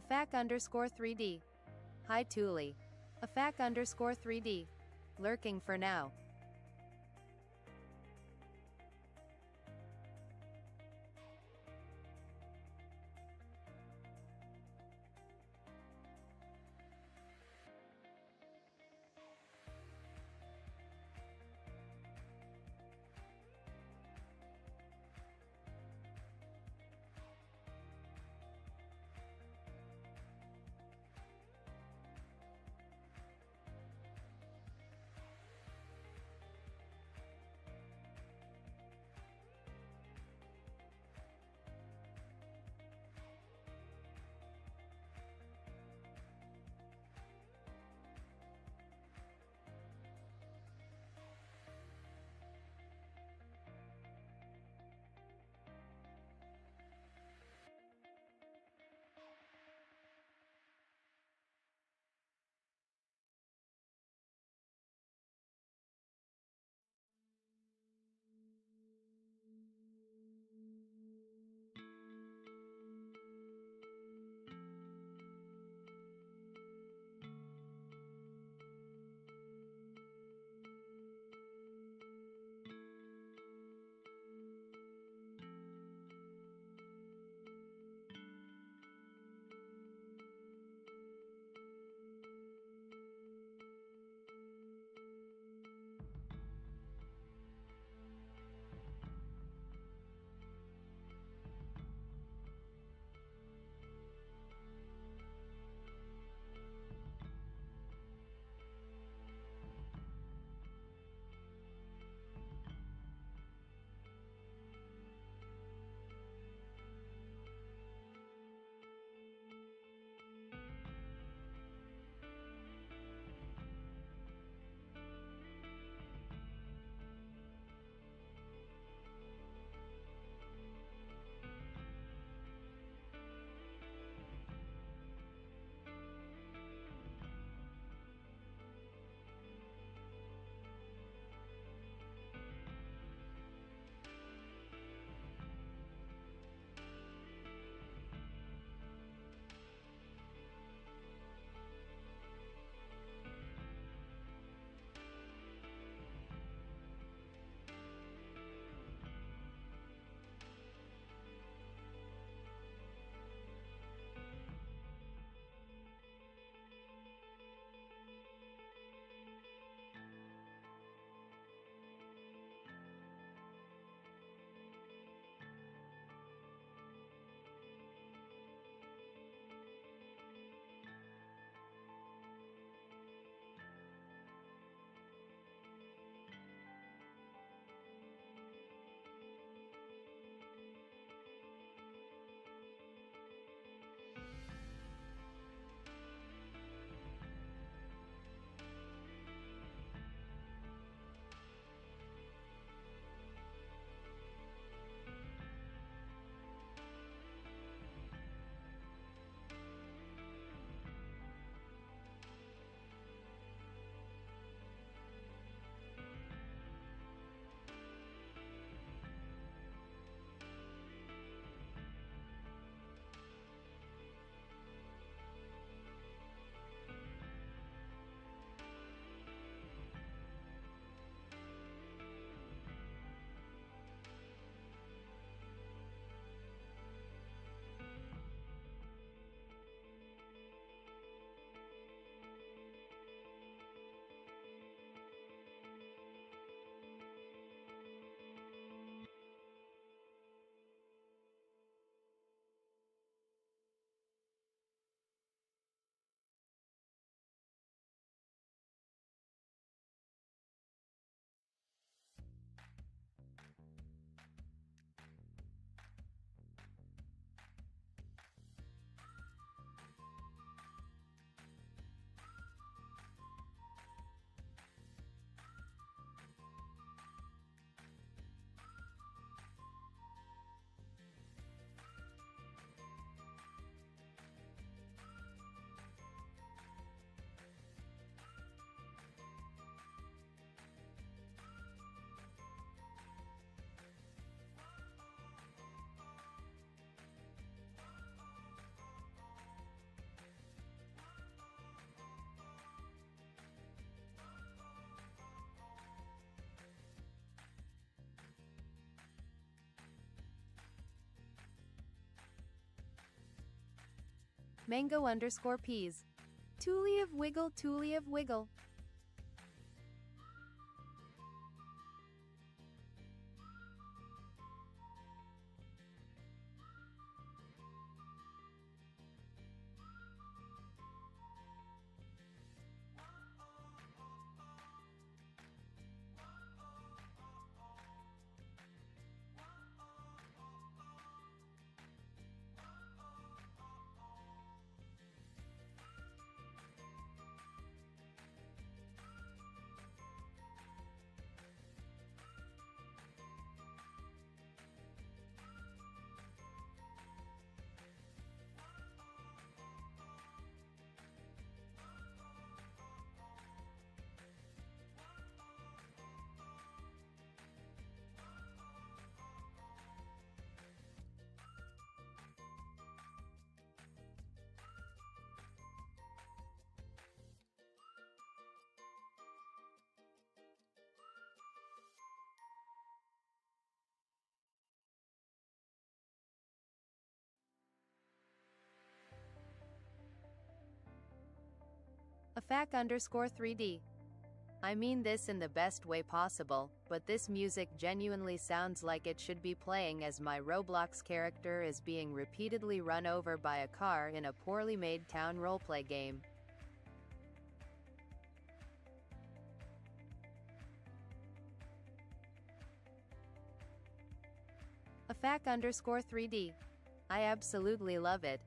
AFAC_3D. Hi Tulie. AFAC_3D. Lurking for now. Mango_peas. Tulie of wiggle, Tulie of wiggle. AFAC_3D. I mean this in the best way possible, but this music genuinely sounds like it should be playing as my Roblox character is being repeatedly run over by a car in a poorly made town roleplay game. AFAC_3D. I absolutely love it.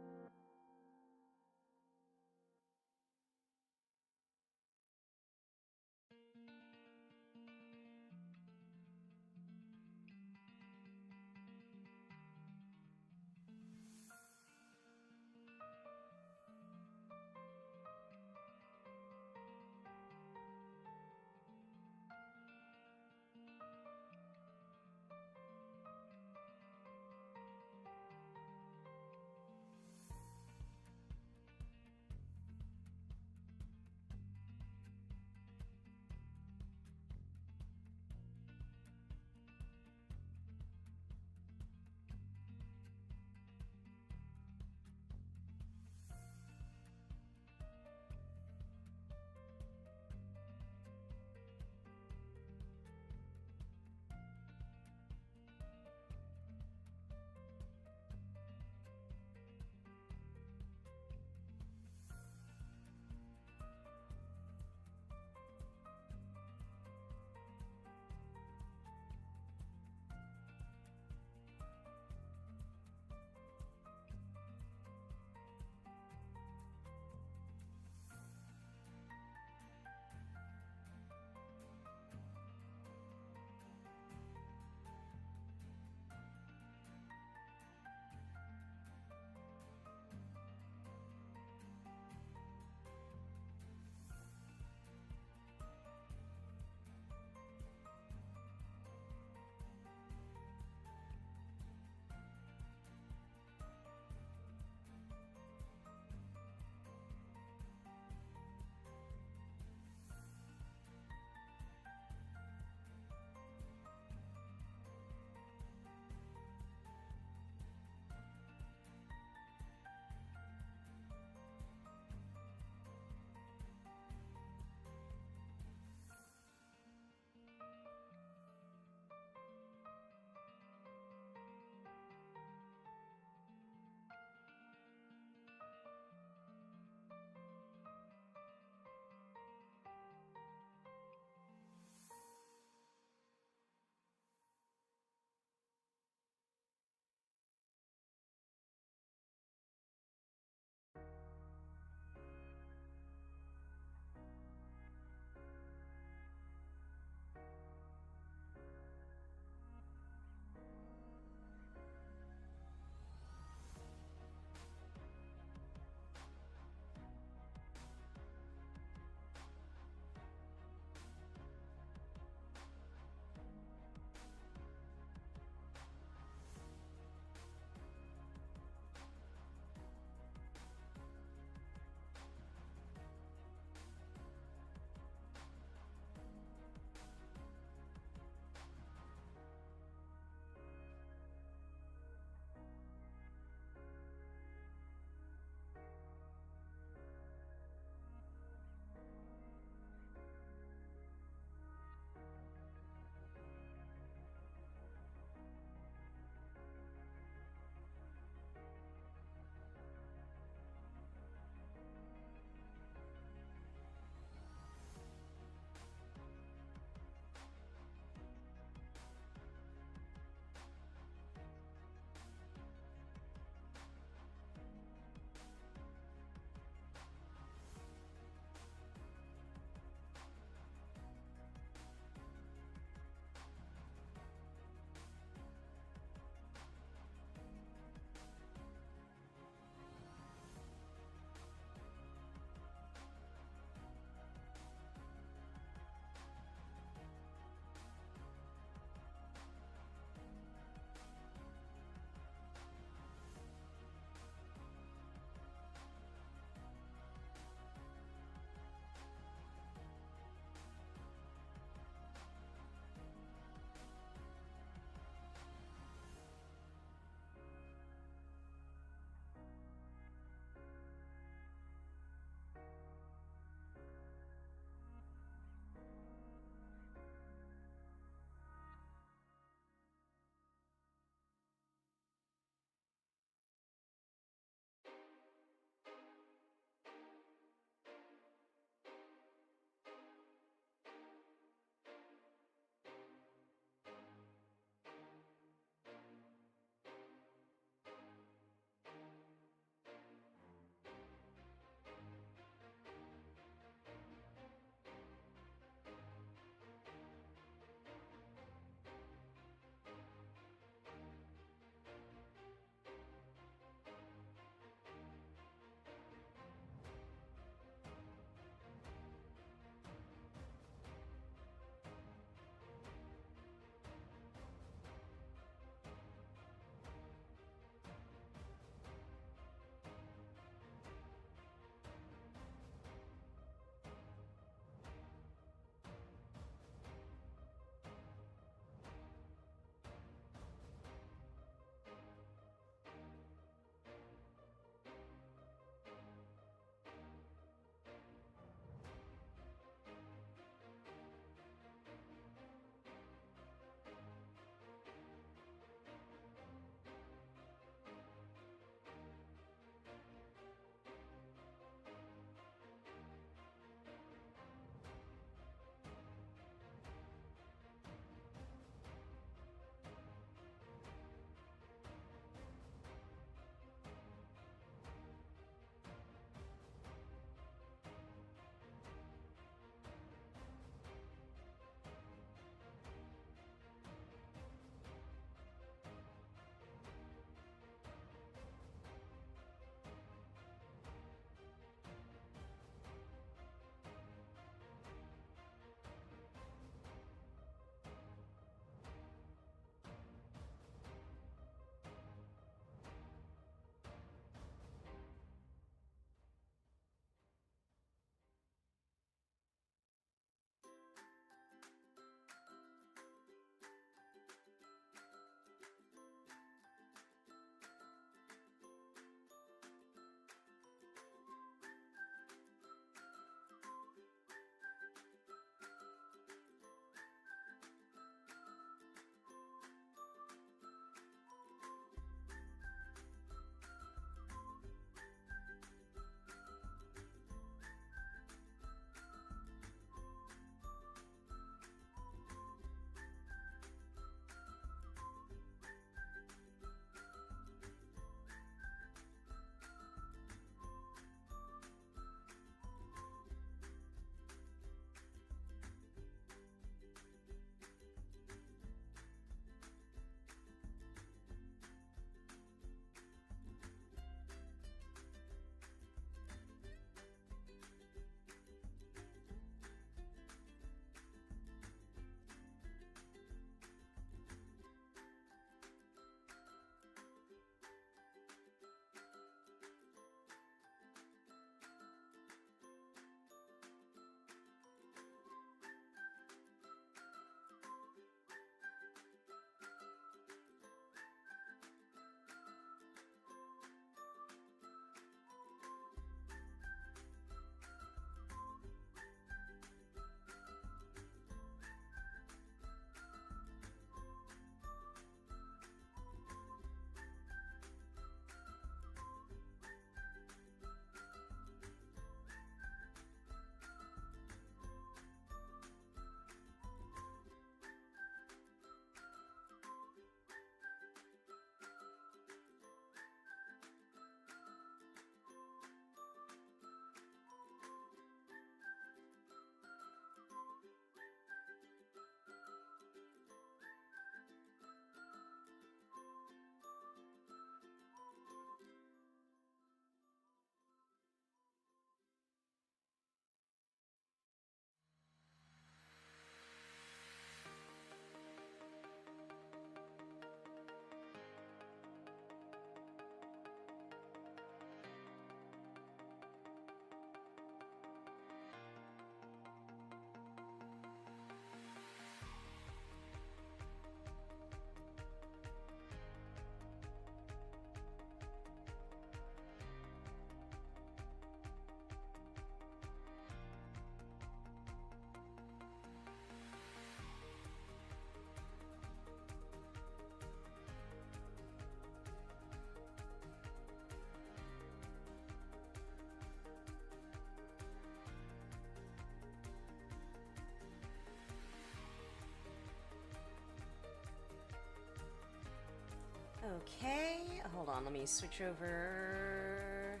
Okay, hold on, let me switch over.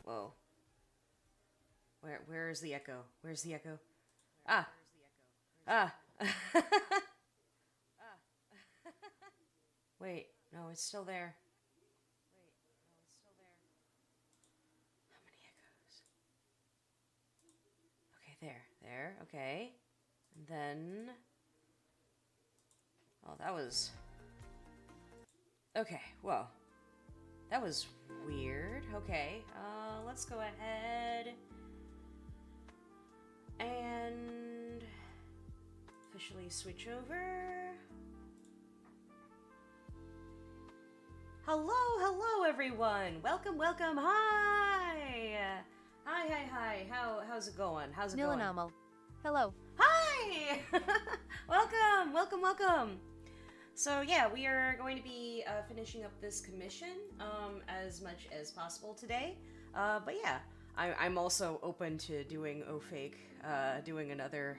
Whoa. Where is the echo? Where's the echo? Ah. Ah. Wait, no, it's still there. How many echoes? Okay, there, okay. And then... Oh, that was... Okay, whoa. That was weird. Okay, let's go ahead and officially switch over. Hello, everyone. Welcome. Hi. Hi. How's it going? Nilanamal. Hello. Hi. Welcome. So yeah, we are going to be finishing up this commission as much as possible today. But yeah, I'm also open to doing OFake, doing another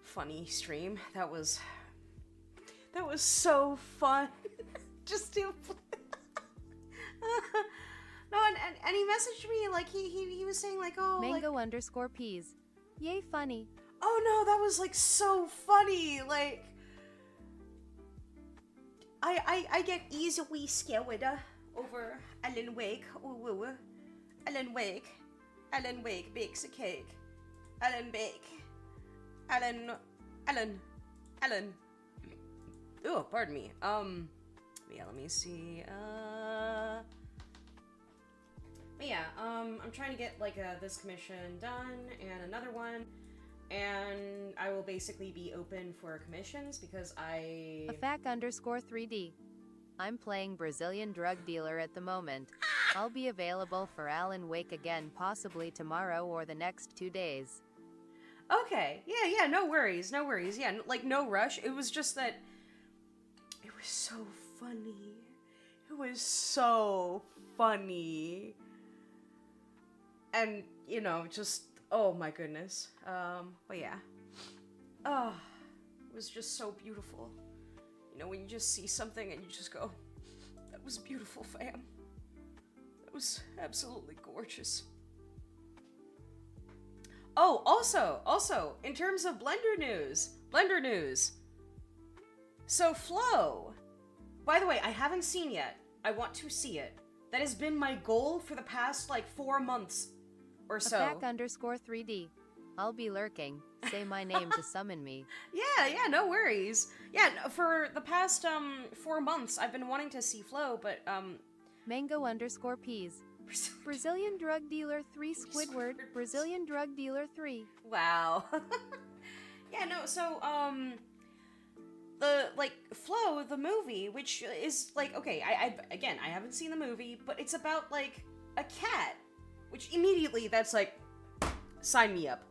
funny stream. That was so fun. Just to no, and he messaged me like he was saying like, oh, Mango_peas. Yay, funny. Oh no, that was like so funny. Like I get easily scared over Alan Wake. Ooh. Alan Wake bakes a cake. Alan. Oh, pardon me. Yeah, let me see. But yeah, I'm trying to get like this commission done and another one, and I will basically be open for commissions because I... Afac_3D. I'm playing Brazilian drug dealer at the moment. I'll be available for Alan Wake again possibly tomorrow or the next 2 days. Okay, yeah, no worries. Yeah, like no rush. It was just that it was so funny. And, you know, just, oh my goodness. But yeah. Oh, it was just so beautiful. You know, when you just see something and you just go, that was beautiful, fam. That was absolutely gorgeous. Oh, also, in terms of Blender news. So, Flow. By the way, I haven't seen yet. I want to see it. That has been my goal for the past, like, 4 months or so. Afac_3D. I'll be lurking. Say my name to summon me. Yeah, no worries. Yeah, for the past, 4 months, I've been wanting to see Flow, but, Mango_peas. Brazilian drug dealer 3 Squidward. Brazilian drug dealer 3. Wow. Yeah, no, so, the, like, Flow, the movie, which is, like, okay, I haven't seen the movie, but it's about, like, a cat, which immediately, that's, like, sign me up.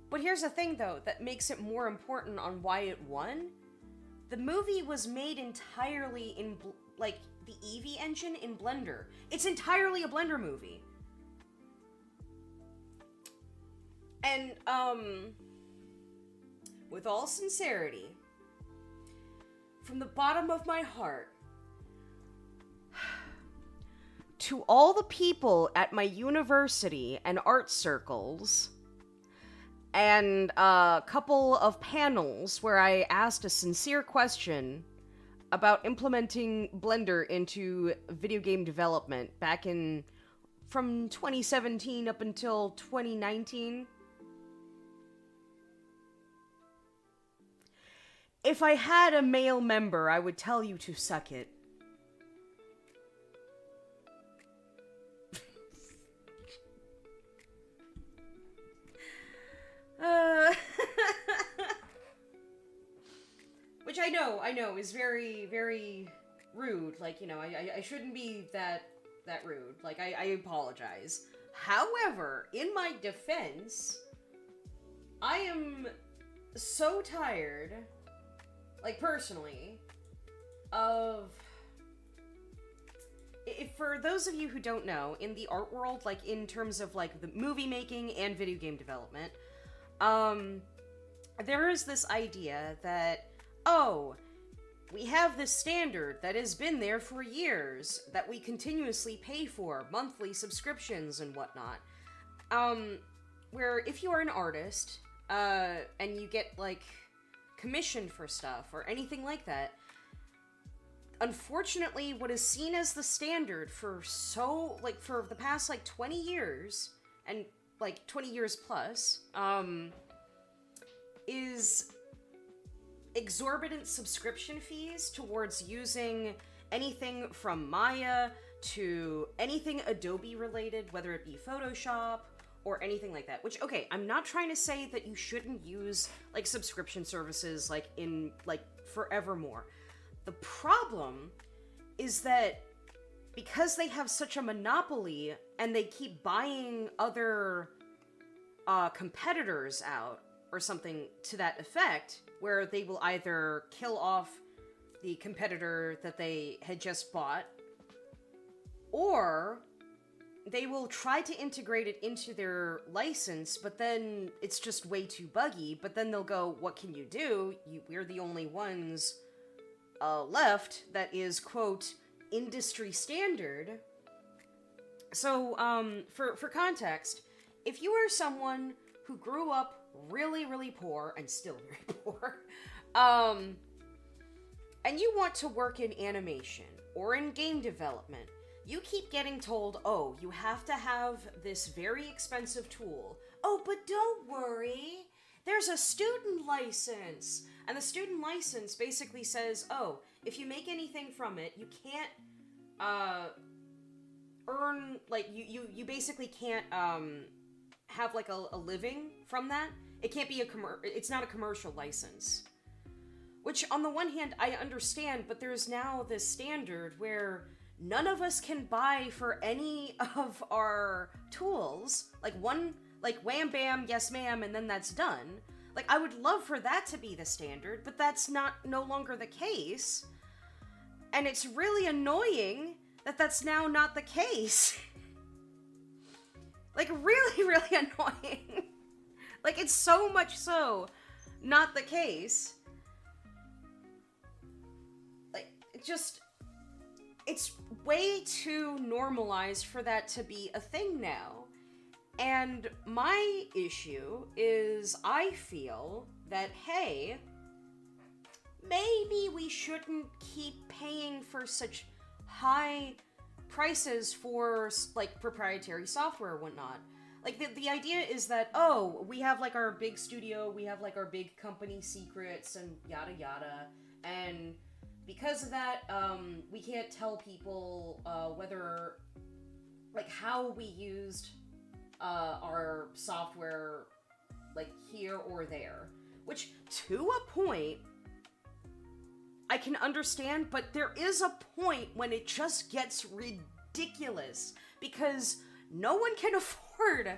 But here's the thing, though, that makes it more important on why it won. The movie was made entirely in, like, the Eevee engine in Blender. It's entirely a Blender movie. And, with all sincerity, from the bottom of my heart, to all the people at my university and art circles, and a couple of panels where I asked a sincere question about implementing Blender into video game development back in, from 2017 up until 2019. If I had a male member, I would tell you to suck it. Which I know is very, very rude. Like, you know, I shouldn't be that rude. Like, I apologize. However, in my defense, I am so tired, like, personally, of... For those of you who don't know, in the art world, like, in terms of, like, the movie making and video game development, there is this idea that, oh, we have this standard that has been there for years that we continuously pay for, monthly subscriptions and whatnot. Where if you are an artist, and you get, like, commissioned for stuff or anything like that, unfortunately, what is seen as the standard for for the past, 20 years, and, 20 years plus, is exorbitant subscription fees towards using anything from Maya to anything Adobe related, whether it be Photoshop or anything like that. Which, okay, I'm not trying to say that you shouldn't use, subscription services, forevermore. The problem is that because they have such a monopoly and they keep buying other competitors out or something to that effect, where they will either kill off the competitor that they had just bought, or they will try to integrate it into their license, but then it's just way too buggy. But then they'll go, what can you do? We're the only ones left that is, quote, industry standard. So, for context, if you are someone who grew up really, really poor, and still very poor, and you want to work in animation or in game development, you keep getting told, oh, you have to have this very expensive tool. Oh, but don't worry, there's a student license. And the student license basically says, oh, if you make anything from it, you can't earn, you basically can't have a living from that. It can't be it's not a commercial license. Which, on the one hand, I understand, but there's now this standard where none of us can buy for any of our tools. Wham bam, yes ma'am, and then that's done. I would love for that to be the standard, but that's no longer the case. And it's really annoying that that's now not the case. Really, really annoying. It's so much so not the case. It's way too normalized for that to be a thing now. And my issue is I feel that, hey, maybe we shouldn't keep paying for such high prices for, proprietary software and whatnot. The idea is that, oh, we have, our big studio, we have, our big company secrets and yada yada, and because of that, we can't tell people, whether, how we used our software, here or there. Which, to a point, I can understand, but there is a point when it just gets ridiculous, because no one can afford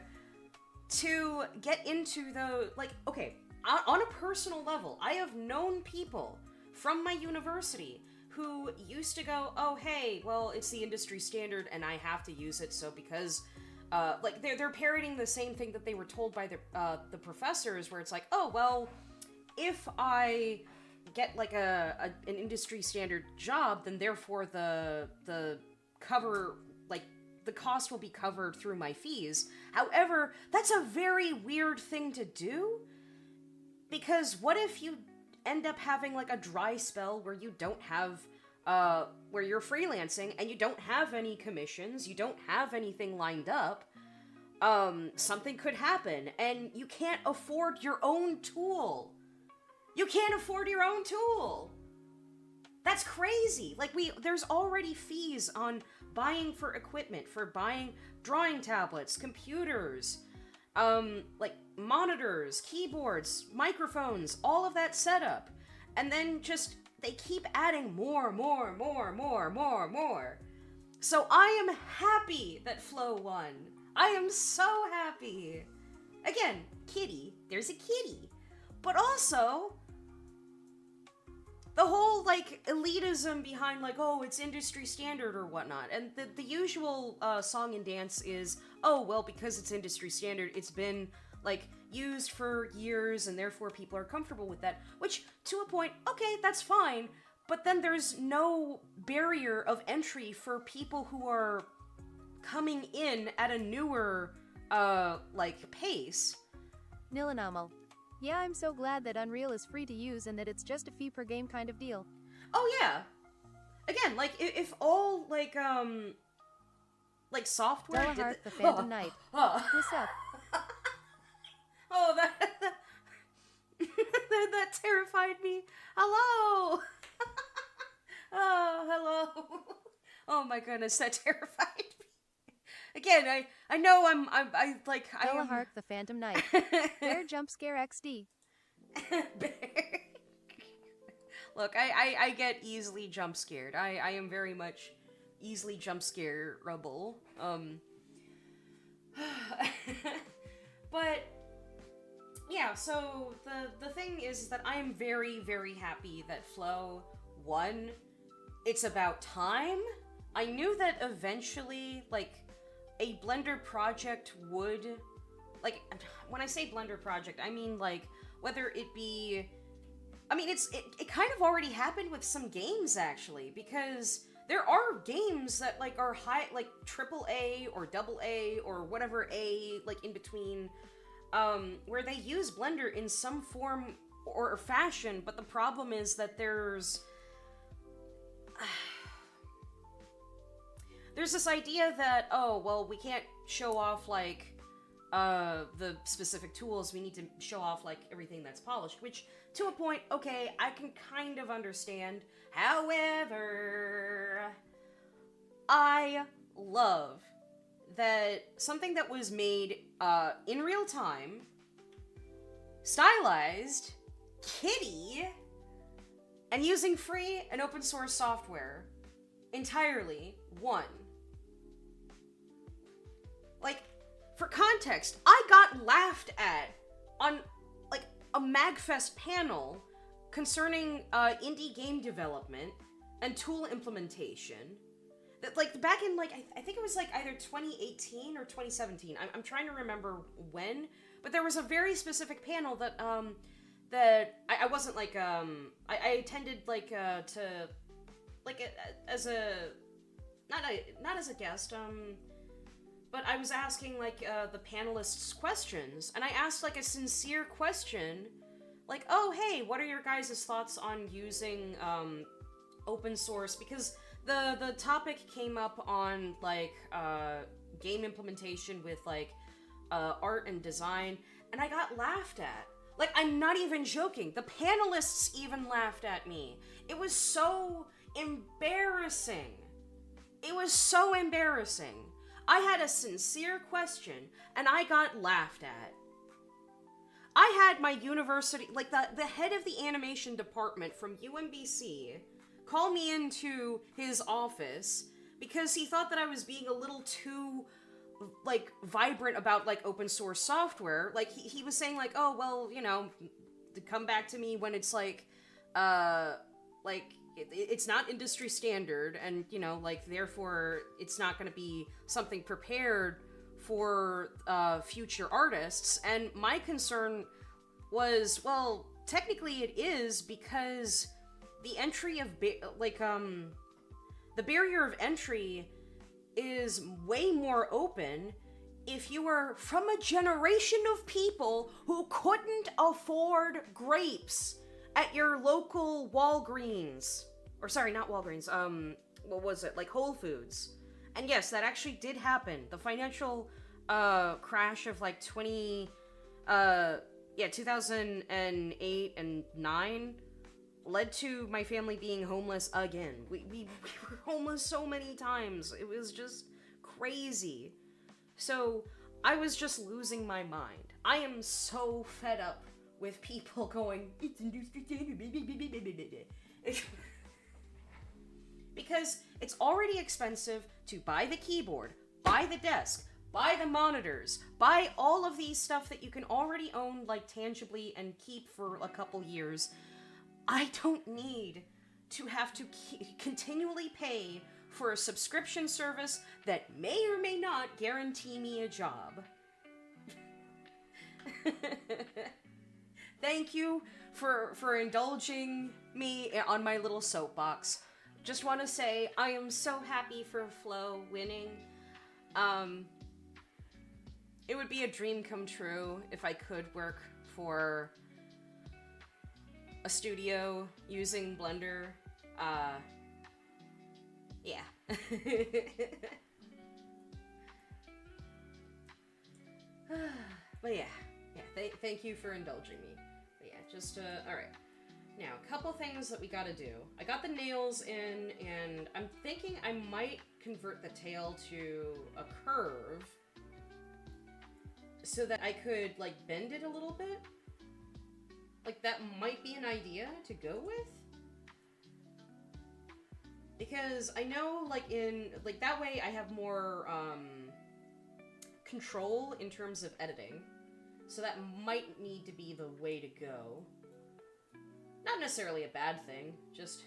to get into the, okay, on a personal level, I have known people from my university who used to go, oh, hey, well, it's the industry standard and I have to use it, so because, they're parroting the same thing that they were told by the professors, where it's oh, well, if I get, an industry standard job, then therefore the cover, the cost will be covered through my fees. However, that's a very weird thing to do, because what if you end up having, a dry spell where you don't have, where you're freelancing and you don't have any commissions, you don't have anything lined up, something could happen, and you can't afford your own tool. You can't afford your own tool! That's crazy! There's already fees on buying for equipment, for buying drawing tablets, computers, monitors, keyboards, microphones, all of that setup. And then they keep adding more. So I am happy that Flow won. I am so happy. Again, kitty. There's a kitty. But also, the whole, elitism behind, oh, it's industry standard or whatnot. And the usual song and dance is, oh, well, because it's industry standard, it's been, used for years and therefore people are comfortable with that, which to a point, okay, that's fine, but then there's no barrier of entry for people who are coming in at a newer, pace. Nilanamal. Yeah, I'm so glad that Unreal is free to use and that it's just a fee per game kind of deal. Oh yeah. Again, like, if all, software Delahark the Phantom Knight. What's up? Oh, that terrified me. Hello! Oh, hello. Oh my goodness, that terrified me. Again, I know I Delahark the Phantom Knight. Bear Jump Scare XD. Look, I get easily jump scared. I am very much easily jump scareable. But yeah, so the thing is that I am very, very happy that Flow won. It's about time. I knew that eventually, a Blender project would, when I say Blender project, I mean, whether it be, it kind of already happened with some games, actually, because there are games that, are high, triple A or double A or whatever A, in between, where they use Blender in some form or fashion, but the problem is that there's this idea that, oh, well, we can't show off, the specific tools, we need to show off, everything that's polished, which, to a point, okay, I can kind of understand. However, I love that something that was made, in real time, stylized, kitty, and using free and open source software entirely won. For context, I got laughed at on, a MagFest panel concerning, indie game development and tool implementation. That, back in, I think it was, either 2018 or 2017. I'm trying to remember when, but there was a very specific panel that, I wasn't, I attended, as a, not as a guest, but I was asking, the panelists questions, and I asked, a sincere question, oh, hey, what are your guys' thoughts on using, open source? Because the topic came up on, game implementation with, art and design, and I got laughed at. I'm not even joking. The panelists even laughed at me. It was so embarrassing. It was so embarrassing. I had a sincere question, and I got laughed at. I had my university, the head of the animation department from UMBC call me into his office because he thought that I was being a little too, vibrant about, open source software. He was saying, oh, well, to come back to me when it's, it's not industry standard, and, therefore, it's not going to be something prepared for, future artists. And my concern was, well, technically it is, because the entry of, the barrier of entry is way more open if you are from a generation of people who couldn't afford grapes at your local Walgreens. Or sorry, not Walgreens, what was it? Whole Foods. And yes, that actually did happen. The financial, crash of, 2008 and 9 led to my family being homeless again. We were homeless so many times. It was just crazy. So, I was just losing my mind. I am so fed up with people going, it's industry standard, because it's already expensive to buy the keyboard, buy the desk, buy the monitors, buy all of these stuff that you can already own, tangibly and keep for a couple years. I don't need to have to continually pay for a subscription service that may or may not guarantee me a job. Thank you for indulging me on my little soapbox. Just want to say I am so happy for Flo winning. It would be a dream come true if I could work for a studio using Blender. Yeah. But yeah, thank you for indulging me. But yeah, just, alright. Now, a couple things that we gotta do. I got the nails in, and I'm thinking I might convert the tail to a curve so that I could, like, bend it a little bit. Like, that might be an idea to go with. Because I know, like, that way I have more, control in terms of editing. So that might need to be the way to go. Not necessarily a bad thing, just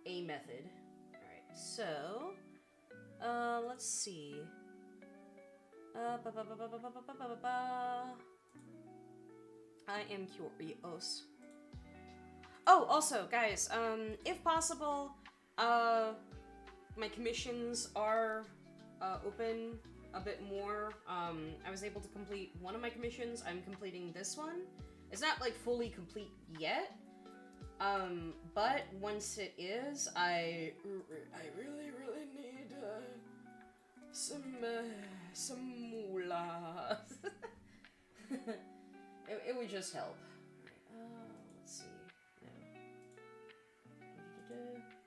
a method. Alright, so... let's see. I am curious. Oh, also, guys, if possible, my commissions are, open a bit more. I was able to complete one of my commissions. I'm completing this one. It's not, like, fully complete yet. But once it is, I really need, some moolah. it would just help. Alright, let's see. No.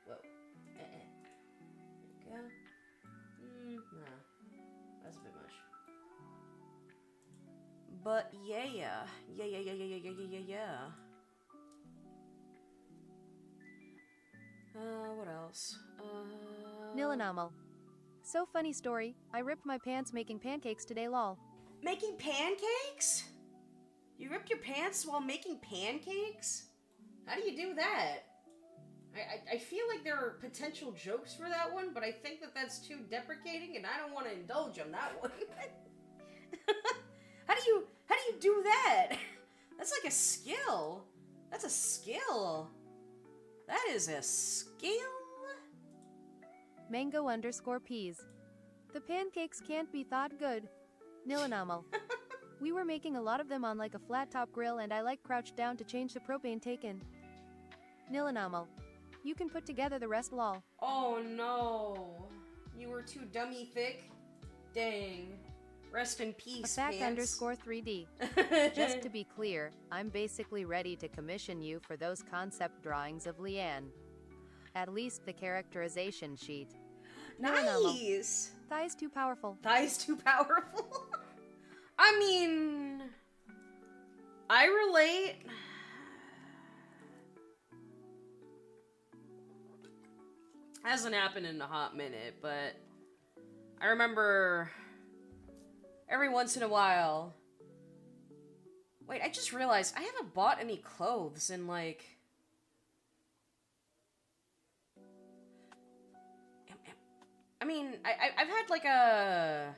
Whoa. There we go. Nah. That's a bit much. But yeah. What else? Nilanamal. So funny story. I ripped my pants making pancakes today, lol. Making pancakes? You ripped your pants while making pancakes? How do you do that? I feel like there are potential jokes for that one, but I think that that's too deprecating, and I don't want to indulge on that one. How do you do that? That's like a skill. That's a skill. That is a skill. Mango_peas. The pancakes can't be thought good. Nilanamal. We were making a lot of them on like a flat top grill, and I like crouched down to change the propane taken. Nilanamal. You can put together the rest, lol. Oh no. You were too dummy thick? Dang. Rest in peace, pants. _3D. Just to be clear, I'm basically ready to commission you for those concept drawings of Leanne. At least the characterization sheet. Nice! Thighs too powerful. Thighs too powerful? I mean... I relate. Hasn't happened in a hot minute, but... I remember... every once in a while... Wait, I just realized I haven't bought any clothes in, like... I mean, I've had, like, a...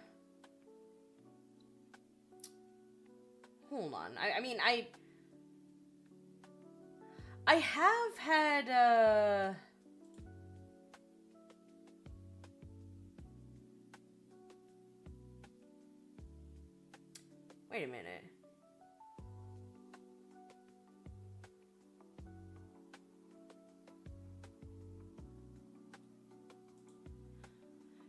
Hold on. I mean, I have had, Wait a minute.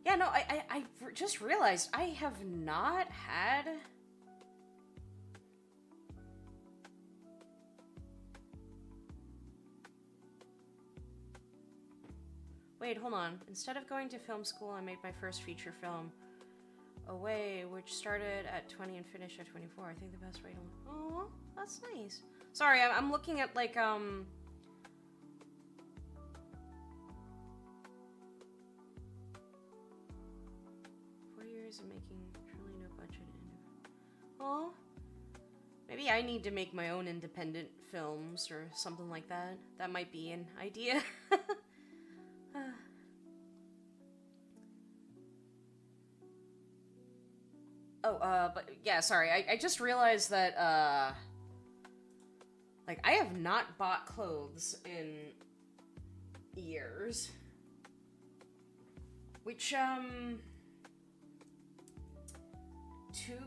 Yeah, no, I just realized I have not had... Wait, hold on. Instead of going to film school, I made my first feature film, Away, which started at 20 and finished at 24. I think the best way to... Oh, that's nice. Sorry, I'm looking at, like, 4 years of making truly no budget. Oh, maybe I need to make my own independent films or something like that. That might be an idea. But yeah, sorry. I just realized that, like, I have not bought clothes in years. Which, to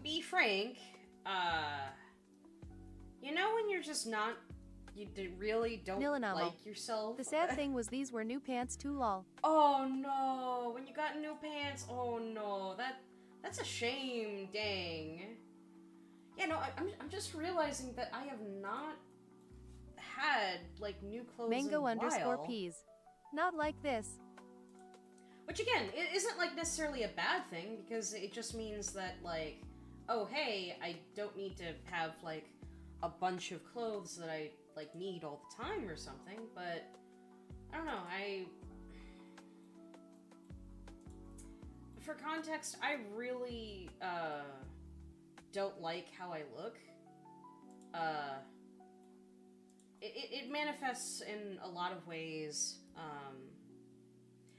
be frank, you know when you're just not, really don't like yourself? The sad thing was these were new pants too, lol. Oh no, when you got new pants, oh no, that's a shame, dang. Yeah, no, I'm just realizing that I have not had, like, new clothes Mango in a while. _peas. Not like this. Which, again, it isn't, like, necessarily a bad thing, because it just means that, like, oh, hey, I don't need to have, like, a bunch of clothes that I, like, need all the time or something, but I don't know, for context, I really, don't like how I look. It manifests in a lot of ways,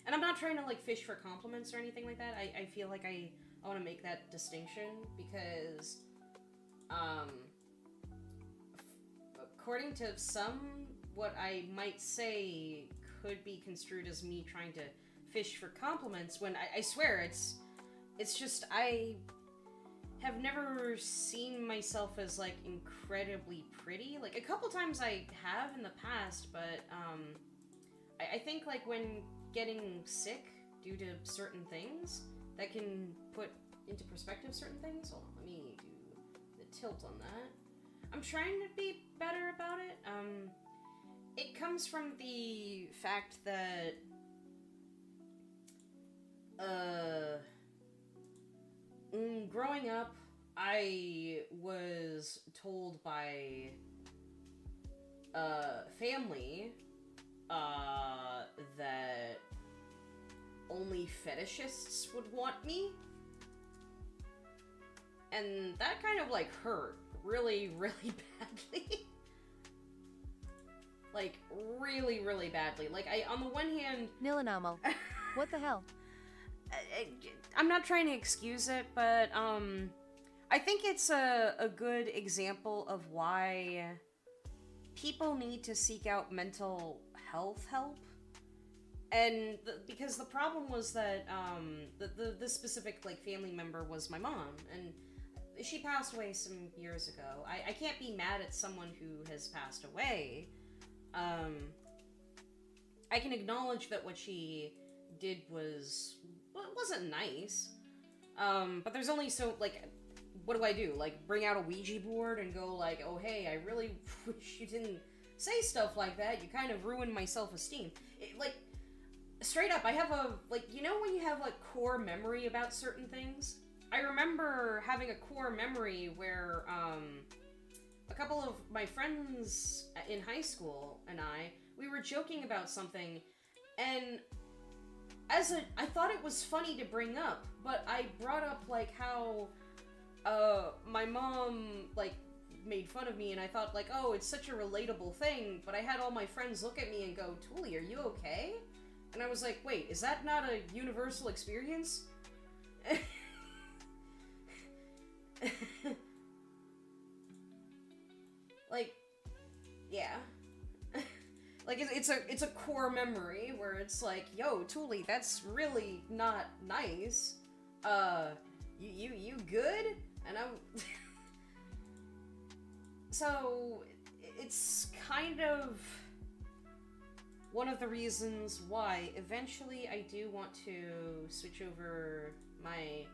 and I'm not trying to, like, fish for compliments or anything like that. I feel like I want to make that distinction because, according to some, what I might say could be construed as me trying to fish for compliments, when I swear it's just I have never seen myself as, like, incredibly pretty. Like, a couple times I have in the past, but, I think, like, when getting sick due to certain things, that can put into perspective certain things. Hold on, let me do the tilt on that. I'm trying to be better about it. It comes from the fact that, growing up, I was told by, family, that only fetishists would want me. And that kind of, like, hurt really, really badly. Like, really, really badly. Like, on the one hand... Nilanamo. What the hell? I'm not trying to excuse it, but, I think it's a good example of why people need to seek out mental health help. And because the problem was that, this specific, like, family member was my mom, and she passed away some years ago. I can't be mad at someone who has passed away. I can acknowledge that what she did wasn't nice. But there's only so, like, what do I do? Like, bring out a Ouija board and go, like, oh, hey, I really wish you didn't say stuff like that. You kind of ruined my self-esteem. Like, straight up, I have a, like, you know when you have, like, core memory about certain things? I remember having a core memory where, a couple of my friends in high school and we were joking about something, and I thought it was funny to bring up, but I brought up, like, how, my mom, like, made fun of me, and I thought, like, oh, it's such a relatable thing, but I had all my friends look at me and go, Tulie, are you okay? And I was like, wait, is that not a universal experience? Like, yeah. Like, it's a core memory where it's like, yo, Tulie, that's really not nice. You good? And I'm... So, it's kind of one of the reasons why eventually I do want to switch over my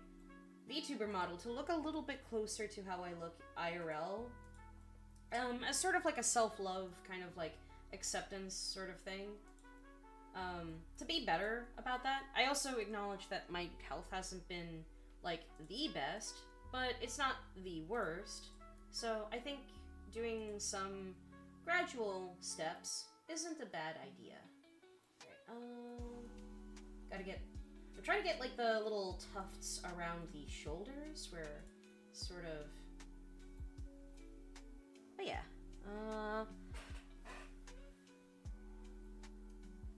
VTuber model to look a little bit closer to how I look IRL. As sort of like a self-love, kind of like acceptance sort of thing. To be better about that. I also acknowledge that my health hasn't been, like, the best, but it's not the worst. So I think doing some gradual steps isn't a bad idea. Alright, I'm trying to get, like, the little tufts around the shoulders where sort of... But yeah,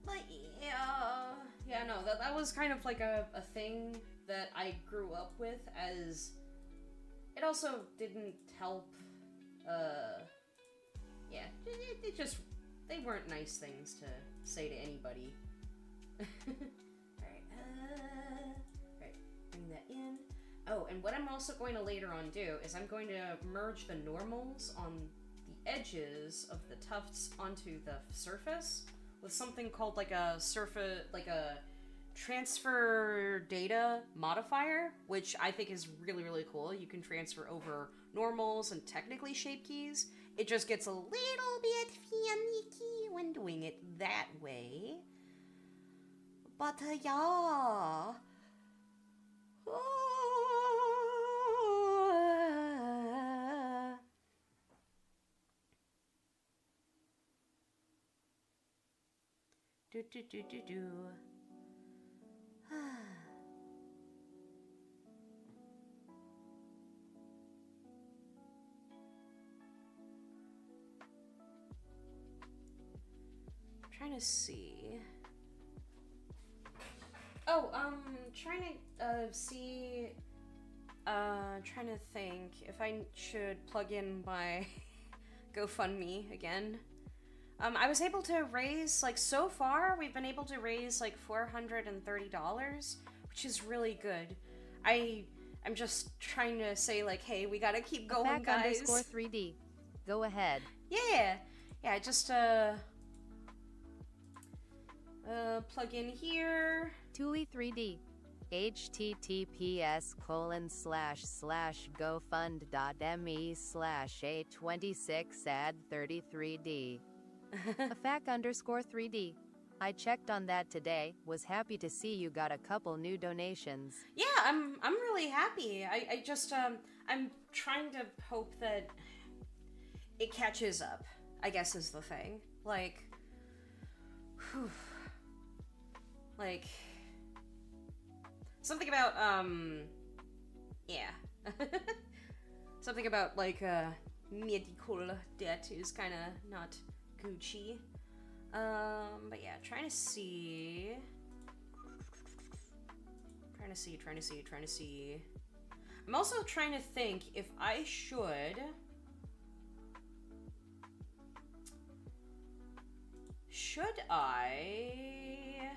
but yeah, no, that was kind of like a thing that I grew up with as it also didn't help, yeah, it just, they weren't nice things to say to anybody. Alright, bring that in. Oh, and what I'm also going to later on do is I'm going to merge the normals on the edges of the tufts onto the surface with something called like a transfer data modifier, which I think is really, really cool. You can transfer over normals and technically shape keys. It just gets a little bit finicky when doing it that way. But, yeah. Do. Trying to see. Oh, trying to see. Trying to think if I should plug in my GoFundMe again. I was able to raise, like, so far, we've been able to raise, like, $430, which is really good. I'm just trying to say, like, hey, we gotta keep going, guys. _3D. Go ahead. Yeah, just, plug in here. Tulie 3D. https://gofund.me/a26ad33d. Afak _3D. I checked on that today, was happy to see you got a couple new donations. Yeah, I'm really happy. I just, I'm trying to hope that it catches up, I guess is the thing. Like, whew. Like, something about, yeah. Something about, like, medical debt is kind of not Gucci. But yeah, trying to see. I'm also trying to think if I should. Should I?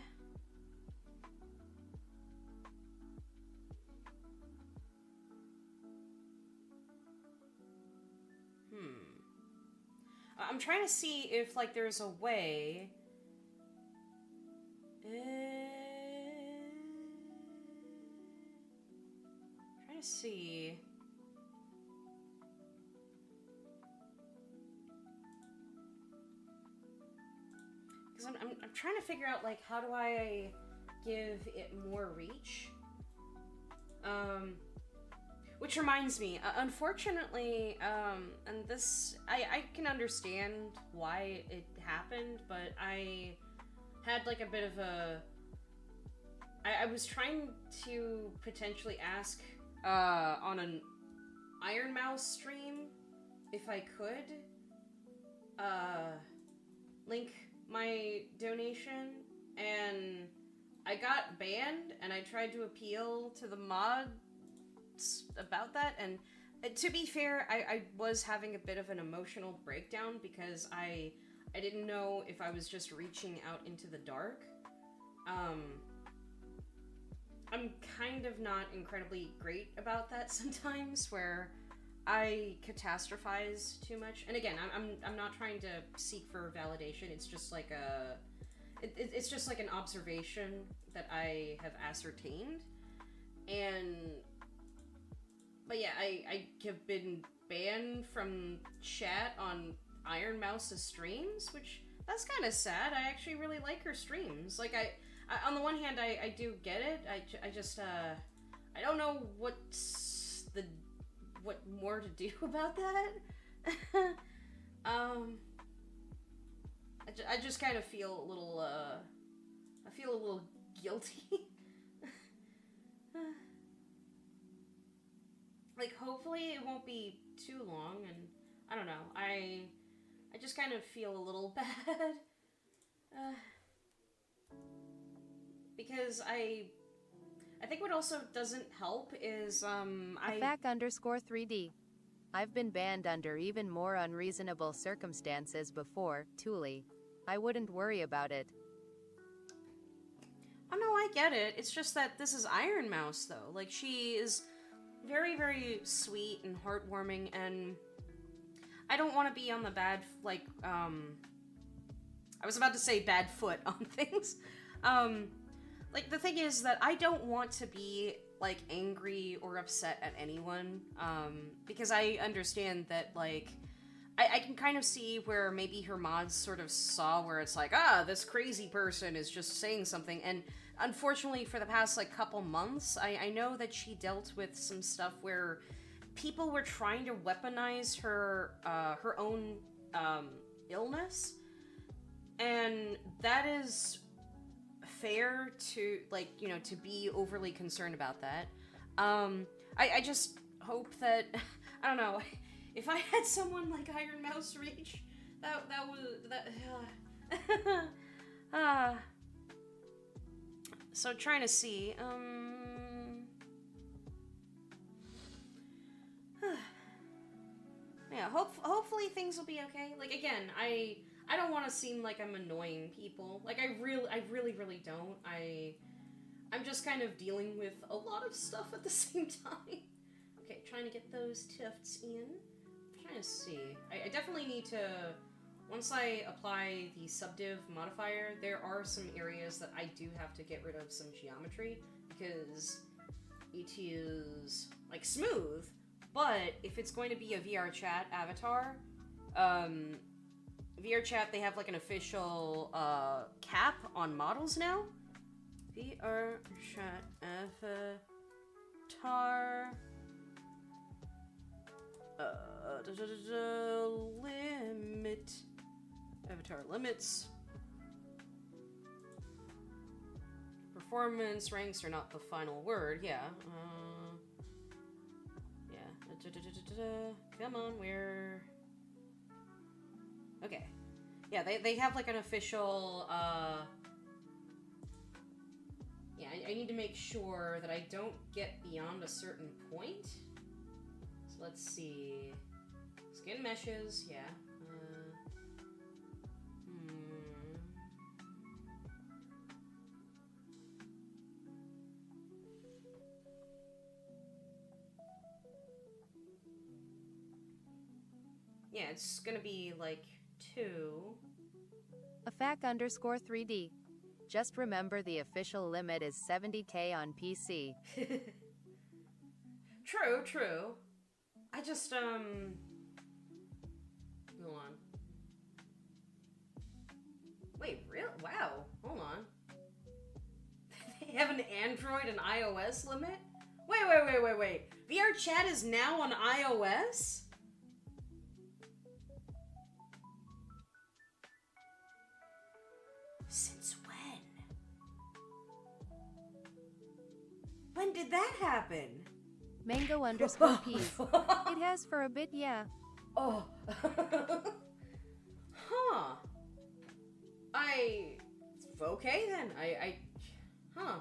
I'm trying to see if, like, there's a way. Trying to see. Because I'm trying to figure out, like, how do I give it more reach? Which reminds me, unfortunately, and this, I can understand why it happened, but I had, like, a bit of a, I was trying to potentially ask, on an Iron Mouse stream, if I could, link my donation, and I got banned, and I tried to appeal to the mod about that, and to be fair, I was having a bit of an emotional breakdown because I didn't know if I was just reaching out into the dark. I'm kind of not incredibly great about that sometimes, where I catastrophize too much. And again, I'm not trying to seek for validation. It's just like it's just like an observation that I have ascertained, but yeah, I have been banned from chat on Iron Mouse's streams, which, that's kind of sad. I actually really like her streams. Like, I on the one hand, I do get it. I just, I don't know what more to do about that. I just kind of feel a little, I feel a little guilty. Like, hopefully it won't be too long, and I don't know, I just kind of feel a little bad, because I I think what also doesn't help is, Afac_3D. I've been banned under even more unreasonable circumstances before, Tulie. I wouldn't worry about it. Oh no, I get it. It's just that this is Iron Mouse, though. Like, she is very, very sweet and heartwarming, and I don't want to be on the bad, like, I was about to say bad foot on things. Like, the thing is that I don't want to be, like, angry or upset at anyone, because I understand that, like, I can kind of see where maybe her mods sort of saw where it's like, this crazy person is just saying something, and unfortunately for the past, like, couple months, I know that she dealt with some stuff where people were trying to weaponize her, her own, illness, and that is fair to, like, you know, to be overly concerned about that. I just hope that, I don't know, if I had someone like Iron Mouse reach, that so trying to see, yeah, hopefully things will be okay. Like, again, I don't want to seem like I'm annoying people. Like, I really don't. I'm just kind of dealing with a lot of stuff at the same time. Okay, trying to get those tufts in. I'm trying to see. I definitely need to, once I apply the subdiv modifier, there are some areas that I do have to get rid of some geometry, because it is, like, smooth, but if it's going to be a VR chat avatar, VR chat, they have, like, an official, cap on models now. VR chat avatar, limit, avatar limits. Performance ranks are not the final word, yeah. Come on, we're... Okay. Yeah, they have, like, an official, yeah, I need to make sure that I don't get beyond a certain point. So let's see. Skin meshes, yeah. Yeah, it's gonna be, like, 2. Afac_3D. Just remember the official limit is 70k on PC. True. I just, hold on. Wait, real? Wow, hold on. They have an Android and iOS limit? Wait. VR chat is now on iOS? Since when? When did that happen? Mango_peas. It has for a bit, yeah. Oh. Huh. Okay then. Huh.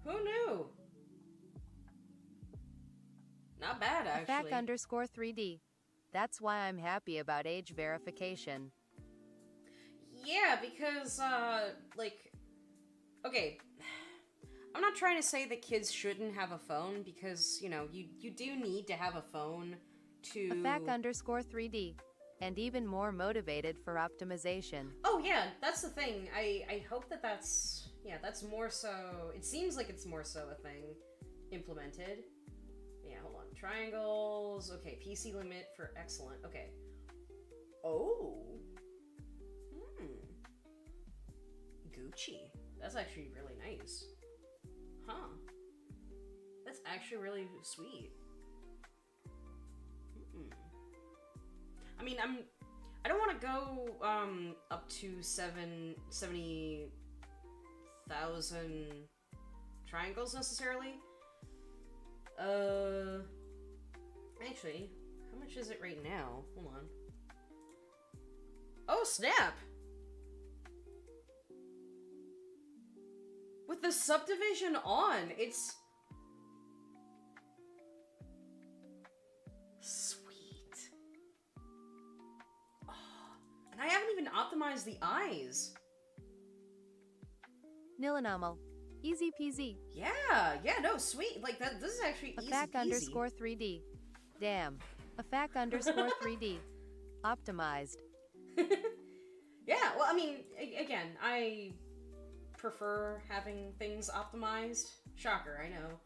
Who knew? Not bad, actually. Afac_3D. That's why I'm happy about age verification. Yeah, because, like, okay, I'm not trying to say that kids shouldn't have a phone, because, you know, you do need to have a phone to... Afac_3D. And even more motivated for optimization. Oh, yeah, that's the thing. I hope that that's, yeah, that's more so, it seems like it's more so a thing implemented. Yeah, hold on. Triangles. Okay, PC limit for excellent. Okay. Oh. Gucci. That's actually really nice. Huh. That's actually really sweet. I mean, I don't want to go, up to 70,000 triangles necessarily. Actually, how much is it right now? Hold on. Oh, snap! With the subdivision on, it's... Sweet. Oh, and I haven't even optimized the eyes. Nilanamal. Easy peasy. Yeah, no, sweet. Like, this is actually easy peasy. _3D. Damn. _3D. Optimized. Yeah, well, I mean, again, I prefer having things optimized. Shocker, I know.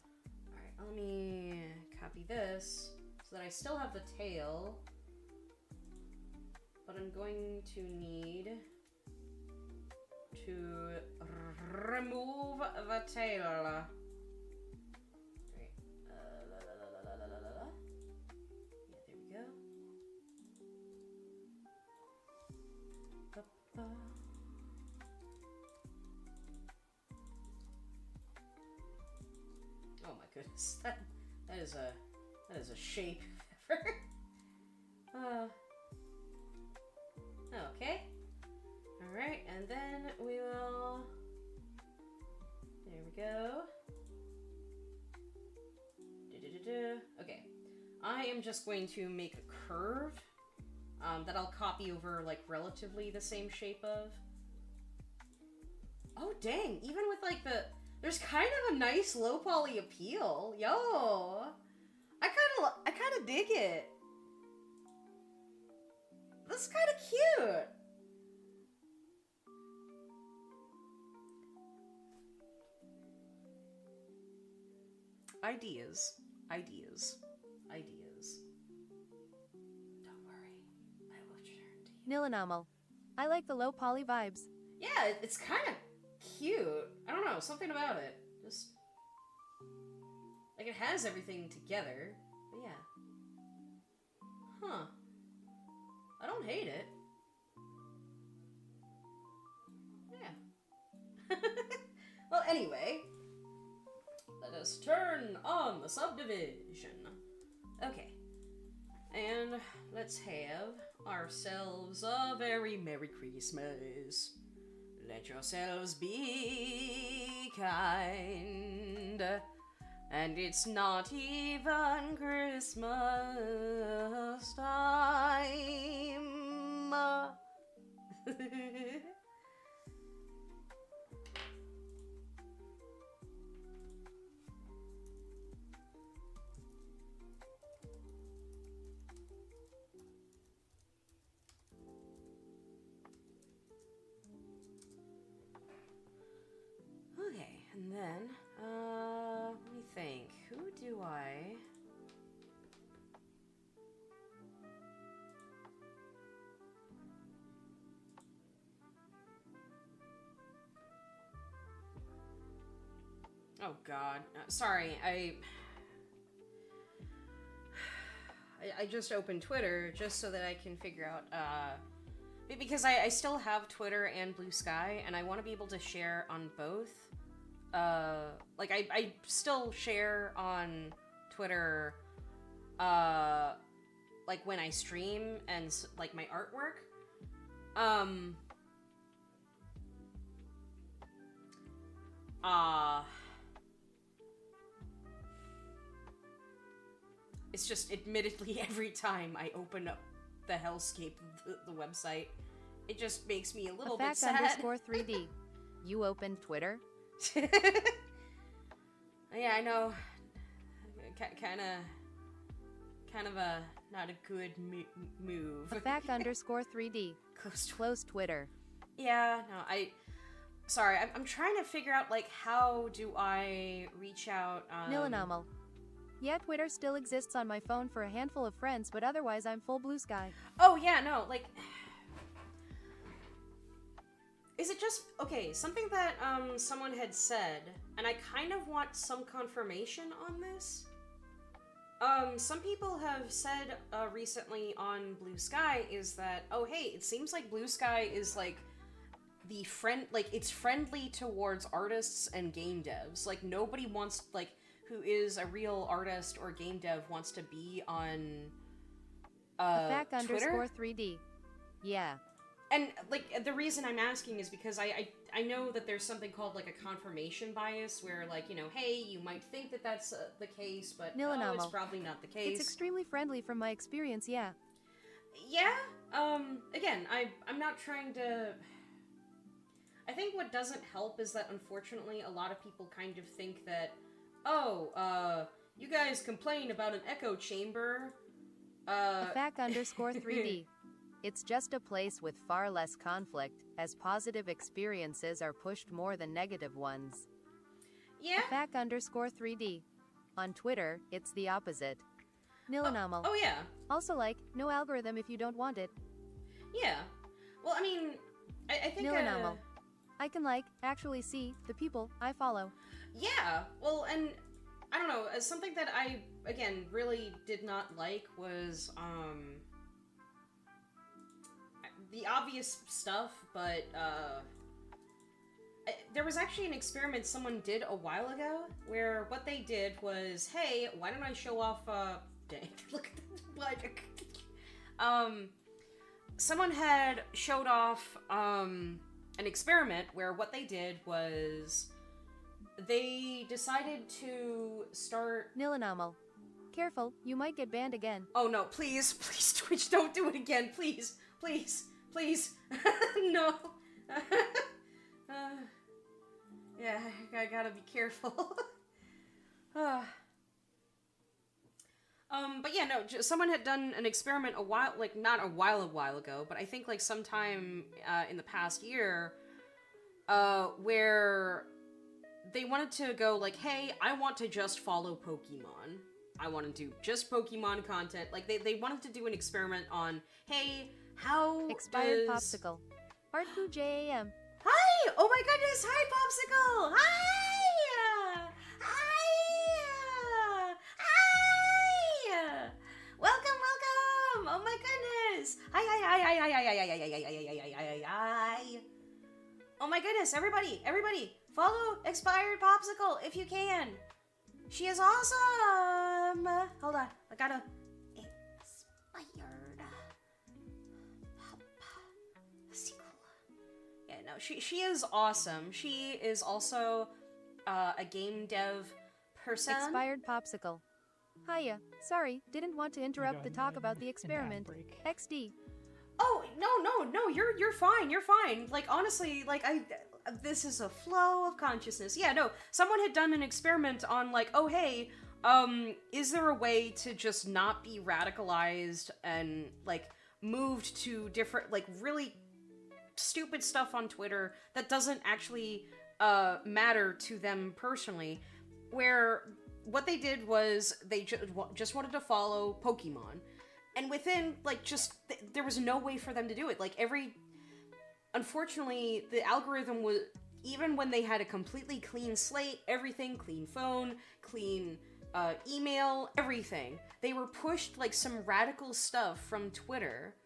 Alright, let me copy this so that I still have the tail. But I'm going to need to remove the tail. Right. Yeah, there we go. Oh my goodness, that is a shape. Okay. All right, and then we will. There we go. Okay, I am just going to make a curve that I'll copy over like relatively the same shape of. Oh dang! Even with like there's kind of a nice low poly appeal. Yo, I kind of dig it. That's kind of cute. Ideas. Don't worry, I will return to you. Nilanamal. I like the low poly vibes. Yeah, it's kind of cute. I don't know, something about it. Just like it has everything together. But yeah. Huh. I don't hate it. Yeah. Well, anyway, let us turn on the subdivision. Okay. And let's have ourselves a very Merry Christmas. Let yourselves be kind. And it's not even Christmas time. Okay, and then, let me think. Who do I... Oh god. Sorry, I just opened Twitter just so that I can figure out, because I still have Twitter and Blue Sky, and I want to be able to share on both. Like, I still share on Twitter, like, when I stream and, like, my artwork. It's just, admittedly, every time I open up the hellscape of the website, it just makes me a little bit sad. _3D. You opened Twitter? Yeah, I know. Kind of a not a good move. _3D. Close Twitter. Yeah, no, sorry, I'm trying to figure out, like, how do I reach out, Nilanamal. Yeah, Twitter still exists on my phone for a handful of friends, but otherwise I'm full Blue Sky. Oh, yeah, no, like... Is it just... Okay, something that, someone had said, and I kind of want some confirmation on this. Some people have said, recently on Blue Sky is that, oh, hey, it seems like Blue Sky is, like, it's friendly towards artists and game devs. Like, nobody wants, like... who is a real artist or game dev wants to be on Twitter. _3D. Yeah. And, like, the reason I'm asking is because I know that there's something called, like, a confirmation bias, where, like, you know, hey, you might think that that's the case, but no, it's probably not the case. It's extremely friendly from my experience, yeah. Yeah, again, I'm not trying to... I think what doesn't help is that, unfortunately, a lot of people kind of think that, oh, you guys complain about an echo chamber, AFAC_3D. It's just a place with far less conflict, as positive experiences are pushed more than negative ones. Yeah? AFAC_3D. On Twitter, it's the opposite. Nilanamal. Oh, yeah. Also like, no algorithm if you don't want it. Yeah. Well, I mean, I think... Nilanamal. I can actually see the people I follow. Yeah, well, and I don't know, something that I, again, really did not like was, the obvious stuff, but, there was actually an experiment someone did a while ago, where what they did was, hey, why don't I show off, dang, look at the someone had showed off, an experiment where what they did was they decided to start... Nilanamal. Careful, you might get banned again. Oh no, please, please, Twitch, don't do it again, please, please, please, no. Yeah, I gotta be careful. But yeah, no, someone had done an experiment a while, like, not a while ago, but I think, like, sometime, in the past year, where they wanted to go, like, hey, I want to just follow Pokemon. I want to do just Pokemon content. Like, they wanted to do an experiment on, hey, how Expired Popsicle. Artku JAM. Hi! Oh my goodness! Hi, Popsicle! Hi! Hi! Hi! Welcome, welcome! Oh my goodness! Hi, hi, hi, hi, hi, hi, hi, hi, hi, hi, hi, hi, hi. Oh my goodness, everybody, follow Expired Popsicle if you can. She is awesome! Hold on, I gotta... Expired Popsicle. Yeah, no, she is awesome. She is also a game dev person. Expired Popsicle. Hiya. Sorry, didn't want to interrupt the talk about the experiment. XD. Oh, no, you're fine, you're fine. Like, honestly, like, this is a flow of consciousness. Yeah, no, someone had done an experiment on, like, oh, hey, is there a way to just not be radicalized and, like, moved to different, like, really stupid stuff on Twitter that doesn't actually, matter to them personally, where what they did was they just wanted to follow Pokemon. And within, like, just, there was no way for them to do it. Like, unfortunately, the algorithm was, even when they had a completely clean slate, everything, clean phone, clean, email, everything, they were pushed, like, some radical stuff from Twitter.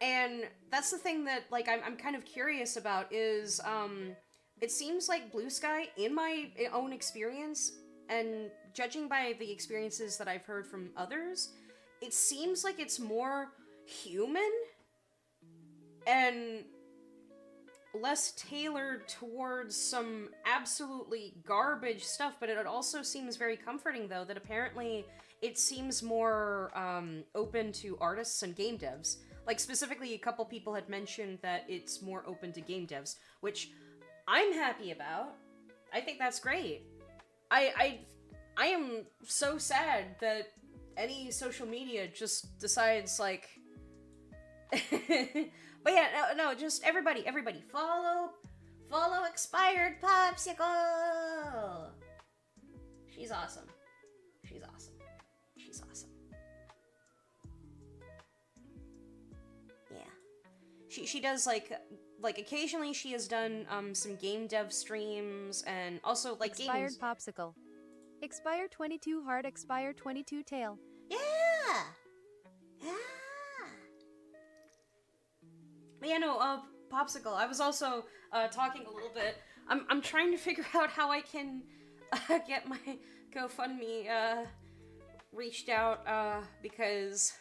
And that's the thing that, like, I'm kind of curious about is, it seems like Blue Sky, in my own experience, and judging by the experiences that I've heard from others, it seems like it's more human and less tailored towards some absolutely garbage stuff, but it also seems very comforting, though, that apparently it seems more open to artists and game devs. Like, specifically, a couple people had mentioned that it's more open to game devs, which I'm happy about. I think that's great. I am so sad that any social media just decides, like... But yeah, no, just everybody, follow Expired Popsicle! She's awesome. Yeah. She does, like, occasionally she has done, some game dev streams, and also, like, Expired games... Popsicle. Expire 22 Heart, Expire 22 Tail. Yeah! But yeah, no, Popsicle, I was also, talking a little bit. I'm trying to figure out how I can, get my GoFundMe, reached out, because...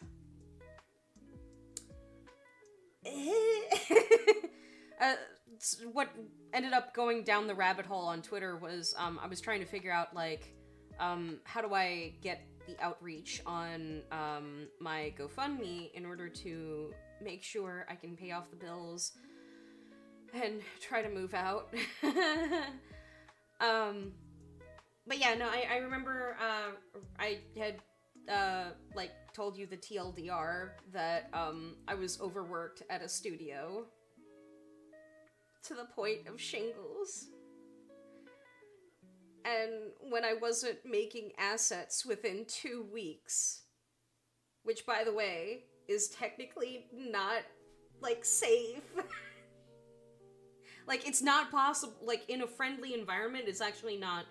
what ended up going down the rabbit hole on Twitter was I was trying to figure out like how do I get the outreach on my GoFundMe in order to make sure I can pay off the bills and try to move out. But yeah, no, I remember I had like told you the TLDR that I was overworked at a studio to the point of shingles. And when I wasn't making assets within 2 weeks, which by the way is technically not like safe. Like it's not possible, like in a friendly environment it's actually not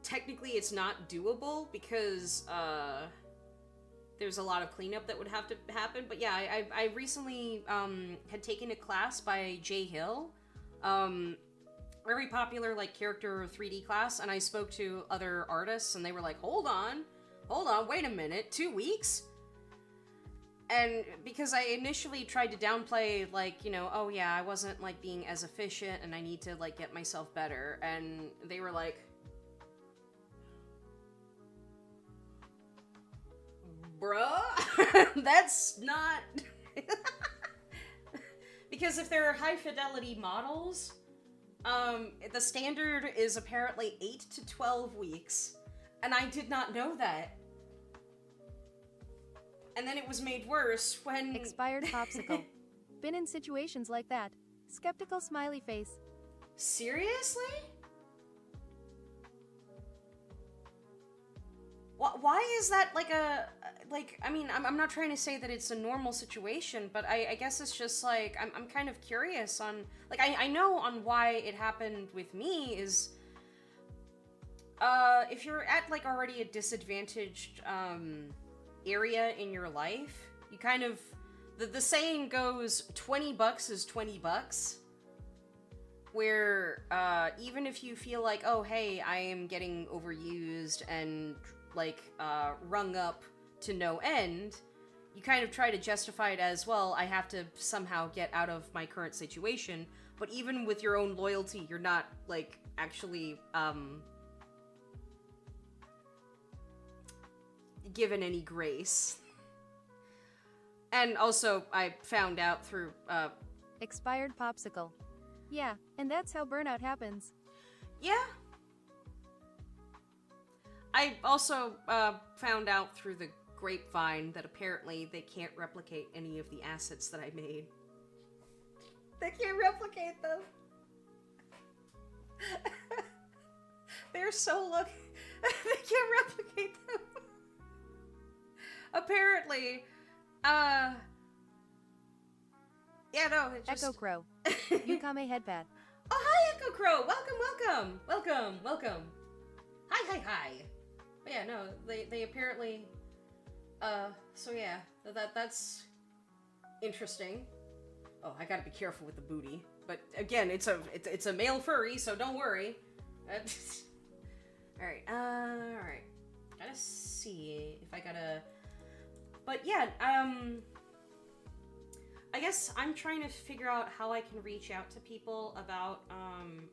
technically it's not doable because there's a lot of cleanup that would have to happen. But yeah, I recently had taken a class by Jay Hill, very popular like character 3D class, and I spoke to other artists and they were like, hold on, wait a minute, 2 weeks? And because I initially tried to downplay, like, you know, oh yeah, I wasn't like being as efficient and I need to like get myself better, and they were like, bruh, that's not... Because if they're high fidelity models, the standard is apparently 8 to 12 weeks, and I did not know that. And then it was made worse when... Expired popsicle. Been in situations like that. Skeptical smiley face. Seriously? Why is that like a... Like, I mean, I'm not trying to say that it's a normal situation, but I guess it's just like, I'm kind of curious on... Like, I know on why it happened with me is... if you're at, like, already a disadvantaged, area in your life, you kind of... The saying goes, 20 bucks is 20 bucks. Where, even if you feel like, oh, hey, I am getting overused and, like, rung up to no end, you kind of try to justify it as, well, I have to somehow get out of my current situation. But even with your own loyalty, you're not, like, actually, given any grace. And also, I found out through, Expired popsicle. Yeah, and that's how burnout happens. Yeah. I also, found out through the grapevine that apparently they can't replicate any of the assets that I made. They can't replicate them. They're so lucky. They can't replicate them. Apparently, yeah, no, it just... Echo Crow. Yukame headpad. Oh, hi, Echo Crow! Welcome! Hi. But yeah, no, they apparently, so yeah, that's interesting. Oh, I gotta be careful with the booty. But again, it's a male furry, so don't worry. Alright, gotta see if I gotta... But yeah, I guess I'm trying to figure out how I can reach out to people about,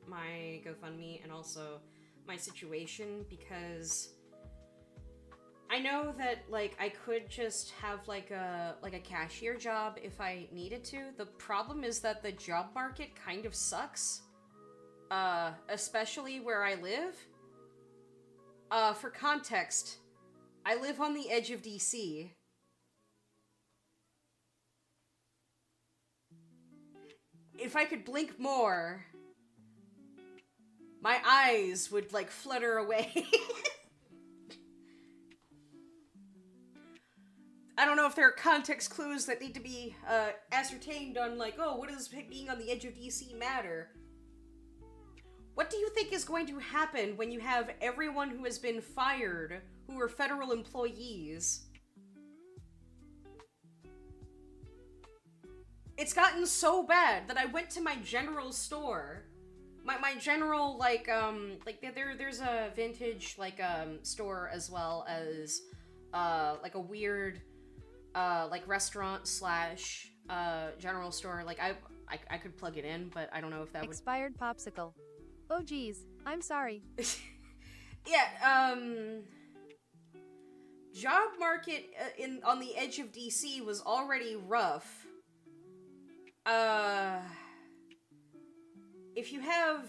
my GoFundMe and also my situation, because I know that, like, I could just have, like a cashier job if I needed to. The problem is that the job market kind of sucks, especially where I live. For context, I live on the edge of DC. If I could blink more, my eyes would, like, flutter away. I don't know if there are context clues that need to be, ascertained on, like, oh, what does being on the edge of DC matter? What do you think is going to happen when you have everyone who has been fired, who are federal employees? It's gotten so bad that I went to my general store. My general, like, there's a vintage, like, store as well as, like, a weird, like restaurant slash general store. Like I could plug it in, but I don't know if that Expired popsicle. Oh geez, I'm sorry. Yeah, job market on the edge of DC was already rough. If you have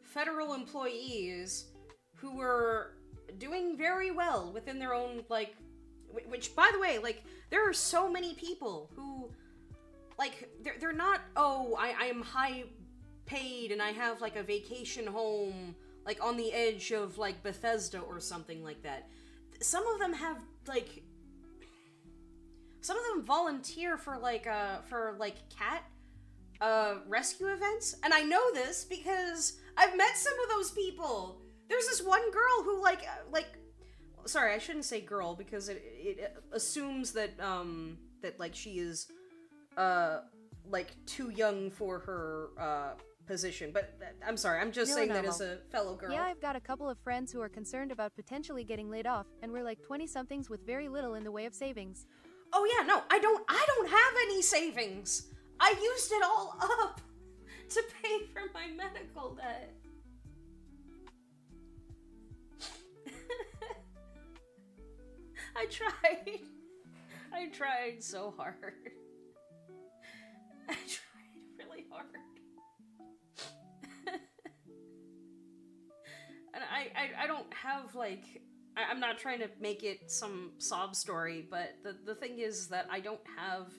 federal employees who were doing very well within their own, like, which, by the way, like, there are so many people who, like, they're not, oh, I am high paid and I have, like, a vacation home, like, on the edge of, like, Bethesda or something like that. Some of them have, like, some of them volunteer for, like, cat, rescue events, and I know this because I've met some of those people. There's this one girl who, sorry, I shouldn't say girl, because it assumes that, that, like, she is, like, too young for her, position, but I'm sorry, I'm just saying that as a fellow girl. Yeah, I've got a couple of friends who are concerned about potentially getting laid off, and we're like 20-somethings with very little in the way of savings. Oh yeah, no, I don't have any savings. I used it all up to pay for my medical debt. I tried so hard. I tried really hard. And I don't have, like, I'm not trying to make it some sob story, but the thing is that I don't have,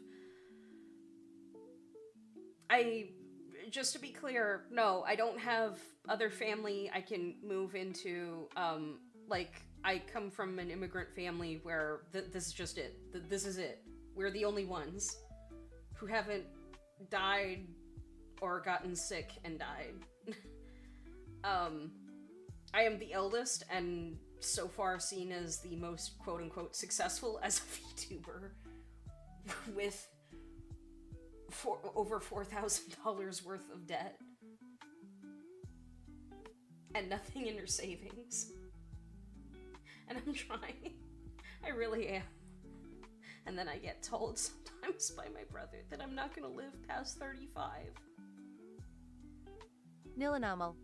just to be clear, no, I don't have other family I can move into. Like, I come from an immigrant family where this is just it. This is it. We're the only ones who haven't died or gotten sick and died. I am the eldest and so far seen as the most quote-unquote successful as a VTuber with over $4,000 worth of debt and nothing in her savings. And I'm trying. I really am. And then I get told sometimes by my brother that I'm not gonna live past 35. Nilanamal.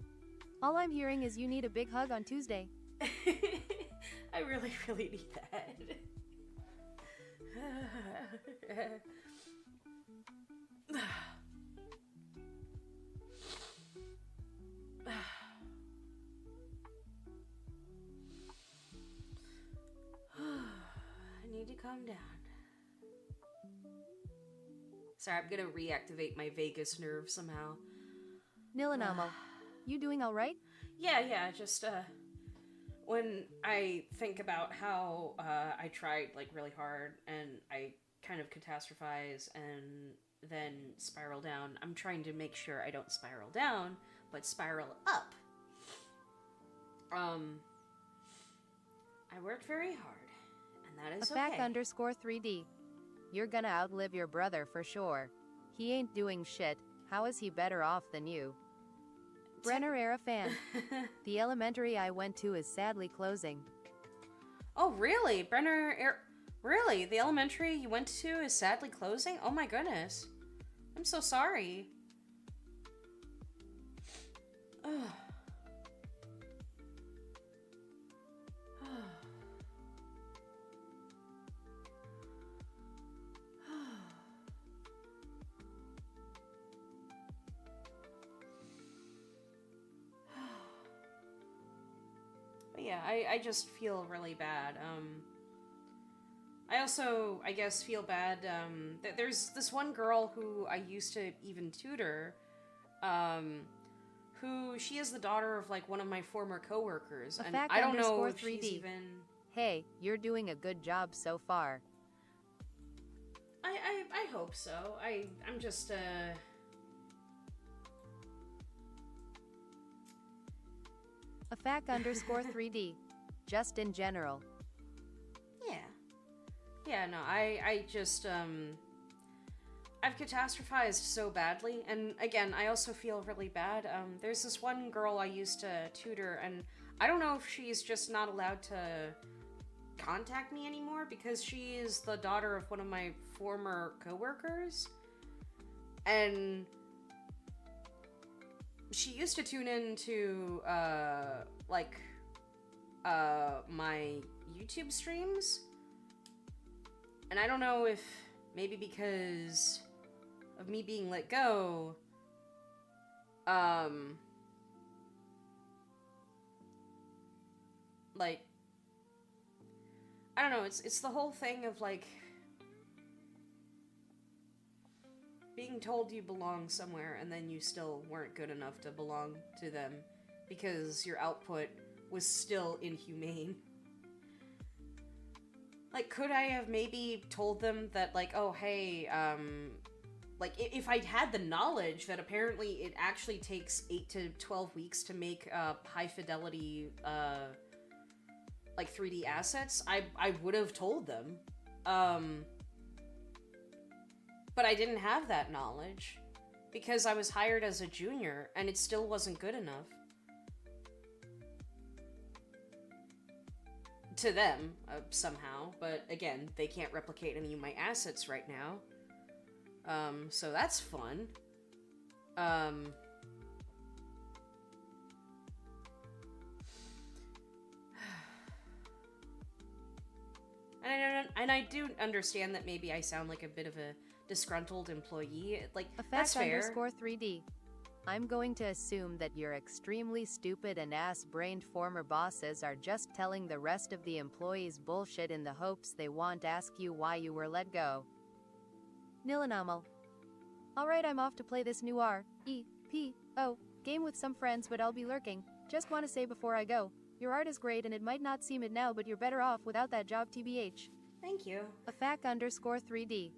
All I'm hearing is you need a big hug on Tuesday. I really, really need that. I need to calm down. Sorry, I'm gonna reactivate my vagus nerve somehow. Nilanamal. You doing alright? Yeah, just, when I think about how, I tried, like, really hard, and I kind of catastrophize, and then spiral down, I'm trying to make sure I don't spiral down, but spiral up. I worked very hard, and that is okay. _3D. You're gonna outlive your brother for sure. He ain't doing shit. How is he better off than you? Brenner era fan. The elementary I went to is sadly closing. Oh, really? Really? The elementary you went to is sadly closing? Oh my goodness. I'm so sorry. Ugh. Yeah, I just feel really bad. I also, I guess, feel bad, there's this one girl who I used to even tutor, who, she is the daughter of, like, one of my former coworkers, and I don't know if she's even... Hey, you're doing a good job so far. I hope so. I'm just, _3D. Just in general. Yeah, no, I just, I've catastrophized so badly, and again, I also feel really bad. There's this one girl I used to tutor, and I don't know if she's just not allowed to contact me anymore because she is the daughter of one of my former coworkers. And she used to tune into, my YouTube streams. And I don't know if maybe because of me being let go, I don't know, it's the whole thing of, like, being told you belong somewhere and then you still weren't good enough to belong to them because your output was still inhumane. Like, could I have maybe told them that, like, oh, hey, like, if I'd had the knowledge that apparently it actually takes 8 to 12 weeks to make, high-fidelity, like, 3D assets, I would have told them. But I didn't have that knowledge because I was hired as a junior and it still wasn't good enough. To them, somehow, but again, they can't replicate any of my assets right now. So that's fun. And I do understand that maybe I sound like a bit of a disgruntled employee. Like, that's fair. _3D. I'm going to assume that your extremely stupid and ass-brained former bosses are just telling the rest of the employees bullshit in the hopes they won't ask you why you were let go. Nilanamal. Alright, I'm off to play this new R.E.P.O. game with some friends, but I'll be lurking. Just want to say before I go, your art is great and it might not seem it now, but you're better off without that job, TBH. Thank you. AFAC _3D.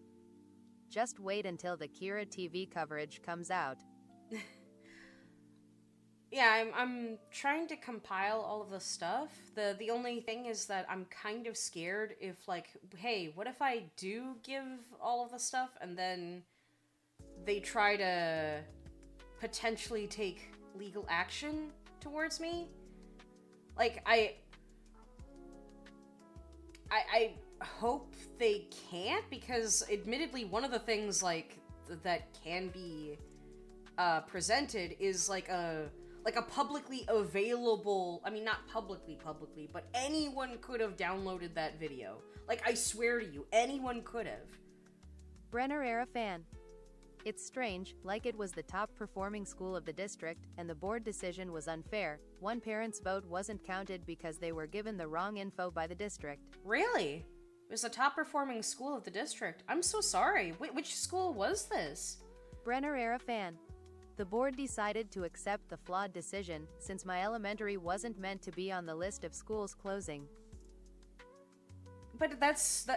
Just wait until the Kira TV coverage comes out. Yeah, I'm trying to compile all of the stuff. The only thing is that I'm kind of scared if, like, hey, what if I do give all of the stuff and then they try to potentially take legal action towards me? Like, I hope they can't, because admittedly one of the things, like, that can be presented is like a publicly available, I mean, not publicly, but anyone could have downloaded that video. Like, I swear to you, anyone could have. Brenner era fan. It's strange, like it was the top performing school of the district, and the board decision was unfair. One parent's vote wasn't counted because they were given the wrong info by the district. Really? It was the top performing school of the district. I'm so sorry. Which school was this? Brenner era fan. The board decided to accept the flawed decision, since my elementary wasn't meant to be on the list of schools closing. But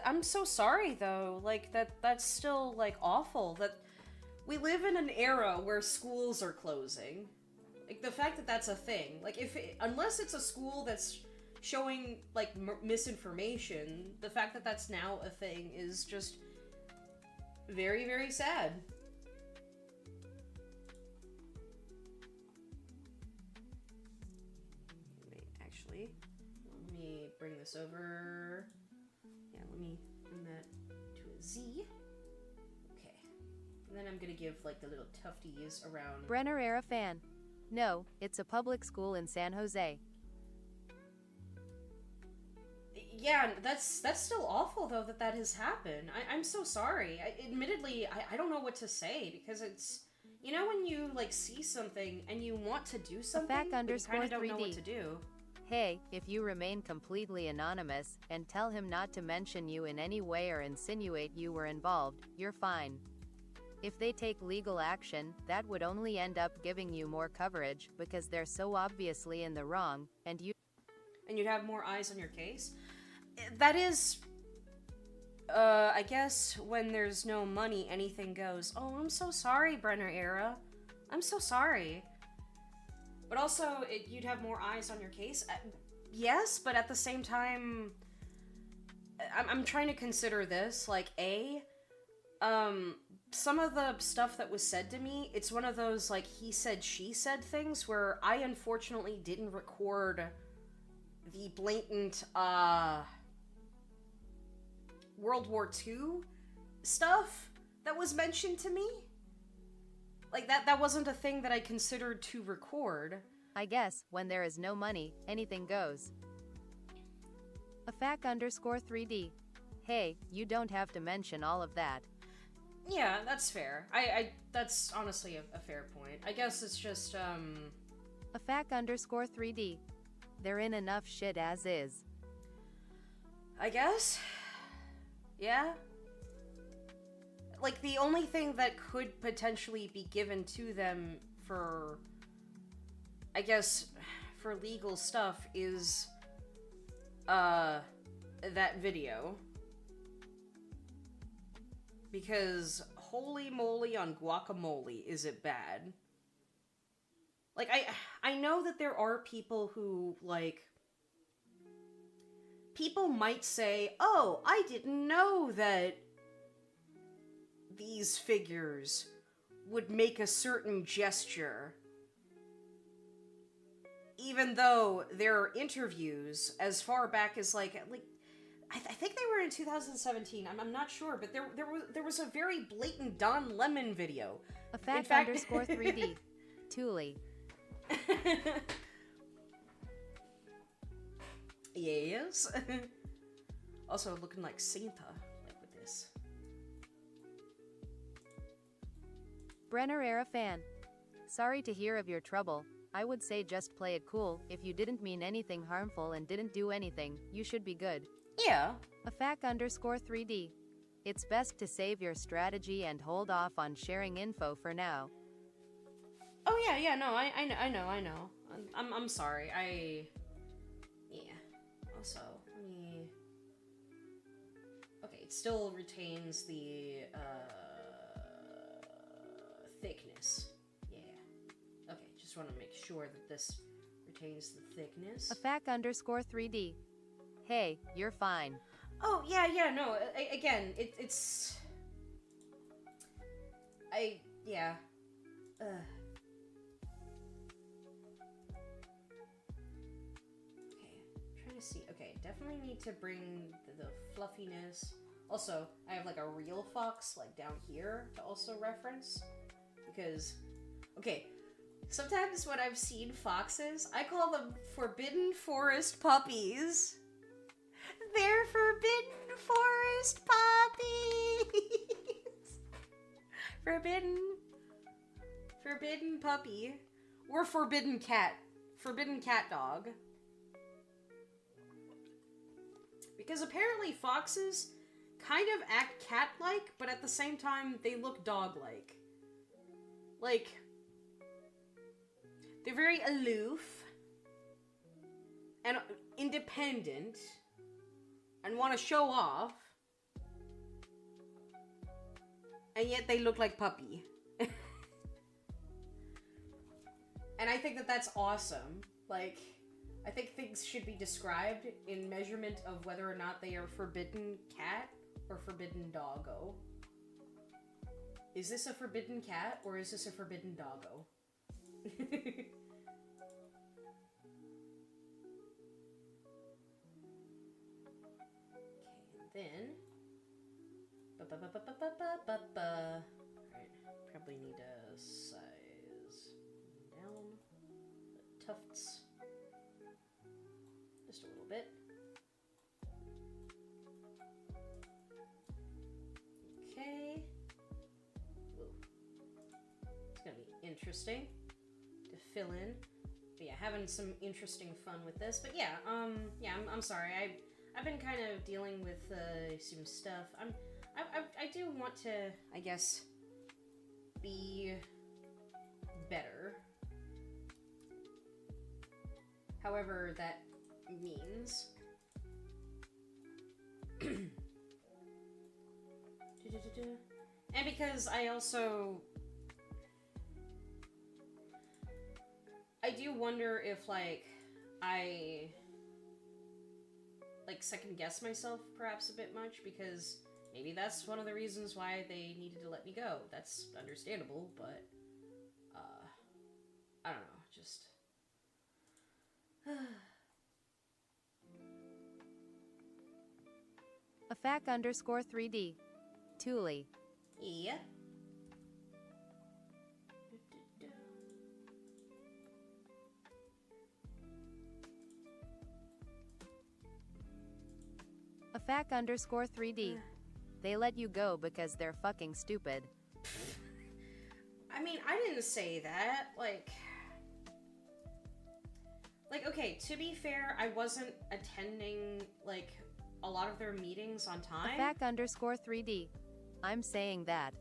I'm so sorry though. Like, that's still, like, awful. That we live in an era where schools are closing. Like, the fact that that's a thing. Like, unless it's a school that's showing, like, misinformation, the fact that that's now a thing is just very, very sad. Let me bring this over. Yeah, let me bring that to a Z. Okay. And then I'm gonna give, like, the little tufties around. Brenner era fan. No, it's a public school in San Jose. Yeah, that's still awful, though, that has happened. I'm so sorry. Admittedly, I don't know what to say, because it's, you know, when you, like, see something and you want to do something, but you kind of don't know what to do. Hey, if you remain completely anonymous, and tell him not to mention you in any way or insinuate you were involved, you're fine. If they take legal action, that would only end up giving you more coverage, because they're so obviously in the wrong, and you'd have more eyes on your case? That is, I guess when there's no money, anything goes. Oh, I'm so sorry, Brenner era. I'm so sorry. But also, you'd have more eyes on your case? Yes, but at the same time, I'm trying to consider this, like, some of the stuff that was said to me, it's one of those, like, he said, she said things where I unfortunately didn't record the blatant, World War II stuff that was mentioned to me. Like, that wasn't a thing that I considered to record. I guess, when there is no money, anything goes. AFAC_3D. Hey, you don't have to mention all of that. Yeah, that's fair. That's honestly a fair point. I guess it's just, AFAC_3D. They're in enough shit as is. I guess? Yeah? Like, the only thing that could potentially be given to them for, I guess, for legal stuff is, that video. Because, holy moly on guacamole, is it bad. Like, I know that there are people who, like, people might say, oh, I didn't know that these figures would make a certain gesture. Even though there are interviews as far back as, like I think they were in 2017. I'm not sure, but there was a very blatant Don Lemon video. AFAC_3D. Tulie. Yes. Also looking like Santa, like with this. Brenner era fan. Sorry to hear of your trouble. I would say just play it cool. If you didn't mean anything harmful and didn't do anything, you should be good. Yeah. AFAC_3D. It's best to save your strategy and hold off on sharing info for now. Oh yeah, no, I know. I'm sorry. Yeah. Also, let me. Okay, it still retains the thickness. Yeah. Okay, just want to make sure that this retains the thickness. AFAC_3D. Hey, you're fine. Oh yeah, no. Again, it's. Yeah. See. Okay, definitely need to bring the fluffiness. Also, I have like a real fox like down here to also reference. Because, okay, sometimes when I've seen foxes, I call them Forbidden Forest puppies. They're Forbidden Forest puppies! Forbidden puppy. Or forbidden cat. Forbidden cat dog. Because apparently foxes kind of act cat-like, but at the same time, they look dog-like. Like, they're very aloof and independent and want to show off, and yet they look like puppy. And I think that that's awesome. Like, I think things should be described in measurement of whether or not they are forbidden cat or forbidden doggo. Is this a forbidden cat or is this a forbidden doggo? Okay, and then... Alright, probably need to size down the tufts. Just a little bit. Okay. Ooh. It's gonna be interesting to fill in. But yeah, having some interesting fun with this. But yeah, I'm sorry. I've been kind of dealing with some stuff. I do want to, I guess, be better. However, that means and because I do wonder if I second guess myself perhaps a bit much, because maybe that's one of the reasons why they needed to let me go. That's understandable, but I don't know, just afac_3D. Tulie. Yeah. afac_3D. They let you go because they're fucking stupid. I mean, I didn't say that. Like, okay, to be fair, I wasn't attending, like, a lot of their meetings on time. afac_3D. I'm saying that.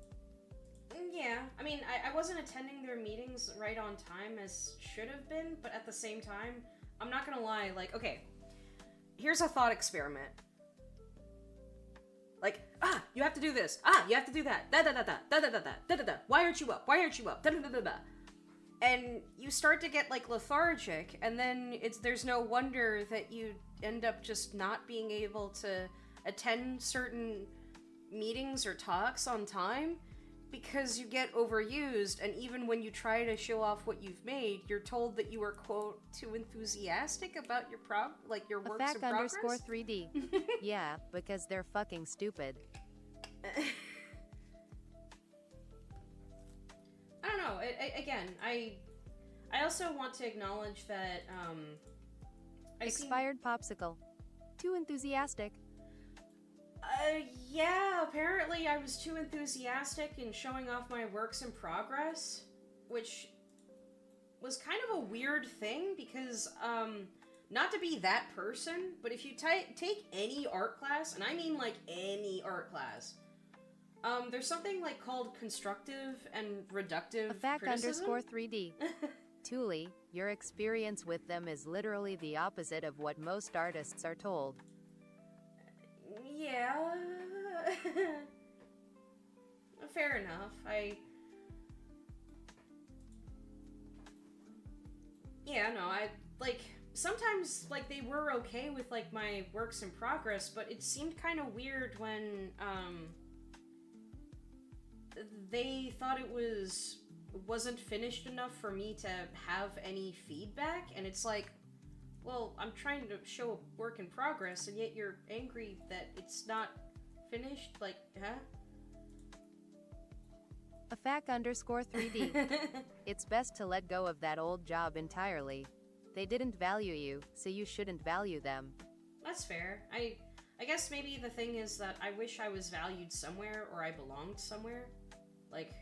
Yeah, I mean, I wasn't attending their meetings right on time as should have been, but at the same time, I'm not gonna lie, like, okay, here's a thought experiment. Like, you have to do this. You have to do that. Da-da-da-da. Why aren't you up? Why aren't you up? Da-da-da-da-da. And you start to get, like, lethargic, and then there's no wonder that you end up just not being able to attend certain meetings or talks on time because you get overused, and even when you try to show off what you've made, you're told that you are, quote, too enthusiastic about your your works in progress. afac_3D. Yeah, because they're fucking stupid. I don't know. I also want to acknowledge that, Expired popsicle. Too enthusiastic. Yeah, apparently I was too enthusiastic in showing off my works in progress, which was kind of a weird thing because, not to be that person, but if you take any art class, and I mean like any art class, there's something like called constructive and reductive criticism. afac_3D. Tulie, your experience with them is literally the opposite of what most artists are told. Yeah. Fair enough. Sometimes, like, they were okay with, like, my works in progress, but it seemed kind of weird when, they thought it wasn't finished enough for me to have any feedback, and it's like, well, I'm trying to show a work in progress, and yet you're angry that it's not finished? Like, huh? afac_3D. It's best to let go of that old job entirely. They didn't value you, so you shouldn't value them. That's fair. I guess maybe the thing is that I wish I was valued somewhere, or I belonged somewhere. Like,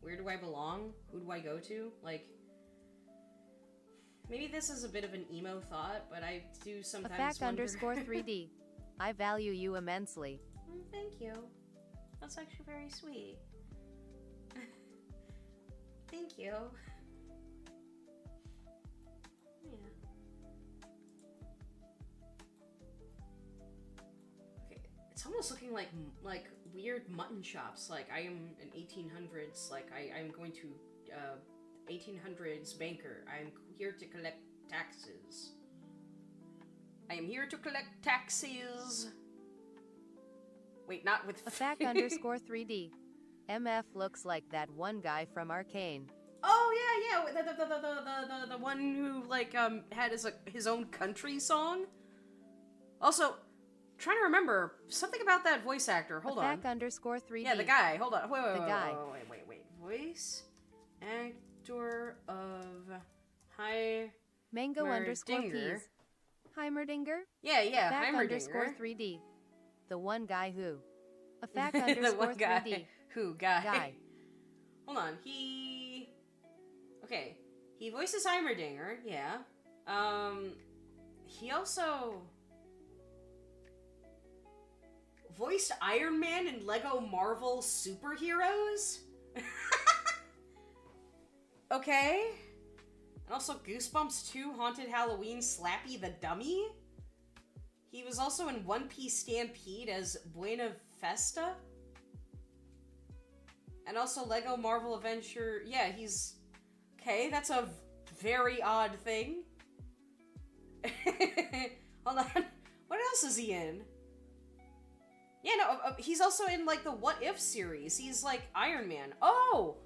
where do I belong? Who do I go to? Like, maybe this is a bit of an emo thought, but I do sometimes wonder... afac_3D. I value you immensely. Thank you. That's actually very sweet. Thank you. Yeah. Okay, it's almost looking like weird mutton chops. Like, I am an 1800s, like, I'm going to, 1800s banker. I'm here to collect taxes. I am here to collect taxes. Wait, not with... afac_3D. MF looks like that one guy from Arcane. Oh, yeah, the one who, like, had his own country song? Also, trying to remember, something about that voice actor, hold on. afac_3D. Yeah, the guy, hold on, wait, guy. Voice actor of Heimerdinger. Mango_Peas. Heimerdinger? Yeah, Heimerdinger. afac_3D. The one guy who. afac_3D. The one guy who, guy. Hold on, okay, he voices Heimerdinger, yeah. He also voiced Iron Man in Lego Marvel Superheroes? Okay. And also Goosebumps 2 Haunted Halloween Slappy the Dummy? He was also in One Piece Stampede as Buena Festa? And also Lego Marvel Adventure... Yeah, he's... Okay, that's a very odd thing. Hold on. What else is he in? Yeah, no, he's also in, like, the What If series. He's, like, Iron Man. Oh!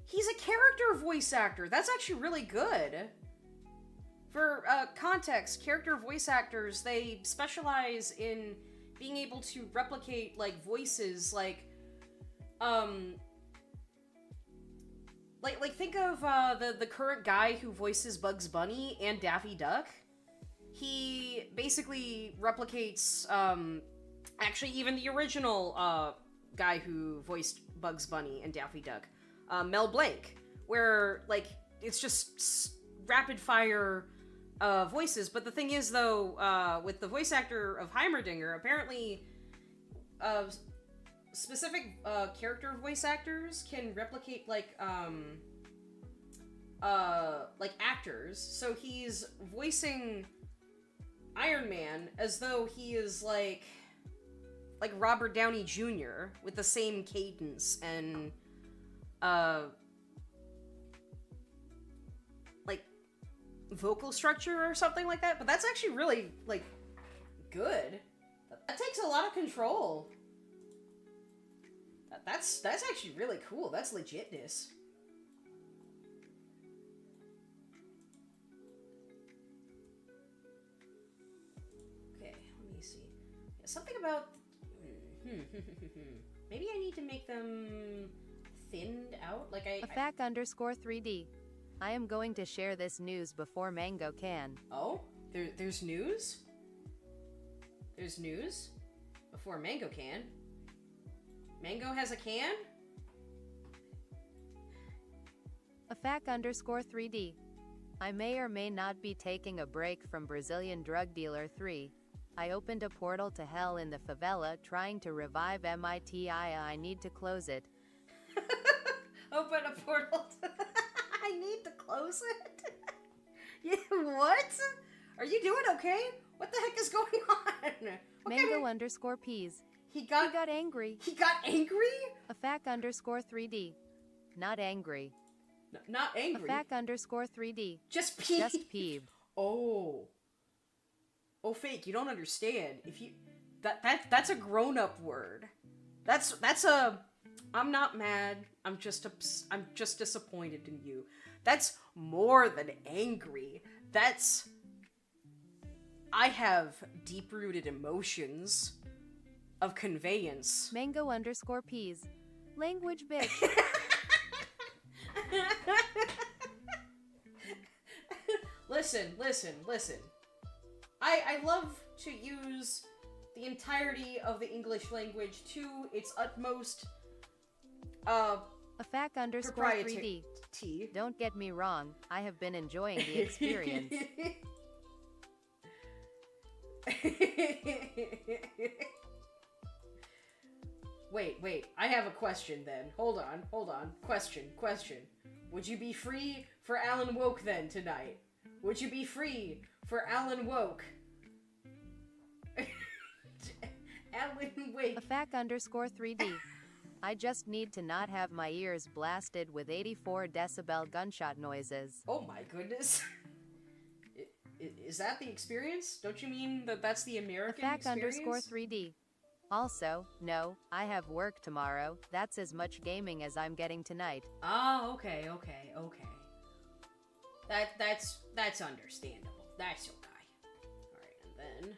He's a character voice actor. That's actually really good. For context, character voice actors, they specialize in being able to replicate, like, voices, like think of, the current guy who voices Bugs Bunny and Daffy Duck. He basically replicates, actually, even the original, guy who voiced Bugs Bunny and Daffy Duck, Mel Blanc, where, like, it's just rapid-fire, voices. But the thing is, though, with the voice actor of Heimerdinger, apparently, specific, character voice actors can replicate, like actors. So he's voicing Iron Man as though he is, like Robert Downey Jr. with the same cadence and, like, vocal structure or something like that. But that's actually really, like, good. That takes a lot of control. That's actually really cool. That's legitness. Okay, let me see. Something about... Maybe I need to make them thinned out? Like Afac_3D. I am going to share this news before Mango can. Oh? There's news? There's news? Before Mango can? Mango has a can? Afac_3D. I may or may not be taking a break from Brazilian Drug Dealer 3. I opened a portal to hell in the favela trying to revive MITI. I need to close it. Open a portal to... I need to close it? Yeah, what? Are you doing okay? What the heck is going on? Mango_Ps. He got angry. He got angry? Afac_3D. Not angry. Not angry? Afac_3D. Just peeved? Just peeved. Oh. Oh, fake, you don't understand. If you... That's a grown-up word. That's a... I'm not mad. I'm just disappointed in you. That's more than angry. That's... I have deep-rooted emotions of conveyance. Mango_Ps. Language bitch. Listen. I love to use the entirety of the English language to its utmost Afac_3D. Don't get me wrong, I have been enjoying the experience. Wait, I have a question then. Hold on. Question. Would you be free for Alan Woke then tonight? Would you be free for Alan Woke? Alan Wake. Afac_3D. I just need to not have my ears blasted with 84 decibel gunshot noises. Oh my goodness. Is that the experience? Don't you mean that's the American experience? Afac_3D. Also, no, I have work tomorrow. That's as much gaming as I'm getting tonight. Ah, okay. That's understandable. That's okay. Alright, and then...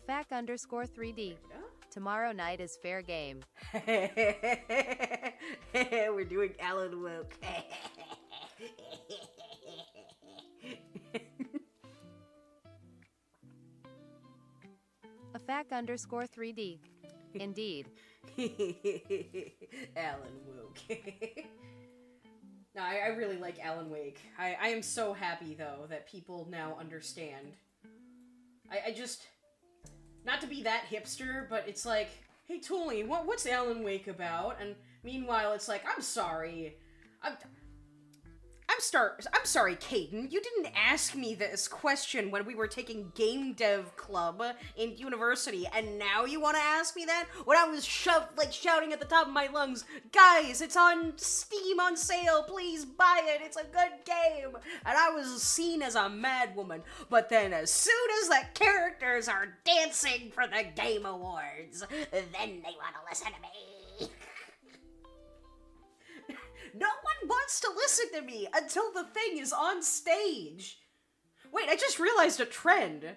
Afac_3D. Tomorrow night is fair game. We're doing Alan Woke. Afac_3D. Indeed. Alan Woke. No, I really like Alan Wake. I am so happy, though, that people now understand. I just... Not to be that hipster, but it's like, hey, Tulie, what's Alan Wake about? And meanwhile, it's like, I'm sorry. I'm sorry, Caden. You didn't ask me this question when we were taking game dev club in university, and now you want to ask me that? When I was shouting at the top of my lungs, guys, it's on Steam on sale, please buy it, it's a good game. And I was seen as a mad woman. But then as soon as the characters are dancing for the Game Awards, then they want to listen to me. No one wants to listen to me until the thing is on stage. Wait, I just realized a trend.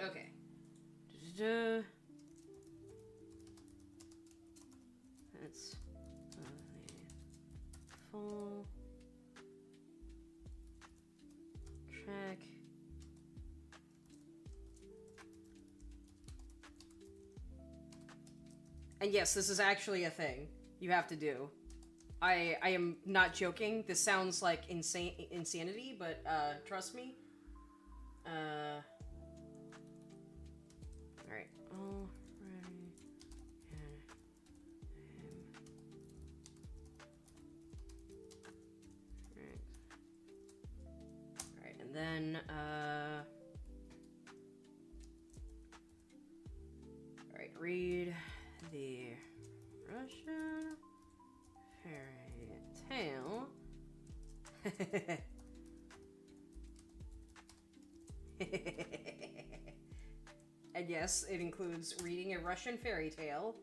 Okay. Da-da-da. That's full check. And yes, this is actually a thing you have to do. I am not joking. This sounds like insanity, but trust me. Alright. Alright, and then alright, read the Russian fairy tale. And yes, it includes reading a Russian fairy tale.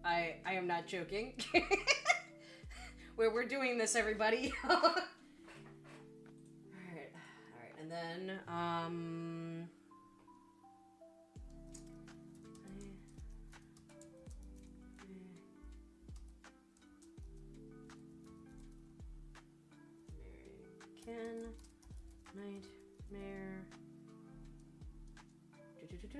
I am not joking. We're doing this, everybody. Alright, and then, American Nightmare. Do-do-do-do.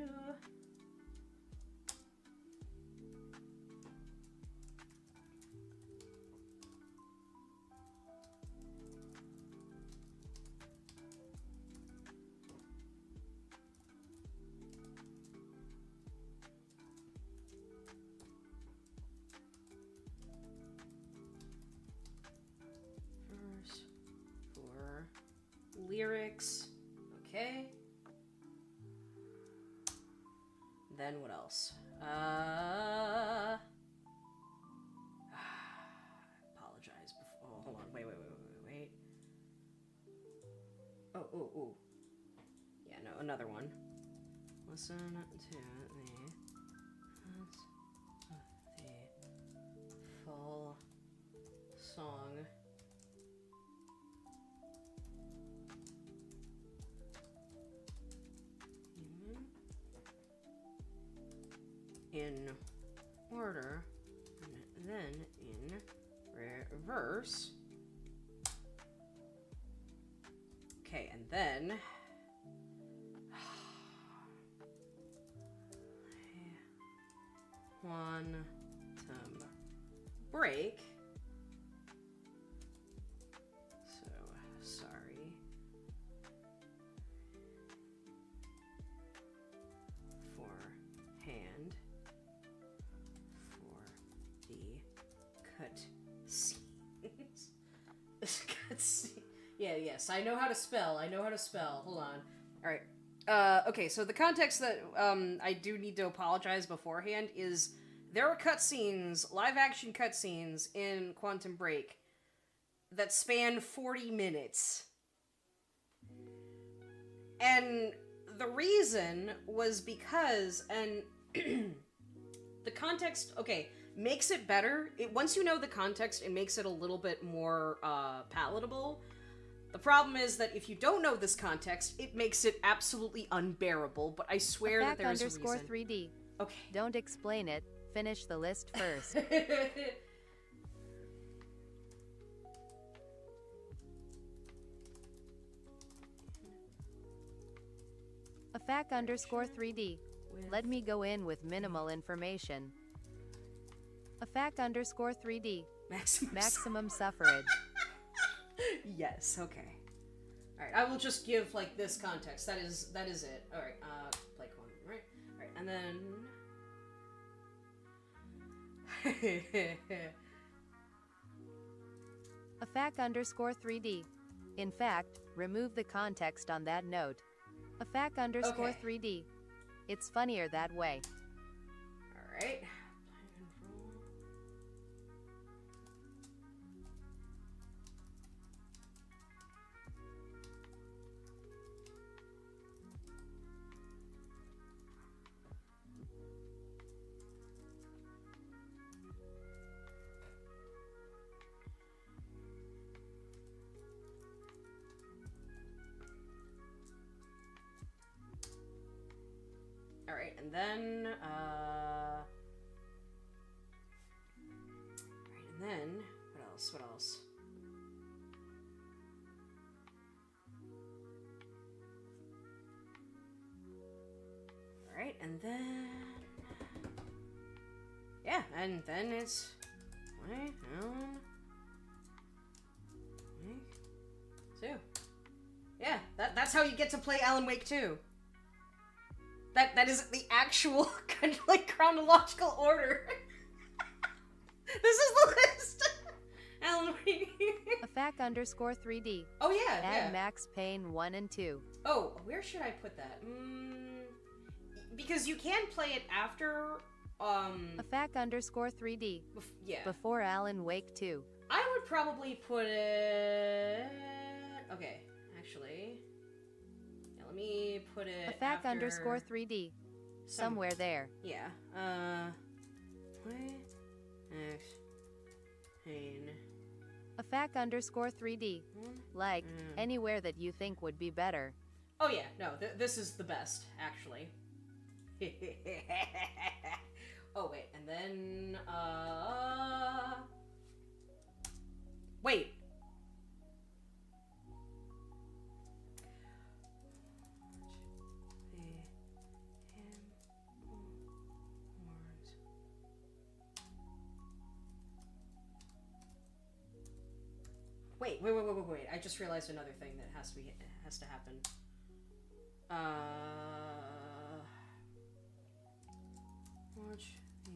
Verse for lyrics. Okay. Then what else? Apologize before. Oh, hold on. Wait. Oh. Yeah, no, another one. Listen to the full song. In order, and then in reverse. Okay, and then quantum break. So sorry. For hand. Cut scenes. Cut scene. Yeah, yes. I know how to spell. Hold on. Alright. Okay, so the context that I do need to apologize beforehand is there are cutscenes, live action cutscenes in Quantum Break that span 40 minutes. And the reason was because, and the context, okay, makes it better. Once you know the context, it makes it a little bit more palatable. The problem is that if you don't know this context, it makes it absolutely unbearable, but I swear that there's a reason. _3D. Okay. Don't explain it. Finish the list first. AFAC _3D. Let me go in with minimal information. AFAC _3D. Maximum suffrage. Yes, okay. Alright, I will just give, like, this context. That is it. Alright, play quantum, right? Alright, and then... AFAC _3D. In fact, remove the context on that note. AFAC _3D. It's funnier that way. Alright. Alright, and then, what else? Alright, and then... Yeah, and then it's... Wait, Wake 2. Yeah, that's how you get to play Alan Wake 2. That is the actual kind of like chronological order. This is the list. Alan Wake. AFAC_3D. Oh yeah, Add Max Payne 1 and 2. Oh, where should I put that? Because you can play it after. AFAC_3D. Yeah. Before Alan Wake 2. I would probably put it. Okay, actually. Yeah, let me put it. AFAC_3D. Somewhere there. Yeah. Play Max Payne. AFAC_3D. Like, anywhere that you think would be better. Oh yeah, no, this is the best, actually. Oh wait, and then, wait. Wait. I just realized another thing that has to happen. Watch the...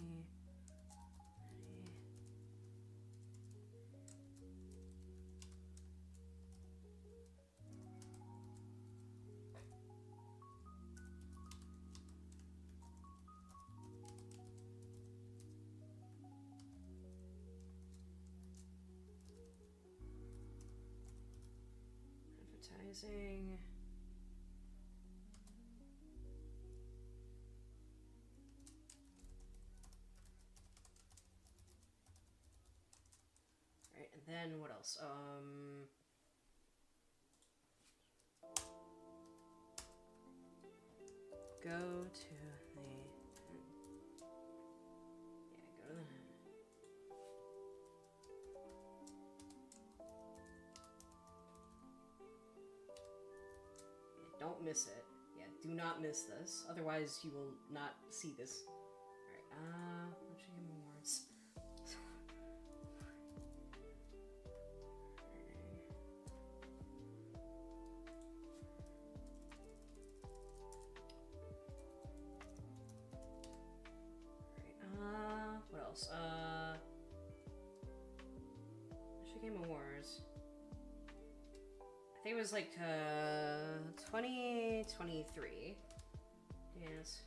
Advertising. Right, and then what else? Go to the... Yeah, go to the... Don't miss it. Yeah, do not miss this. Otherwise, you will not see this. Alright, what should I give him awards? Alright, what else? What should I give him awards? I think it was like 2023. Dance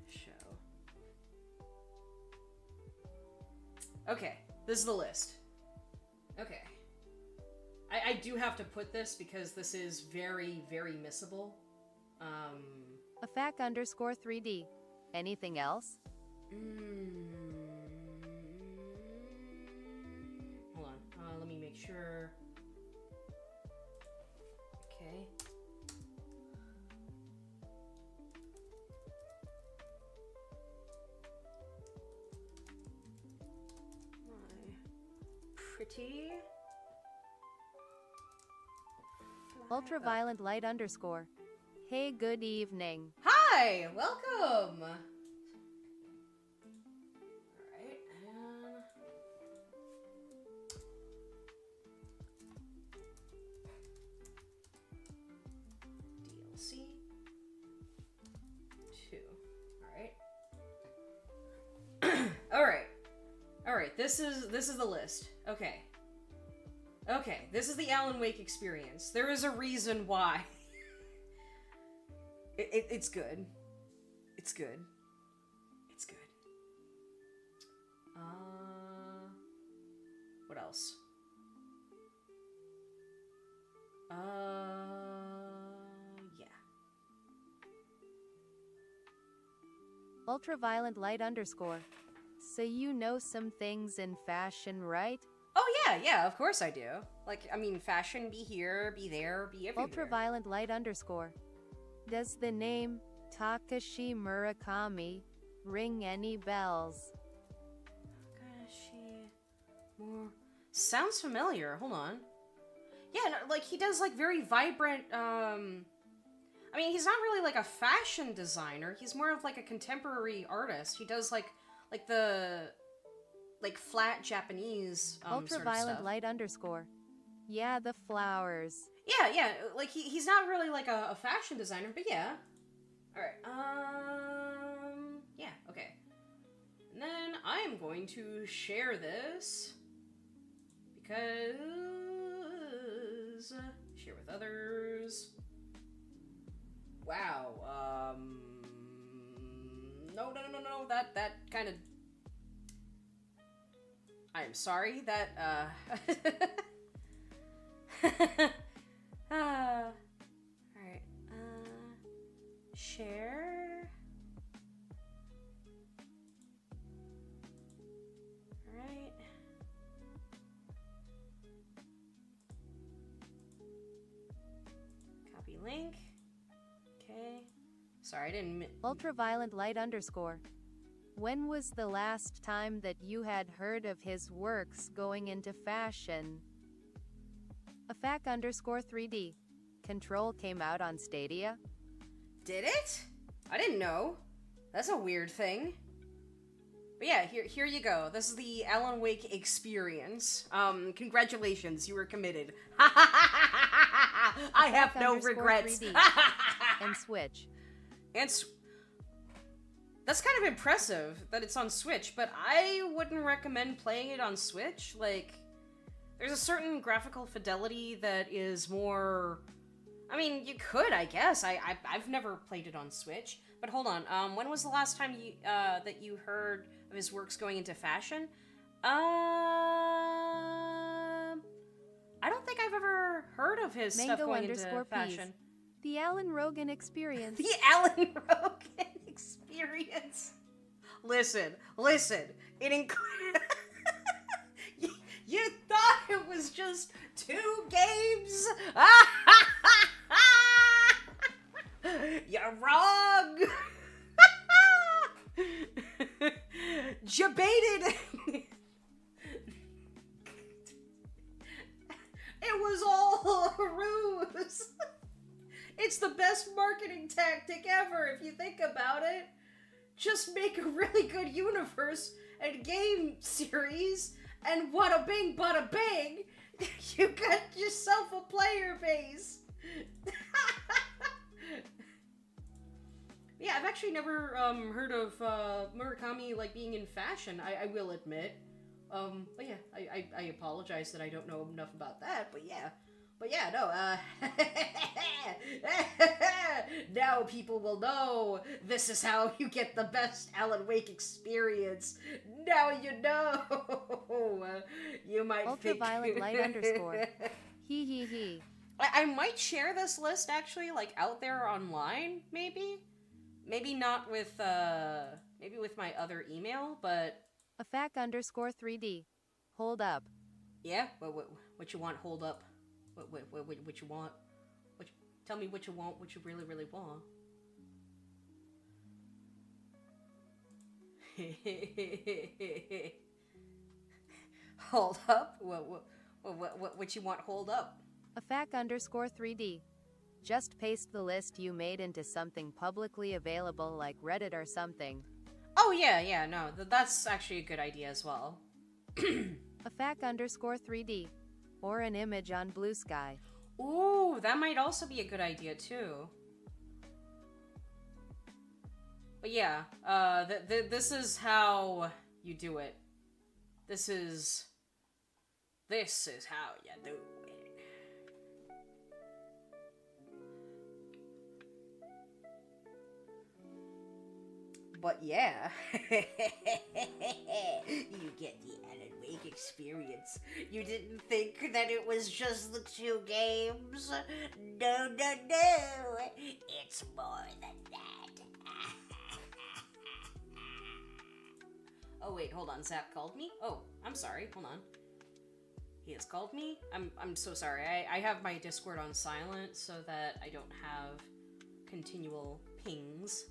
show. Okay, this is the list. Okay. I do have to put this because this is very, very missable. AFAC_3D. Anything else? Hold on. Let me make sure. Okay. My pretty. Ultraviolent light _. Hey, good evening. Hi! Welcome! Alright, and... DLC 2. Alright. Alright, this is the list. Okay. Okay, this is the Alan Wake experience. There is a reason why. It's good. It's good. It's good. What else? Yeah. Ultraviolent light _. So you know some things in fashion, right? Oh yeah, of course I do. Like, I mean, fashion, be here, be there, be everywhere. Ultraviolet light underscore. Does the name Takashi Murakami ring any bells? Takashi sounds familiar. Hold on. Yeah, no, like, he does, like, very vibrant, I mean, he's not really, like, a fashion designer. He's more of, like, a contemporary artist. He does, like the, like, flat Japanese, Ultraviolet sort of stuff. light underscore. Yeah, the flowers. Yeah, like, he's not really, like, a fashion designer, but yeah. Alright, yeah, okay. And then I am going to share this, because share with others. Wow, no, that kind of, I am sorry, that, alright, share. Alright. Copy link. Okay. Sorry, I didn't... Ultraviolet light underscore. When was the last time that you had heard of his works going into fashion? Afac underscore 3D. Control came out on Stadia? Did it? I didn't know. That's a weird thing. But yeah, here you go. This is the Alan Wake experience. Congratulations, you were committed. I have no regrets. 3D. And Switch. That's kind of impressive that it's on Switch, but I wouldn't recommend playing it on Switch. Like, there's a certain graphical fidelity that is more... I mean, you could, I guess. I've never played it on Switch. But hold on, when was the last time you that you heard of his works going into fashion? I don't think I've ever heard of his stuff going into fashion. The Alan Rogan experience. The Alan Rogan experience. Listen. It includes... you thought it was just 2 games? You're wrong. Debated. It was all a ruse. It's the best marketing tactic ever if you think about it. Just make a really good universe and game series, and wada bing bada bing, you got yourself a player base. Yeah, I've actually never heard of Murakami like being in fashion, I will admit. But yeah, I apologize that I don't know enough about that, but yeah. But yeah, no, now people will know this is how you get the best Alan Wake experience. Now you know. You might Ultraviolet light underscore. Hihi. I might share this list actually, like out there online, maybe. Maybe not with, maybe with my other email, but... Afac underscore 3D. Hold up. Yeah? What you want, hold up? What you want? Tell me what you want, what you really, really want. Hold up? What you want, hold up? Afac underscore 3D. Just paste the list you made into something publicly available like Reddit or something. Oh yeah, no, that's actually a good idea as well. Afac underscore 3D. Or an image on Blue Sky. Ooh, that might also be a good idea too. But yeah, this is how you do it. This is how you do it. But yeah, you get the Alan Wake experience. You didn't think that it was just the 2 games? No, it's more than that. Oh wait, hold on, Zap called me? Oh, I'm sorry, hold on. He has called me? I'm so sorry. I have my Discord on silent so that I don't have continual pings.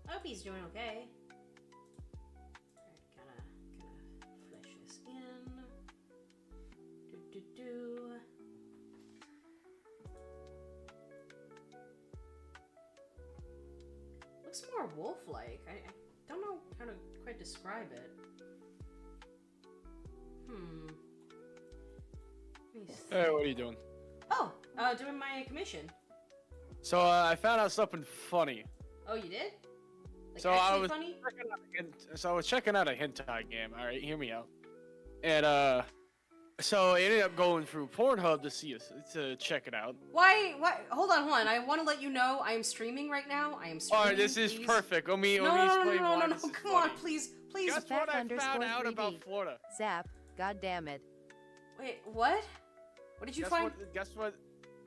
I hope he's doing okay. Alright, gotta flesh this in. Looks more wolf-like. I don't know how to quite describe it. Hey, what are you doing? Oh, doing my commission. So I found out something funny. Oh, you did? Like So actually funny? I was checking out a hentai game. All right, hear me out. And so I ended up going through Pornhub to check it out. Why? Hold on. I want to let you know I am streaming right now. I am streaming. All right, this is perfect. Let me explain why this is Come funny. on, please. Guess what I found out 3D. about Florida? Zap, god damn it. Wait, what? What did you find? Guess what?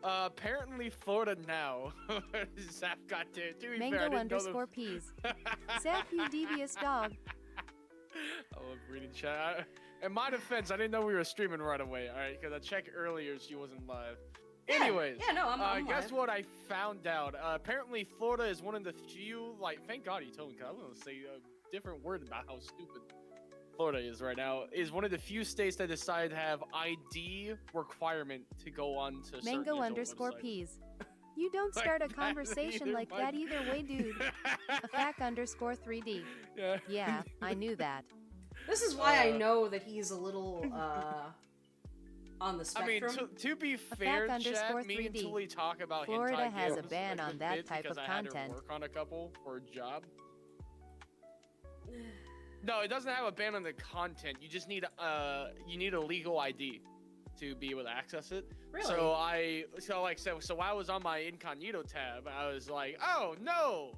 Apparently Florida now. Zap got to do. Mango_peas. Zap, you devious dog. I love reading chat. In my defense, I didn't know we were streaming right away, alright? Because I checked earlier, she wasn't live. Yeah, Anyways, yeah, no, I'm guess live. what I found out? Apparently Florida is one of the few, thank God you told me, because I was going to say a different word about how stupid Florida is right now, is one of the few states that decide to have ID requirement to go on to Mango_peas. You don't start a conversation like that either way, dude. Afac_3D. Yeah, I knew that. This is why I know that he's a little on the spectrum. I mean, to be fair, chat, me and 3D. Tulie talk about Florida hentai has a games ban on that bit type because of I had to content. work on a couple for a job. No, it doesn't have a ban on the content. You just need a legal ID to be able to access it. Really? So while I was on my incognito tab, I was like, oh no.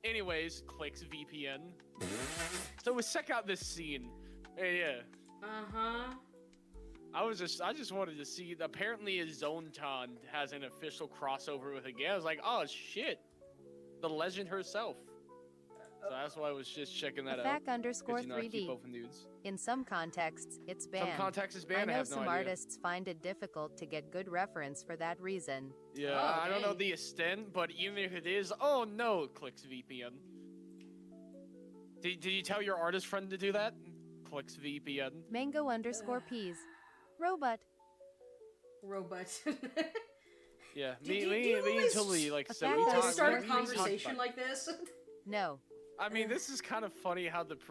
Anyways, clicks VPN. So let's check out this scene. Yeah. I just wanted to see. Apparently, Zontan has an official crossover with a game. I was like, oh shit, the legend herself. So that's why I was just checking that out. 'Cause, you know, I keep 3D. open nudes. In some contexts, it's banned. Some contexts is banned. I I know have no some idea. artists find it difficult to get good reference for that reason. Yeah, Oh, I don't know dang. the extent, but even if it is, oh no, clicks VPN. Did you tell your artist friend to do that? Clicks VPN. Mango_peas. Robot. Robot. Yeah, Do you me and always- Tulie, like, A so fact we that talk. is start a we talk conversation about- like this? No. I mean, this is kind of funny how this is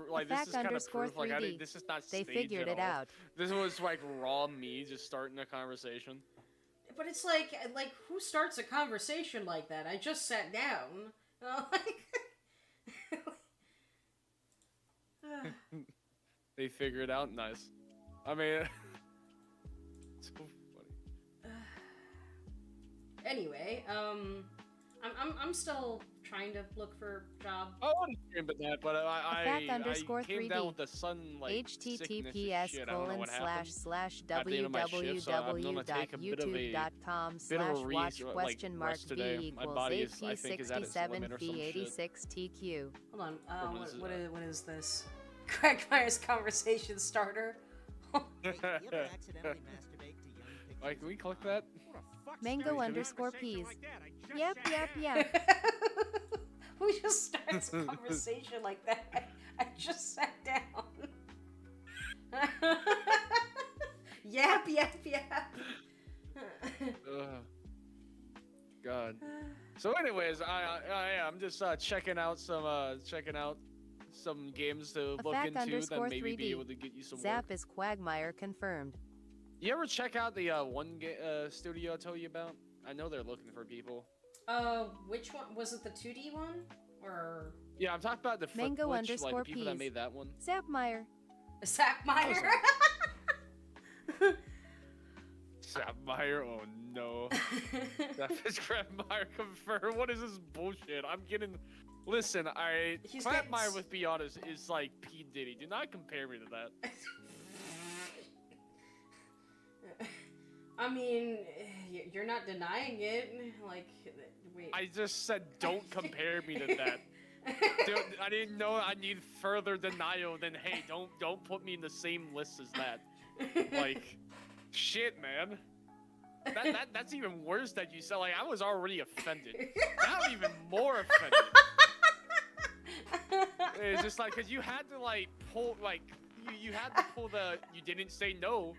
kind of proof. Like, 3D. this is not They staged figured at it all. out. This was like raw me just starting a conversation. But it's like who starts a conversation like that? I just sat down. They figure it out. Nice. I mean, so funny. Anyway, I'm still trying to look for a job. I want to stream but that, but I came 3D. down with the sun like https:// at the end of my shift, so I'm gonna take a bit of a www.youtube.com/watch rest today. B My equals body is, I think, is at its limit or some shit. AP67B86TQ. Hold on. What is What is this? Quagmire's conversation starter. Like, can we click that? Mango_peas. Yep. Who just starts a conversation like that? I just sat down. Yap. God. So, anyways, I'm just checking out some games to look into, then maybe be able to get you some Zap work. is Quagmire confirmed. You ever check out the studio I told you about? I know they're looking for people. Which one? Was it the 2D one? Or... Yeah, I'm talking about the flip glitch, like the people that Mango_peas. made that one. Zapmeyer. Sapmire? Sapmire, oh no. That is Crabmire confirmed. What is this bullshit? I'm getting Listen, He's Quagmire getting... with Be Honest is like P. Diddy. Do not compare me to that. I mean, you're not denying it. Like, wait. I just said don't compare me to that. Dude, I didn't know I need further denial than, hey, don't put me in the same list as that. Like, shit, man. That's even worse that you said. Like, I was already offended. Now I'm even more offended. It's just like, cause you had to like pull, like, you had to pull the, you didn't say no.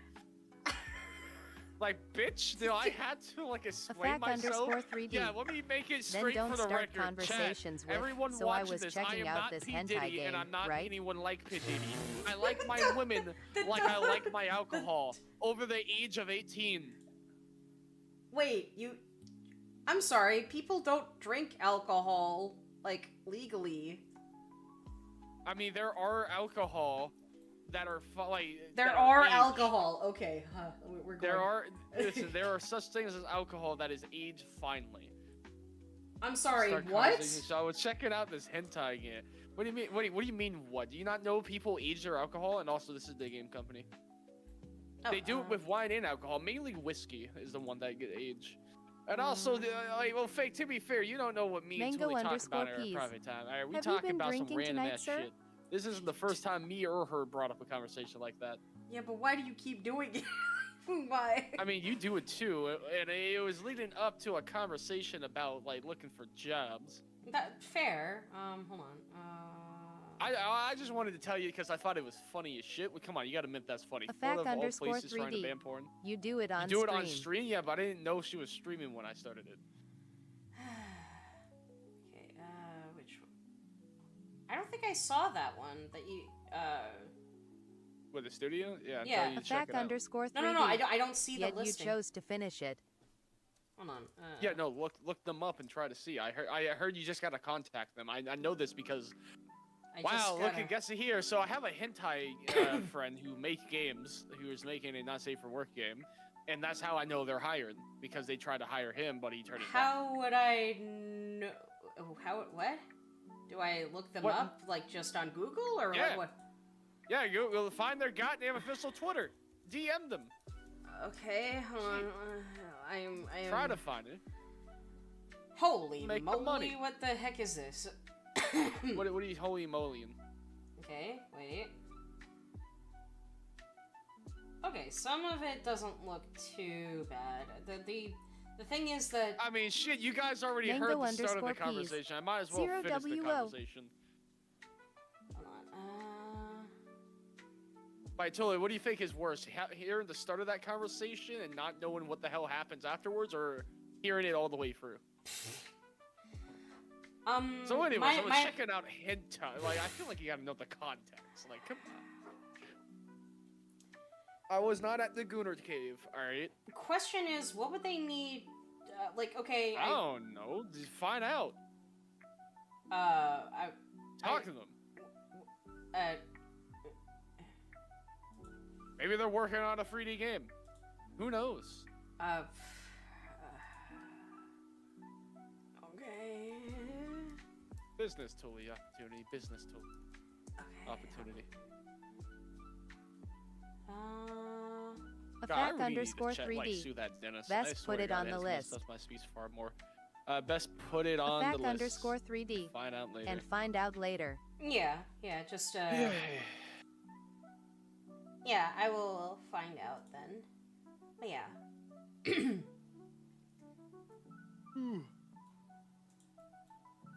Like, bitch, I had to like explain myself. _3D. Yeah, let me make it Then straight don't for the start record. conversations Chat, with, everyone so I watching was this, I checking am out not this P. hentai Diddy, game, and I'm not right? anyone like P. Diddy. I like my women like I like my alcohol, over the age of 18. Wait, I'm sorry, people don't drink alcohol, like, legally. I mean, there are alcohol that are like. There that are aged. alcohol. Okay, we're going. There are such things as alcohol that is aged finely. I'm sorry, Start what? conversation. So I was checking out this hentai game. What do you mean? What do you mean? What? Do you not know people age their alcohol? And also, this is the game company. Oh, They do it with wine and alcohol. Mainly whiskey is the one that get aged. And also, well, Fake, to be fair, you don't know what me and Tulie talk about in our private time. All right, we talk about some random ass shit. This isn't the first time me or her brought up a conversation like that. Yeah, but why do you keep doing it? Why? I mean, you do it too, and it was leading up to a conversation about, like, looking for jobs. Fair. Hold on. I just wanted to tell you because I thought it was funny as shit. Well, come on, you gotta admit that's funny. Afac Florida, of all _3D. places, trying to ban porn. You do it on You do stream. it on stream? Yeah, but I didn't know she was streaming when I started it. Okay, which one? I don't think I saw that one that you, With the studio? Yeah, Yeah. you check Afac it out. _3D. No, I don't see the Yet listing. you chose to finish it. Hold on. Yeah, no, look them up and try to see. I heard you just gotta contact them. I know this because look, guess it here. So I have a hentai friend who makes games, who is making a not safe for work game, and that's how I know they're hired because they tried to hire him, but he turned it down. How would I know? What? Do I look them up like just on Google or what? Yeah, you'll find their goddamn official Twitter. DM them. Okay, hold on. I'm Try to find it. Holy Make the moly! money. What the heck is this? What are you holy moly? Okay, wait. Okay, some of it doesn't look too bad. The thing is that I mean, shit, you guys already Mango heard the start of the _Ps. conversation. I might as well finish the 0WO. conversation. hold on. By Tulie, what do you think is worse? Hearing the start of that conversation and not knowing what the hell happens afterwards, or hearing it all the way through? So anyway, I was checking out hentai. Like, I feel like you gotta know the context. Like, come on. I was not at the Gunnar Cave, alright? The question is, what would they need? Like, okay, I don't know. Just find out. Talk to them. Maybe they're working on a 3D game. Who knows? Okay. Business Tulie opportunity. Business Tulie opportunity. Afac God, I really need to _3D. like, sue that dentist. Best I swear put it to God, on the that's list. That's my speech far more. Best put it on Afac the list. _3D. Find out later. And find out later. Yeah, just yeah, I will find out then. But yeah.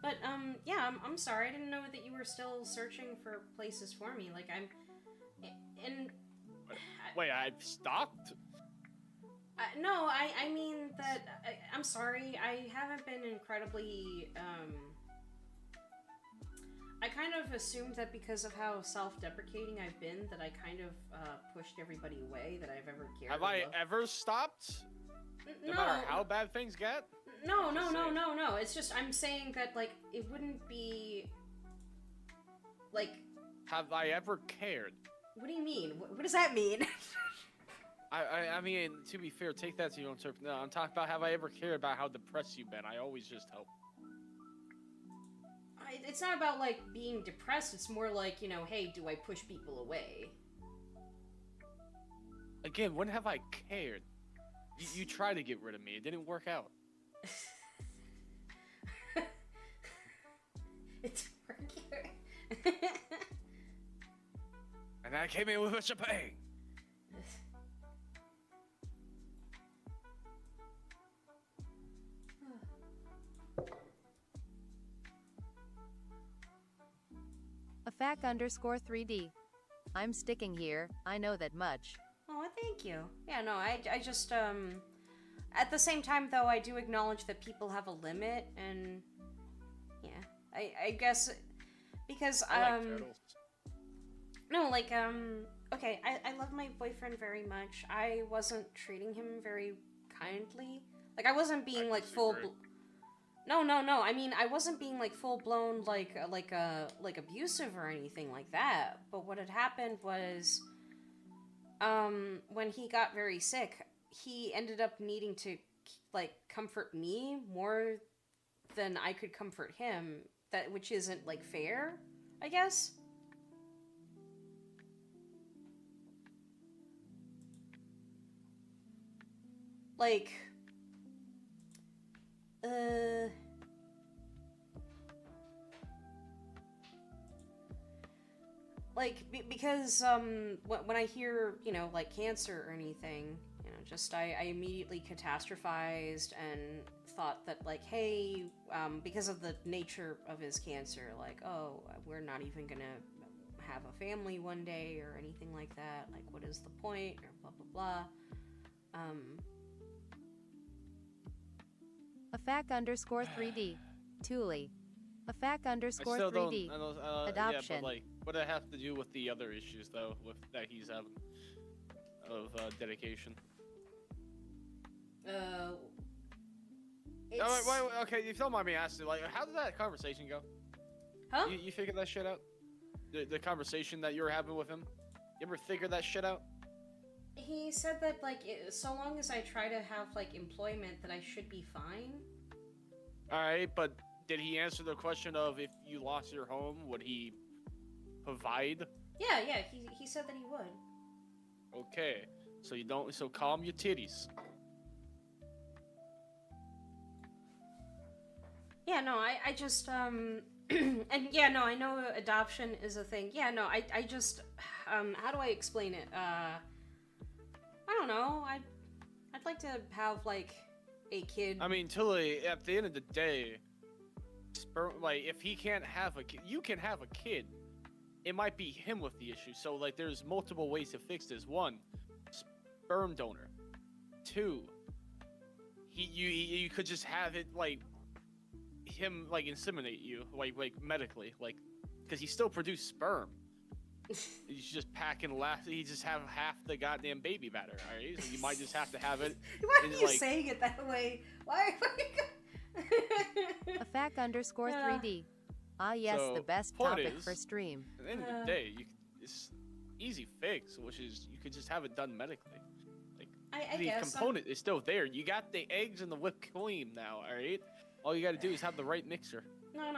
But yeah, I'm sorry. I didn't know that you were still searching for places for me. Like Wait, I've stopped? No, I mean that I'm sorry. I haven't been incredibly I kind of assumed that because of how self-deprecating I've been, that I kind of pushed everybody away that I've ever cared. Have I ever stopped? No matter how bad things get? No. It's just I'm saying that like it wouldn't be like. Have I ever cared? What do you mean? What does that mean? I mean, to be fair, take that to your own terms. No, I'm talking about have I ever cared about how depressed you've been? I always just help. it's not about, like, being depressed. It's more like, you know, hey, do I push people away? Again, when have I cared? You tried to get rid of me. It didn't work out. It's working. And I came in with a shebang. Afac_3D. I'm sticking here, I know that much. Oh, thank you. Yeah, no, I just, at the same time, though, I do acknowledge that people have a limit, and, yeah, I guess, because, I like turtles. No, like, okay, I love my boyfriend very much. I wasn't treating him very kindly. Like, I wasn't being, like, No, I mean, I wasn't being, like, full-blown, like, abusive or anything like that. But what had happened was, when he got very sick, he ended up needing to, like, comfort me more than I could comfort him, which isn't, like, fair, I guess. Like, because, when I hear, you know, like, cancer or anything, you know, just, I immediately catastrophized and thought that, like, hey, because of the nature of his cancer, like, oh, we're not even gonna have a family one day or anything like that, like, what is the point, or blah, blah, blah, Afac_3D. Tulie. Afac_3D. Adoption. Yeah, but, like, what does it have to do with the other issues, though, that he's having of dedication? It's... Okay, if you don't mind me asking, like, how did that conversation go? Huh? You figured that shit out? The conversation that you were having with him? You ever figure that shit out? He said that, like, so long as I try to have, like, employment, that I should be fine. Alright, but did he answer the question of if you lost your home, would he provide? Yeah, he said that he would. Okay, so calm your titties. Yeah, no, I just, and yeah, no, I know adoption is a thing. Yeah, no, I just, how do I explain it? I don't know. I'd like to have, like, a kid. I mean, Tulie, at the end of the day, like, if he can't have a kid, you can have a kid. It might be him with the issue. So, like, there's multiple ways to fix this. 1, sperm donor. 2, you could just have it, like, him, like, inseminate you, like medically, like, because he still produced sperm. He's just packing he just have half the goddamn baby matter, alright? So you might just have to have it. Why are you saying it that way? Why? Afac_3D. Ah, yes, So, the best point topic is, for stream. At the end of the day, it's easy fix, which is you could just have it done medically. Like, I the guess component is still there. You got the eggs and the whipped cream now, alright? All you gotta do is have the right mixer. No,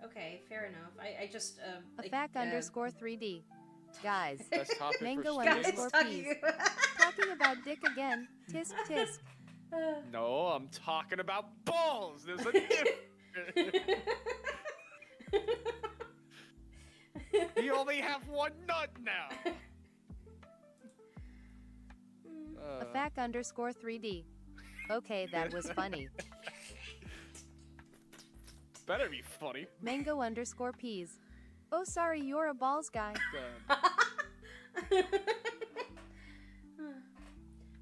okay, fair enough. I just, Afac_3D. Guys, Best topic for Mango_Peas. Talking about dick again. Tisk tisk. No, I'm talking about balls. There's a difference. You only have one nut now. Afac_3D. Okay, that was funny. Better be funny. Mango_Peas. Oh, sorry, you're a balls guy.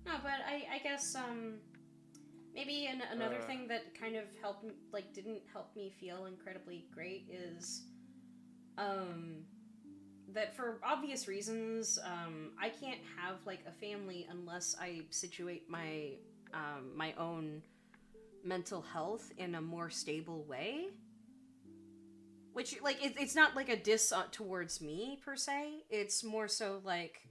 No, but I guess, maybe another thing that kind of helped, like, didn't help me feel incredibly great is, that for obvious reasons, I can't have, like, a family unless I situate my, my own mental health in a more stable way. Which, like, it's not, like, a diss towards me, per se. It's more so, like,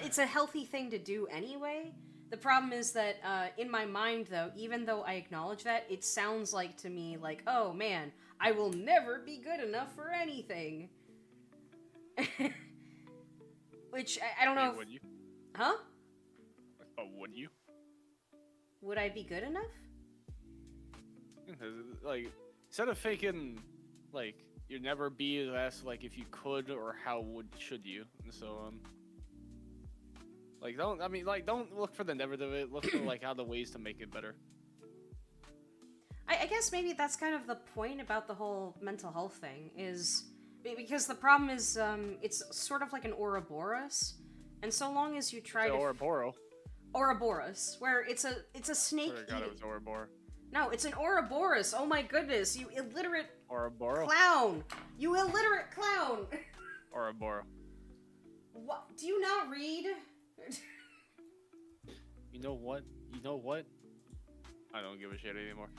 it's a healthy thing to do anyway. The problem is that, in my mind, though, even though I acknowledge that, it sounds like to me, like, oh, man, I will never be good enough for anything. Which, I don't know if... Would you? Huh? Oh, would you? Would I be good enough? Like, instead of thinking, like, you'd never be, that's like if you could or how should you, and so like, don't look for the negative, look for like how the ways to make it better. I guess maybe that's kind of the point about the whole mental health thing, is because the problem is it's sort of like an Ouroboros, and so long as you try to Ouroboros, where it's a snake. I forgot it was Ouroboros. No, it's an Ouroboros. Oh my goodness, you illiterate Ouroboros? clown! You illiterate clown! Ouroboros. What? Do you not read? You know what? You know what? I don't give a shit anymore.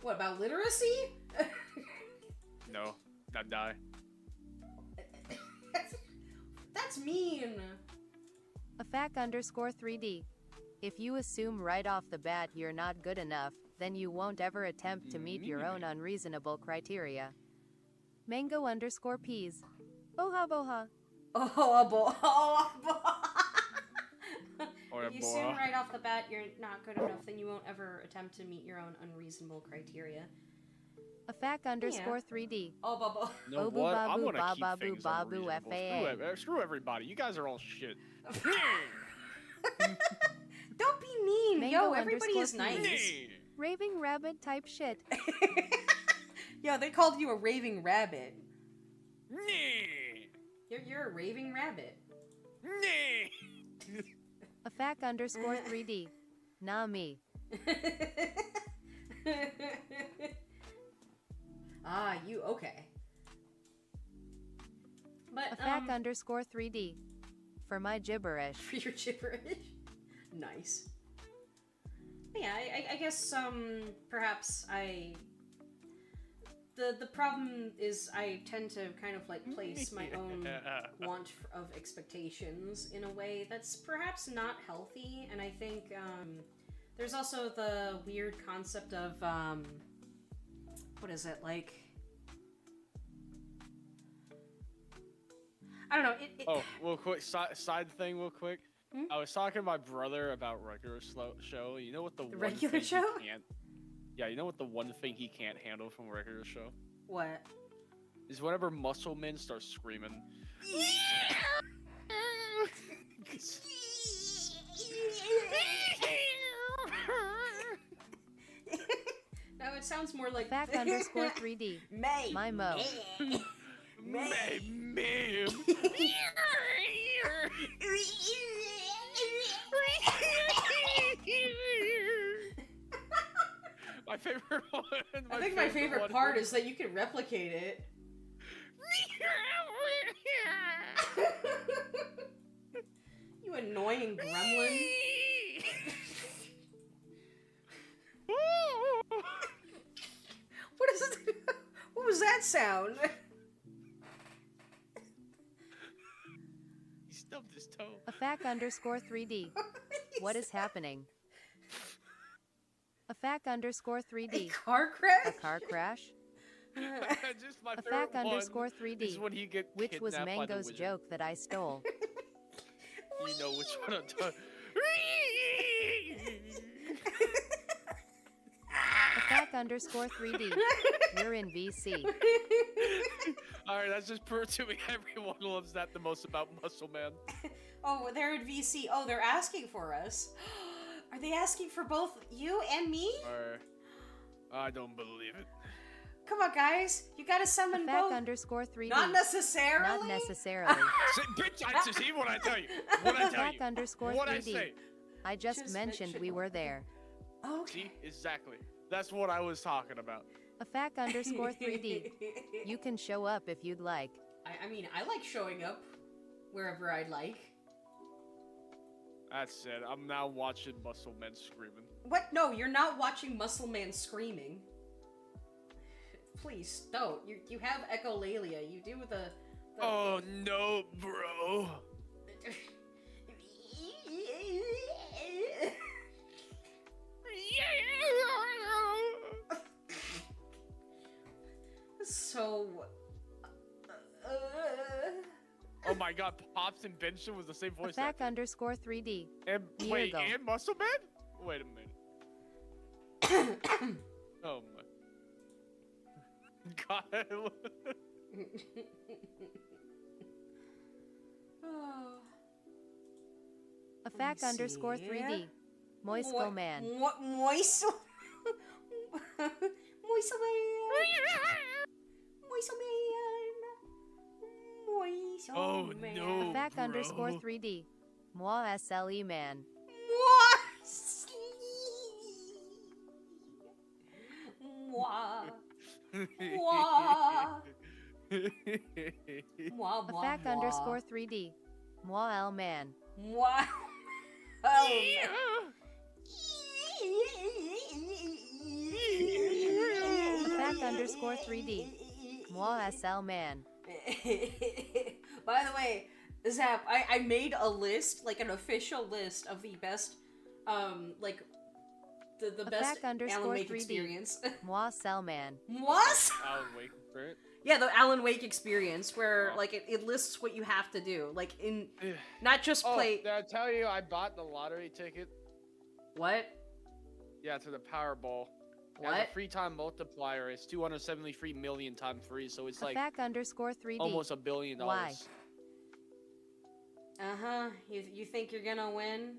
What, about literacy? No, not die. That's mean. Afac_3D. If you assume right off the bat you're not good enough, then you won't ever attempt to meet your own unreasonable criteria. Mango_peas. Boha boha. If you assume right off the bat you're not good enough, then you won't ever attempt to meet your own unreasonable criteria. Afac_3D. Oh, bubble. You know Obu what? I'm babu gonna keep babu things babu unreasonable. FAA. Screw everybody. You guys are all shit. Don't be mean, yo. Everybody is Mango_peas. nice. Raving rabbit type shit. Yo, they called you a raving rabbit. You're a raving rabbit. Afac_3D. Nah me. Ah, you okay. But, Afac_3D. For my gibberish. for your gibberish? Nice. But yeah, I guess, perhaps the problem is I tend to kind of, like, place my own want of expectations in a way that's perhaps not healthy, and I think, there's also the weird concept of, what is it, like... I don't know, Oh, real quick, side thing real quick. Hmm? I was talking to my brother about regular show. You know what the regular show? Yeah, you know what the one thing he can't handle from regular show? What? Is whenever muscle men start screaming. No, it sounds more like Afac_3D. May. My mo. My favorite one. I think my favorite part is that you can replicate it. You annoying gremlin. What is it? What was that sound? He stubbed his toe. Afac_3D. What is happening? Afac_3D. A car crash? A car crash? Just my favorite one Afac_3D. is when he get Which was kidnapped by the Mango's wizard. joke that I stole. You know which one I'm talking. Afac_3D. You're in VC. Alright, that's just proved to me everyone loves that the most about Muscle Man. Oh, they're in VC. Oh, they're asking for us. Are they asking for both you and me? I don't believe it. Come on, guys. You gotta summon both. Afac_3D. Not necessarily. Not necessarily. Bitch, I see what I tell you. What I tell you. Afac_3D. What I say. I just mentioned we were there. Okay. See? Exactly. That's what I was talking about. Afac_3D. You can show up if you'd like. I mean, I like showing up wherever I'd like. That's it. I'm now watching Muscle Men screaming. What? No, you're not watching Muscle Man screaming. Please, don't. You have echolalia. You do the... Oh, no, bro. god, Pops and Benson was the same voice Afac actor. underscore 3D. And Year wait, ago. and Muscle Man? Wait a minute. Oh my god. Afac underscore 3D. Moisco man. Moist. Moist man. Moist man. Moist Oh, man. no. Afac bro. underscore 3D. Moi SLE man. Moist. Moi. Moi. Afac underscore 3D. Moi L man. Moi. Afac underscore 3D. Moi SL man. By the way, Zap, I made a list, like an official list of the best, like, the best Afac underscore Alan Wake 3D. experience. Moi Cell man. What? Alan Wake, right? Yeah, the Alan Wake experience, where, like, it lists what you have to do. Like, in, not just play... Did I tell you I bought the lottery ticket? What? Yeah, to the Powerball. It has What? a free time multiplier. It's 273 million times free, so it's like Afac underscore 3D. almost $1 billion. Why? Uh-huh. You think you're gonna win?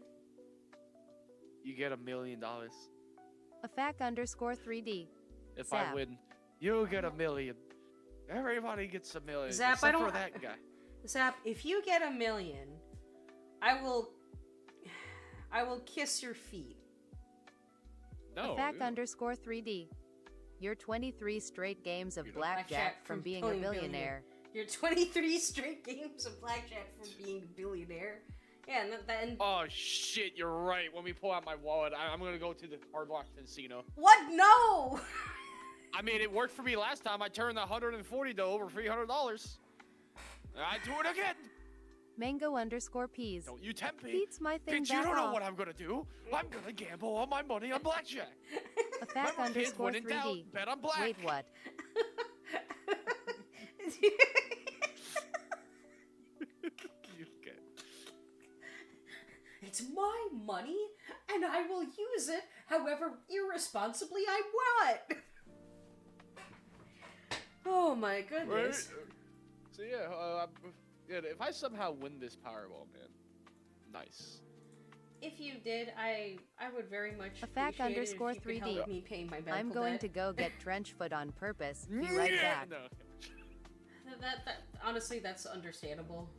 You get $1 million. Afac underscore 3D. If Zap. I win, you get $1 million. Everybody gets $1 million. Zap, except I don't- for that guy. Zap, if you get $1 million, I will kiss your feet. No. Afac ew. underscore 3D. Your 23 straight games of You know, blackjack from being a billionaire. Your 23 straight games of blackjack from being a billionaire. Yeah, and Oh shit, you're right. When we pull out my wallet, I'm gonna go to the Hard Rock Casino. what? No! I mean, it worked for me last time. I turned the 140 to over $300. I do it again. Mango underscore peas. Don't you tempt me. Beats my thing Bitch, you back don't know off. what I'm gonna do. I'm gonna gamble all my money on blackjack. Afac Remember, kids, underscore when in doubt, 3D. bet on black. Wait, what? Okay. It's my money, and I will use it however irresponsibly I want. Oh my goodness. Right? So yeah, if I somehow win this Powerball, man, nice. If you did, I would very much Afac appreciate underscore it if you could 3D. help me pay my medical I'm going debt. to go get Trenchfoot on purpose. Be right back. No, That honestly, that's understandable.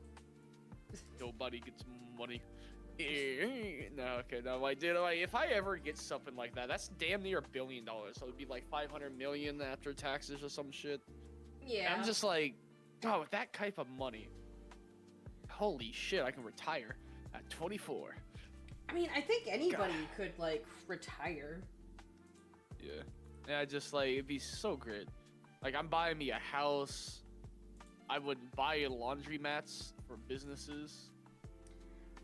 nobody gets money. No, okay, no, like, dude, like, if I ever get something like that, that's damn near $1 billion. So it'd be like 500 million after taxes or some shit. Yeah. I'm just like, God, with that type of money, holy shit, I can retire at 24. I mean, I think anybody could like retire. Yeah. And I just like, it'd be so great. Like, I'm buying me a house. I would buy laundromats for businesses.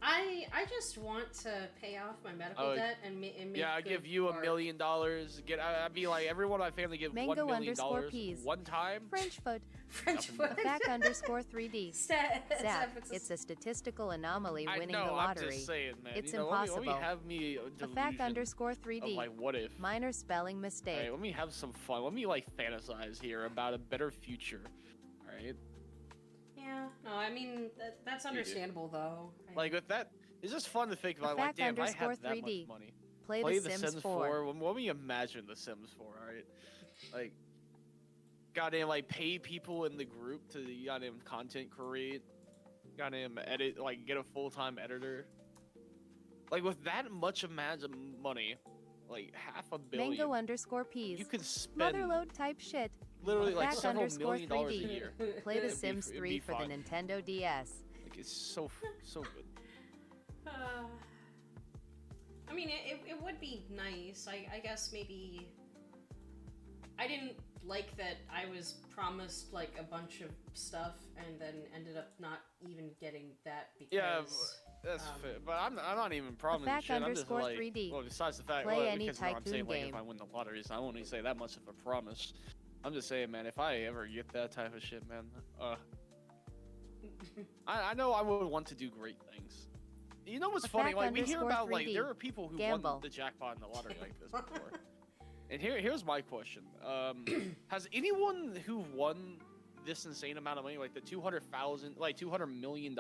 I just want to pay off my medical debt and make Yeah, I'd give you $1 million. I'd be like, everyone in my family give Mango $1 million underscore peas. one time. Frenchfoot. French foot. Afac underscore 3D. Zap, Zap, it's a statistical anomaly I winning know, the lottery. I'm just saying, man. It's you know, let me impossible. have me a Afac delusion underscore of, 3D. like, what if? Minor spelling mistake. Alright, let me have some fun. Let me, like, fantasize here about a better future. Alright? Yeah. No, I mean that's understandable though. Like, with that, it's just fun to think about, like, Afac damn, if I underscore had that 3D. much money. Play The Sims 4. Let me imagine The Sims 4, alright? Like, goddamn, like, pay people in the group to goddamn content create. Goddamn edit, like, get a full-time editor. Like, with that much amount of money, like, $500 million, Mango underscore peas. you could spend Motherload type shit. literally, like, Afac several underscore million dollars a 3D. year. Play The It'd be- Sims it'd 3 be for the fine. Nintendo DS. Like, it's so good. I mean, it would be nice. I guess maybe. I didn't like that I was promised like a bunch of stuff and then ended up not even getting that because. Yeah, that's fair. But I'm not even promising Afac shit. I'm just underscore like, 3D. well, besides the fact, Play well, any because you know what I'm saying, tycoon like, if game. I win the lottery, so I won't even say that much of a promise. I'm just saying, man, if I ever get that type of shit, man, I know I would want to do great things. You know what's A funny? fact Like we hear about 3D. like there are people who Gamble. won the jackpot in the lottery like this before. And here's my question: has anyone who won this insane amount of money, like the $200 million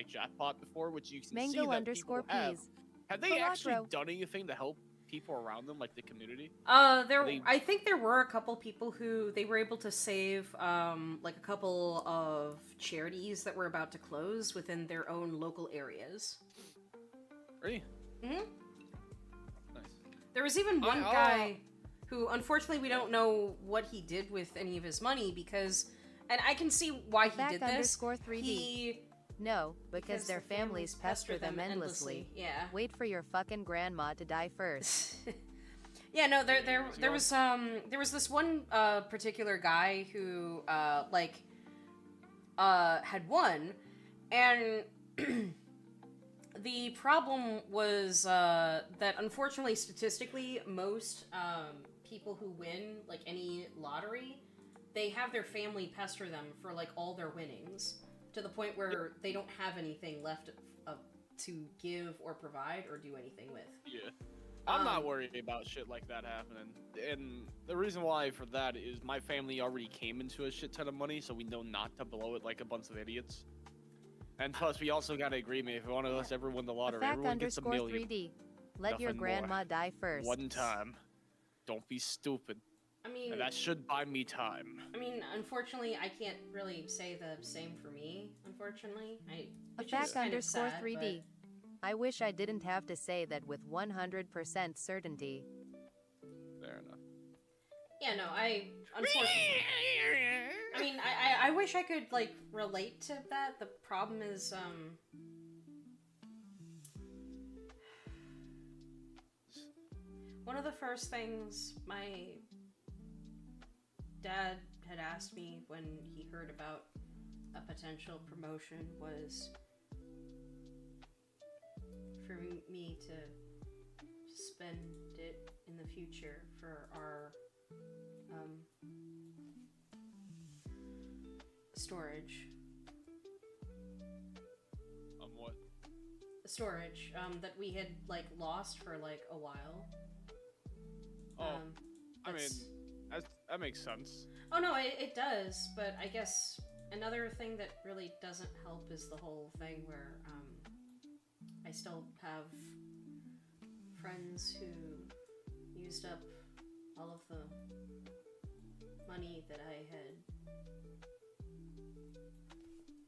jackpot before, which you can see Mango that people underscore have, peas. have they actually Cilantro. done anything to help people around them, like the community? I think there were a couple people who they were able to save, like a couple of charities that were about to close within their own local areas. Really? Hmm. Nice. There was even one guy who, unfortunately, we don't know what he did with any of his money because, and I can see why he Fact did this. underscore 3D. No, because their families pester them endlessly. Yeah. Wait for your fucking grandma to die first. Yeah, no, there was this one particular guy who had won, and the problem was that unfortunately, statistically, most people who win like any lottery, they have their family pester them for like all their winnings to the point where they don't have anything left to give or provide or do anything with. Yeah. I'm not worried about shit like that happening. And the reason why for that is my family already came into a shit ton of money, so we know not to blow it like a bunch of idiots. And plus, we also got an agreement if one of us ever win the lottery, Fact everyone gets $1 underscore million. 3D. Let your Nothing grandma more. die first. One time. Don't be stupid. I mean, And that should buy me time. I mean, unfortunately, I can't really say the same for me. Unfortunately, A fact underscore 3D. I wish I didn't have to say that with 100% certainty. Fair enough. Yeah, no, unfortunately. I mean, I wish I could like relate to that. The problem is, one of the first things my dad had asked me when he heard about a potential promotion was for me to spend it in the future for our storage. What? Storage that we had like lost for like a while. I mean, that makes sense. Oh no, it does, but I guess another thing that really doesn't help is the whole thing where I still have friends who used up all of the money that I had.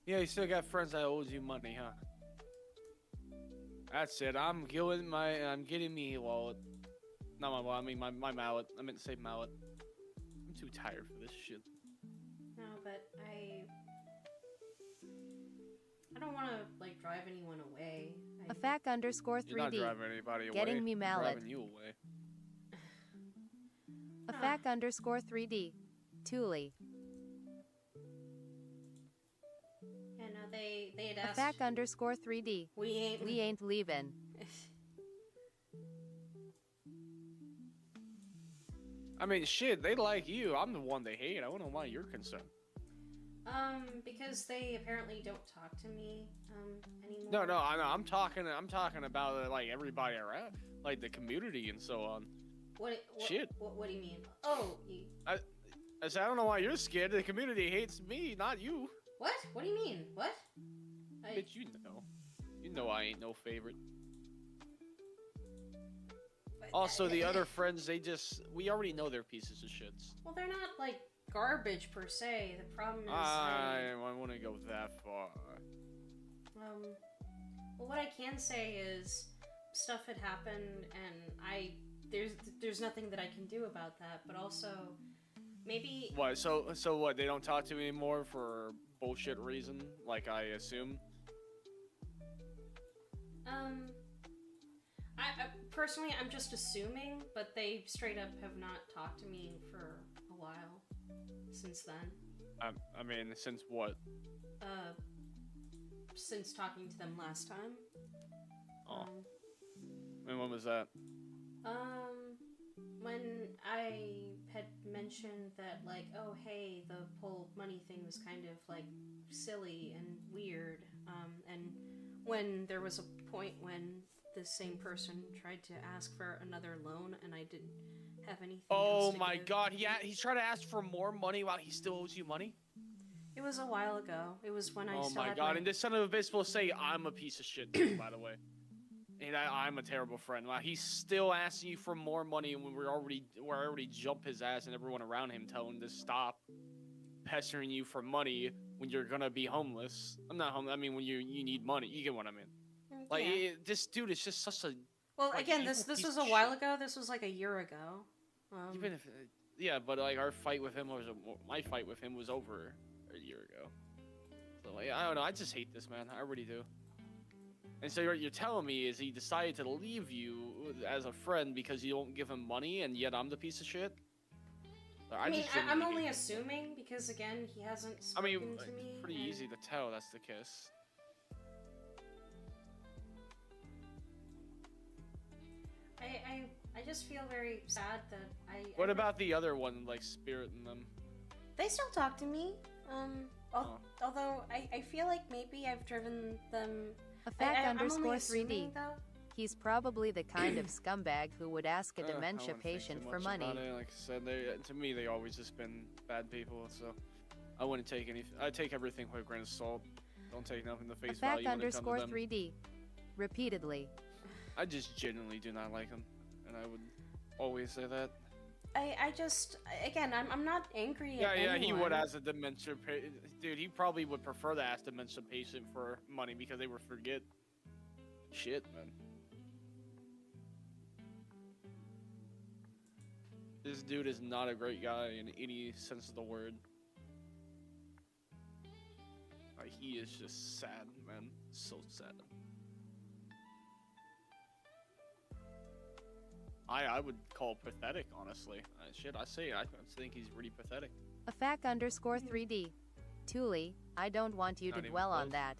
Yeah, you still got friends that owes you money, huh? That's it. I'm getting me wallet. Not my wallet. I mean my mallet. I meant to say mallet. I'm too tired for this shit. No, but I don't want to like drive anyone away. A fact underscore 3D. You're not driving anybody away. Getting me mallet. I'm driving you away. A fact underscore 3D. Tulie. Yeah, no, they had A asked. fact underscore 3D. We ain't leaving. I mean, shit, they like you. I'm the one they hate. I don't know why you're concerned. Because they apparently don't talk to me, anymore. No, I'm talking about like everybody around, like the community and so on. What Shit. What do you mean? Oh, I said I don't know why you're scared. The community hates me, not you. what? What do you mean? What? Bitch, you know I ain't no favorite. Also, the other friends, we already know they're pieces of shits. Well, they're not like garbage per se. The problem is. I wouldn't go that far. Well, what I can say is stuff had happened, and there's nothing that I can do about that. But also, maybe. What? So what? They don't talk to me anymore for bullshit reason, like I assume. I personally, I'm just assuming, but they straight up have not talked to me for a while since then. I mean, since what? Since talking to them last time. Oh. And when was that? when I had mentioned that, like, oh, hey, the whole money thing was kind of, like, silly and weird, and when there was a point when this same person tried to ask for another loan and I didn't have anything else Oh to my give. god, he's trying to ask for more money while he still owes you money? It was a while ago. It was when I Oh still my had god, my... and this son of a bitch will say I'm a piece of shit too, by the way. And I'm a terrible friend. Wow, he's still asking you for more money when we're already jump his ass and everyone around him telling him to stop pestering you for money when you're gonna be homeless. I'm not homeless. I mean, when you need money, you get what I mean. Like Yeah. this dude is just such a Well, like, again, evil this piece was of a while shit. ago. This was like a year ago. Even if yeah, but like our fight with him was my fight with him was over a year ago. So like I don't know. I just hate this man. I really do. And so what you're telling me is he decided to leave you as a friend because you don't give him money, and yet I'm the piece of shit? I mean, just I'm genuinely only hate him. assuming because, again, he hasn't I mean, spoken to it's me. pretty and easy to tell that's the case. I just feel very sad that What about the other one, like Spirit and them? They still talk to me. Oh. Although I feel like maybe I've driven them... Afac I'm only _3D. assuming, though. He's probably the kind of scumbag who would ask a I dementia wouldn't think patient too for much money. about it. Like I said, to me, they always just been bad people, so I wouldn't take anything. I take everything with a grain of salt. Don't take nothing to face Afac value when it comes to them. _3D. Repeatedly. I just genuinely do not like them, and I would always say that. I just... Again, I'm not angry Yeah, at yeah, anyone. he would ask a dementia dude, he probably would prefer to ask a dementia patient for money because they would forget shit, man. This dude is not a great guy in any sense of the word. Like, he is just sad, man. So sad. I would call pathetic, honestly. Shit, I think he's really pathetic. Afac _3D. Tulie, I don't want you Not to even dwell on close. that.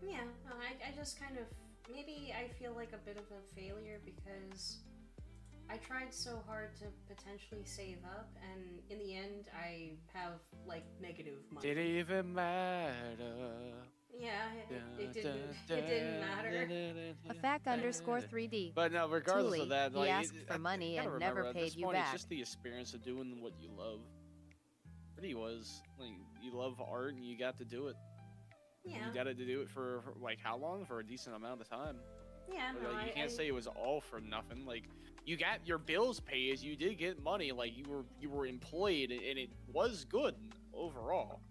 Yeah, no, I just kind of... Maybe I feel like a bit of a failure because I tried so hard to potentially save up, and in the end, I have, like, negative money. Did it even matter? Yeah, it didn't matter. Afac _3D. But no, regardless Tulie, of that, he like, asked for money gotta and remember, never at this paid you point, back. It's just the experience of doing what you love. But he was like, you love art and you got to do it. Yeah. You got to do it for like how long? For a decent amount of time. Yeah, But, no, like, you can't say it was all for nothing. Like, you got your bills paid, you did get money, like you were employed, and it was good overall.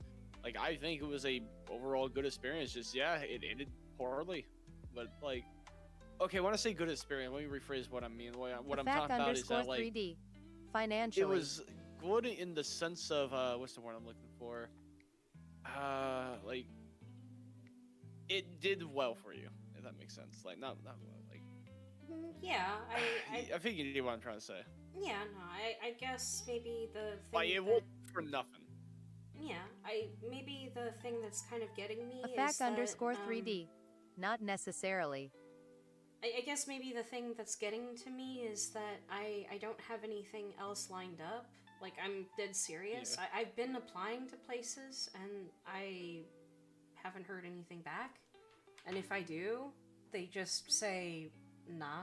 Like, I think it was a overall good experience. Just yeah, it ended poorly, but like, okay, when I say good experience, let me rephrase what I mean. What I'm Afac talking about is that like _3D. Financially. it was good in the sense of what's the word I'm looking for? Like it did well for you, if that makes sense. Like not well, like yeah, I think you get what I'm trying to say. yeah, no, I guess maybe the thing Like it that, won't for nothing. yeah, maybe the thing that's kind of getting me Afac is that, _3D. Not necessarily. I guess maybe the thing that's getting to me is that I don't have anything else lined up. Like, I'm dead serious. Yeah. I've been applying to places, and I haven't heard anything back. And if I do, they just say, nah.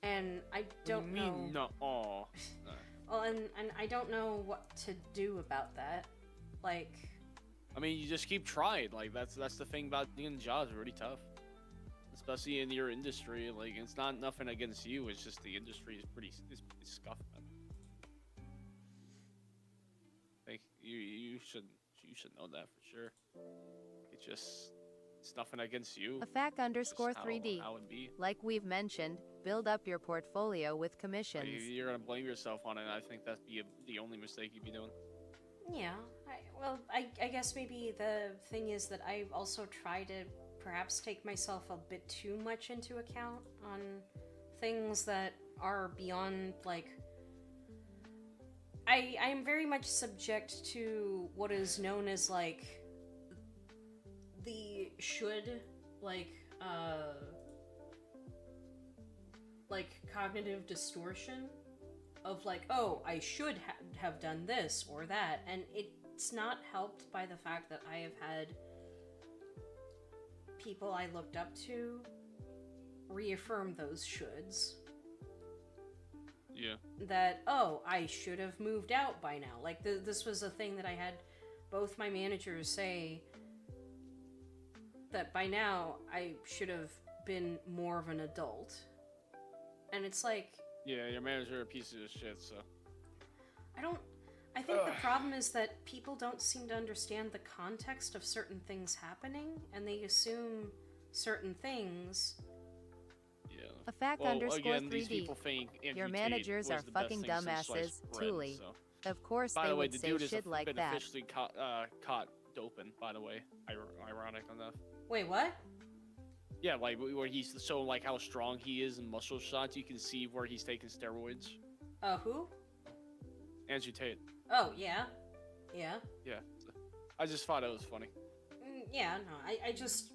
And I don't know... No. Aw. Well, and I don't know what to do about that. Like... I mean, you just keep trying. Like that's the thing about getting jobs. Really tough, especially in your industry. Like it's not nothing against you. It's just the industry is pretty scuffed, man. Like you should know that for sure. It's nothing against you. Afac It's just _3D. how it be. Like we've mentioned, build up your portfolio with Like, commissions. you're gonna blame yourself on it. I think that's the only mistake you'd be doing. Yeah, I guess maybe the thing is that I also try to perhaps take myself a bit too much into account on things that are beyond, like... I am very much subject to what is known as, like, the should, like, like cognitive distortion of like, oh, I should have done this or that, and it's not helped by the fact that I have had people I looked up to reaffirm those shoulds. Yeah. That, oh, I should have moved out by now. Like, this was a thing that I had both my managers say that by now I should have been more of an adult. And it's like... Yeah, your manager a piece of shit, so... I think the problem is that people don't seem to understand the context of certain things happening, and they assume certain things... Yeah. A fact well, underscore again, 3D. These people think Your amputate managers was are the best fucking thing since dumbasses, sliced bread, Tulie. so. Of course By they the way, would the say dude has shit like been that. officially caught doping, by the way. Ironic enough. Wait, what? Yeah, like where he's showing like how strong he is in muscle shots. You can see where he's taking steroids. Who? Andrew Tate. Oh, yeah. Yeah. Yeah. I just thought it was funny. Yeah, no, I just...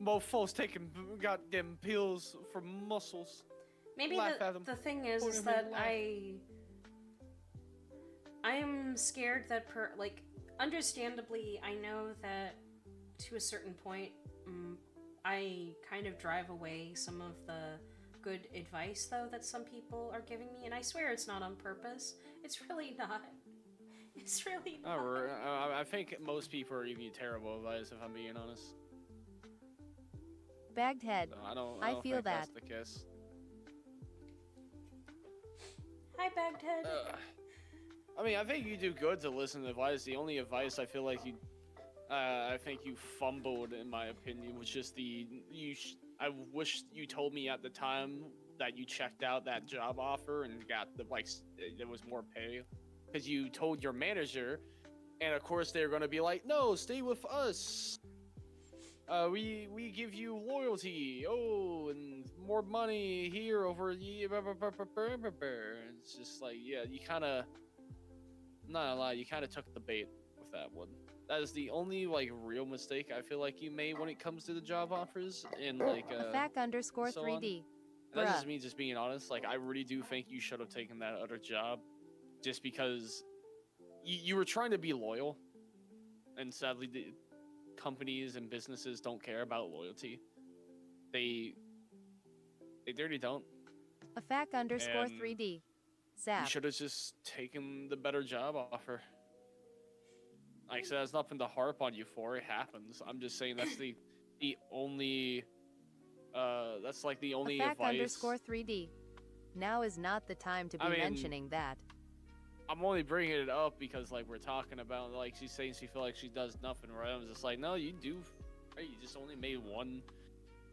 Mofo's taking goddamn pills for muscles. Maybe the thing is that I am scared that understandably, I know that to a certain point, I kind of drive away some of the good advice, though, that some people are giving me, and I swear it's not on purpose. It's really not. It's really not. I think most people are giving you terrible advice, if I'm being honest. Bagged head. So I don't feel think that. That's the case. Hi, bagged head. I mean, I think you do good to listen to advice. The only advice I feel like I think you fumbled, in my opinion, was just I wish you told me at the time that you checked out that job offer and got there was more pay, because you told your manager, and of course they're gonna be like, no, stay with us. We give you loyalty. Oh, and more money here over the. It's just like, yeah, you kind of. Not gonna lie, you kind of took the bait with that one. That is the only real mistake I feel like you made when it comes to the job offers and A fact underscore so 3D. That's just me just being honest. I really do think you should have taken that other job, just because you were trying to be loyal, and sadly the companies and businesses don't care about loyalty. They dirty don't. A fact underscore And 3D. You Zap. should have just taken the better job offer. Like I said, that's nothing to harp on you for. It happens. I'm just saying that's the only that's like the only A fact advice. underscore 3D. Now is not the time to be mentioning that. I'm only bringing it up because we're talking about she's saying she feels like she does nothing right. I'm just like, no, you do. Right? You just only made one. In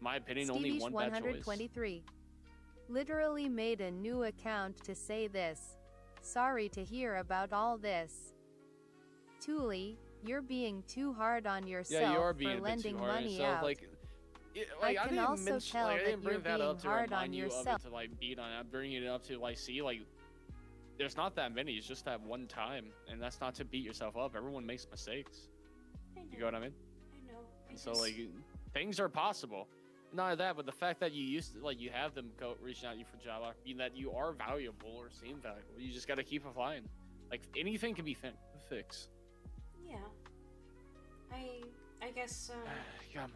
my opinion, only one bad choice. 123. Literally made a new account to say this. Sorry to hear about all this. Tulie, you're being too hard on yourself Yeah, you are being for a bit lending too hard on money yourself. out. I can didn't also mention, tell I that didn't bring you're that up being to hard remind on you yourself. of it to beat on it. I'm bringing it up to see there's not that many. It's just that one time, and that's not to beat yourself up. Everyone makes mistakes. You know what I mean? I know. So things are possible. Not only that, but the fact that you used to you have them reaching out to you for job offer, mean that you are valuable or seem valuable. You just got to keep applying. Anything can be fixed. Yeah. I guess God,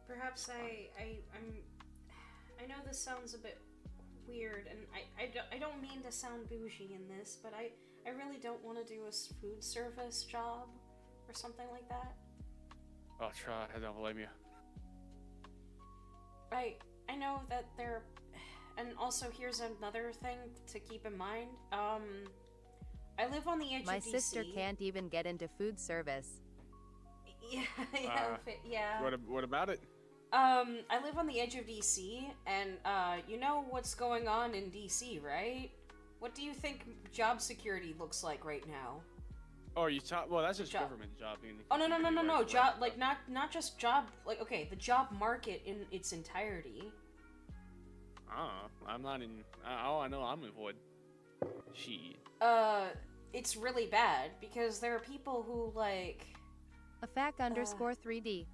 perhaps I know this sounds a bit weird, and I don't mean to sound bougie in this, but I really don't want to do a food service job or something like that. I'll try. I don't blame you. I know that there, and also here's another thing to keep in mind. I live on the edge My of DC. sister can't even get into food service. Yeah. What about it? I live on the edge of DC, and you know what's going on in DC, right? What do you think job security looks like right now? Oh, you talk. Well, that's just government job. Oh no! Job not just job. Okay, the job market in its entirety. I'm not in. I know I'm in void. Shit. It's really bad because there are people who A fact underscore 3D.